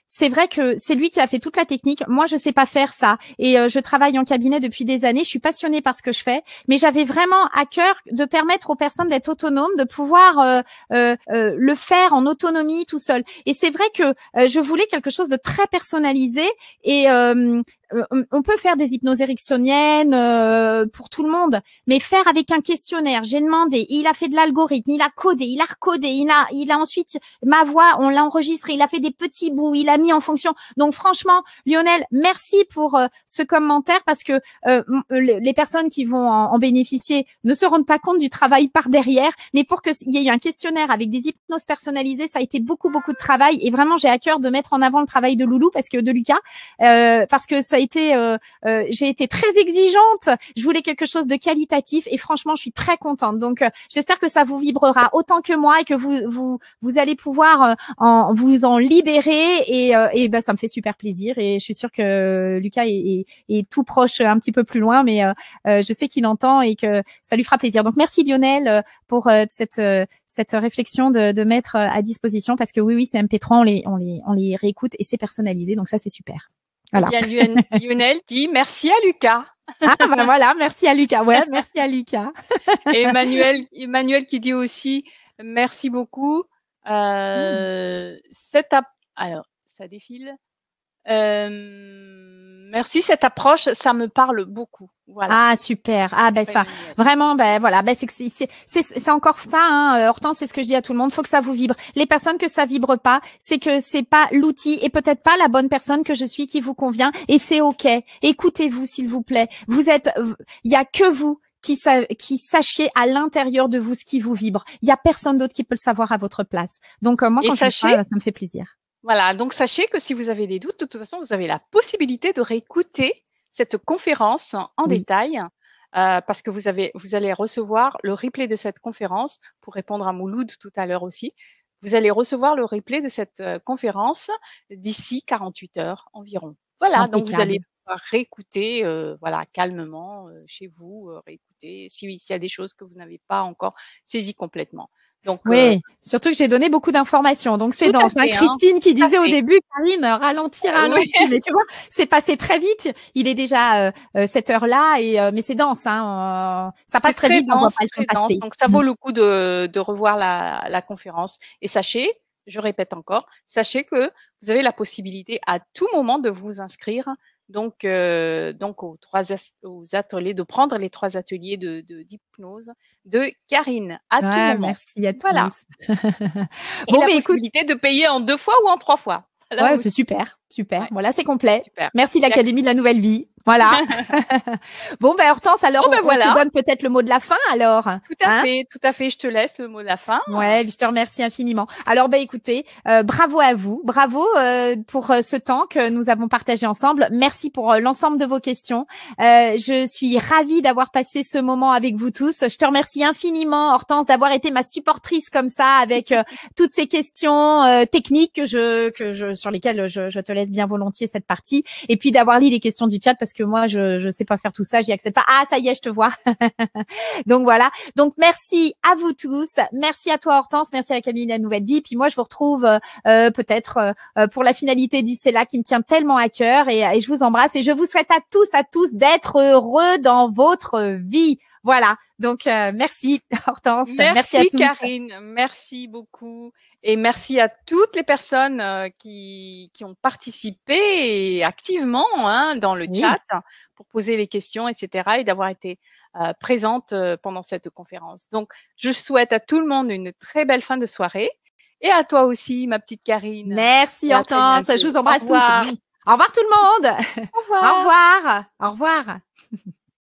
c'est vrai que c'est lui qui a fait toute la technique. Moi, je sais pas faire ça et je travaille en cabinet depuis des années. Je suis passionnée par ce que je fais, mais j'avais vraiment à cœur de permettre aux personnes d'être autonomes, de pouvoir le faire en autonomie tout seul. Et c'est vrai que je voulais quelque chose de très personnalisé et on peut faire des hypnoses ericksoniennes pour tout le monde, mais faire avec un questionnaire. J'ai demandé, il a fait de l'algorithme, il a codé, il a recodé, il a ensuite ma voix, on l'a enregistrée, il a fait des petits bouts, il a mis en fonction. Donc franchement, Lionel, merci pour ce commentaire parce que les personnes qui vont en bénéficier ne se rendent pas compte du travail par derrière, mais pour qu'il y ait eu un questionnaire avec des hypnoses personnalisées, ça a été beaucoup de travail et vraiment j'ai à cœur de mettre en avant le travail de Loulou parce que de Lucas, parce que ça a été, j'ai été très exigeante. Je voulais quelque chose de qualitatif et franchement, je suis très contente. Donc, j'espère que ça vous vibrera autant que moi et que vous allez pouvoir vous en libérer et ben ça me fait super plaisir et je suis sûre que Lucas est tout proche, un petit peu plus loin, mais je sais qu'il entend et que ça lui fera plaisir. Donc, merci Lionel pour cette réflexion de mettre à disposition parce que oui, c'est MP3, on les réécoute et c'est personnalisé. Donc ça, c'est super. Voilà. Lionel dit merci à Lucas. Ah ben voilà, merci à Lucas. Ouais, merci à Lucas. Et Emmanuel qui dit aussi Merci beaucoup. Mmh. Alors, ça défile. Merci, cette approche, ça me parle beaucoup. Voilà. Ah super. Ah ben Pas ça, Emmanuel. vraiment ben voilà, ben c'est encore ça hein, Hortense, c'est ce que je dis à tout le monde, faut que ça vous vibre. Les personnes que ça vibre pas, c'est que c'est pas l'outil et peut-être pas la bonne personne que je suis qui vous convient et c'est OK. Écoutez-vous s'il vous plaît. Il y a que vous qui sachiez à l'intérieur de vous ce qui vous vibre. Il y a personne d'autre qui peut le savoir à votre place. Donc moi Et quand je dis sachez, ça me fait plaisir. voilà, donc sachez que si vous avez des doutes, de toute façon, vous avez la possibilité de réécouter cette conférence en Oui. détail, parce que vous allez recevoir le replay de cette conférence pour répondre à Mouloud tout à l'heure aussi. Vous allez recevoir le replay de cette conférence d'ici 48 heures environ. Voilà, donc vous allez Impeccable. pouvoir réécouter, voilà, calmement chez vous, réécouter s'il y a des choses que vous n'avez pas encore saisies complètement. Donc, Oui, surtout que j'ai donné beaucoup d'informations, donc c'est tout à dense. Hein. fait, hein, Christine qui tout à disait au fait. début, Karine, ralentis, Oui. ralentis. Mais tu vois, c'est passé très vite. Il est déjà cette heure-là, mais c'est dense. Hein. Ça C'est passe très vite, on voit pas le temps très dense. passer. Donc, ça vaut le coup de revoir la conférence. Et sachez, je répète encore, sachez que vous avez la possibilité à tout moment de vous inscrire donc aux ateliers, de prendre les 3 ateliers d'hypnose de Karine à tout Ah, moment. merci à Voilà. tous. Et Bon, la ben écoute, possibilité de payer en 2 fois ou en 3 fois. Là ouais, c'est aussi. super, super. Ouais, Voilà, c'est complet. super. Merci C'est l'Académie de la accessible. Nouvelle Vie. Voilà. Bon, ben Hortense, alors Bon, ben on se voilà. donne peut-être le mot de la fin, alors. Hein? Tout à fait. Je te laisse le mot de la fin. Ouais, je te remercie infiniment. Alors, bah écoutez, bravo à vous, bravo pour ce temps que nous avons partagé ensemble. Merci pour l'ensemble de vos questions. Je suis ravie d'avoir passé ce moment avec vous tous. Je te remercie infiniment, Hortense, d'avoir été ma supportrice comme ça avec toutes ces questions techniques sur lesquelles je te laisse bien volontiers cette partie. Et puis d'avoir lu les questions du chat parce que moi, je sais pas faire tout ça, j'y accède pas. Ah, ça y est, je te vois. Donc voilà. Donc merci à vous tous. Merci à toi Hortense, merci à la Camille de la Nouvelle Vie. Puis moi je vous retrouve peut-être pour la finalité du CELA qui me tient tellement à cœur et je vous embrasse et je vous souhaite à tous d'être heureux dans votre vie. Voilà. Donc merci Hortense, merci à Merci tous. Karine, merci beaucoup et merci à toutes les personnes qui ont participé activement hein, dans le Oui. chat pour poser les questions, etc. et d'avoir été présentes pendant cette conférence. Donc, je souhaite à tout le monde une très belle fin de soirée et à toi aussi, ma petite Karine. Merci Et à très Hortense, je bientôt. vous Au embrasse tous. revoir. Au revoir tout le monde. Au Au revoir. revoir. Au revoir.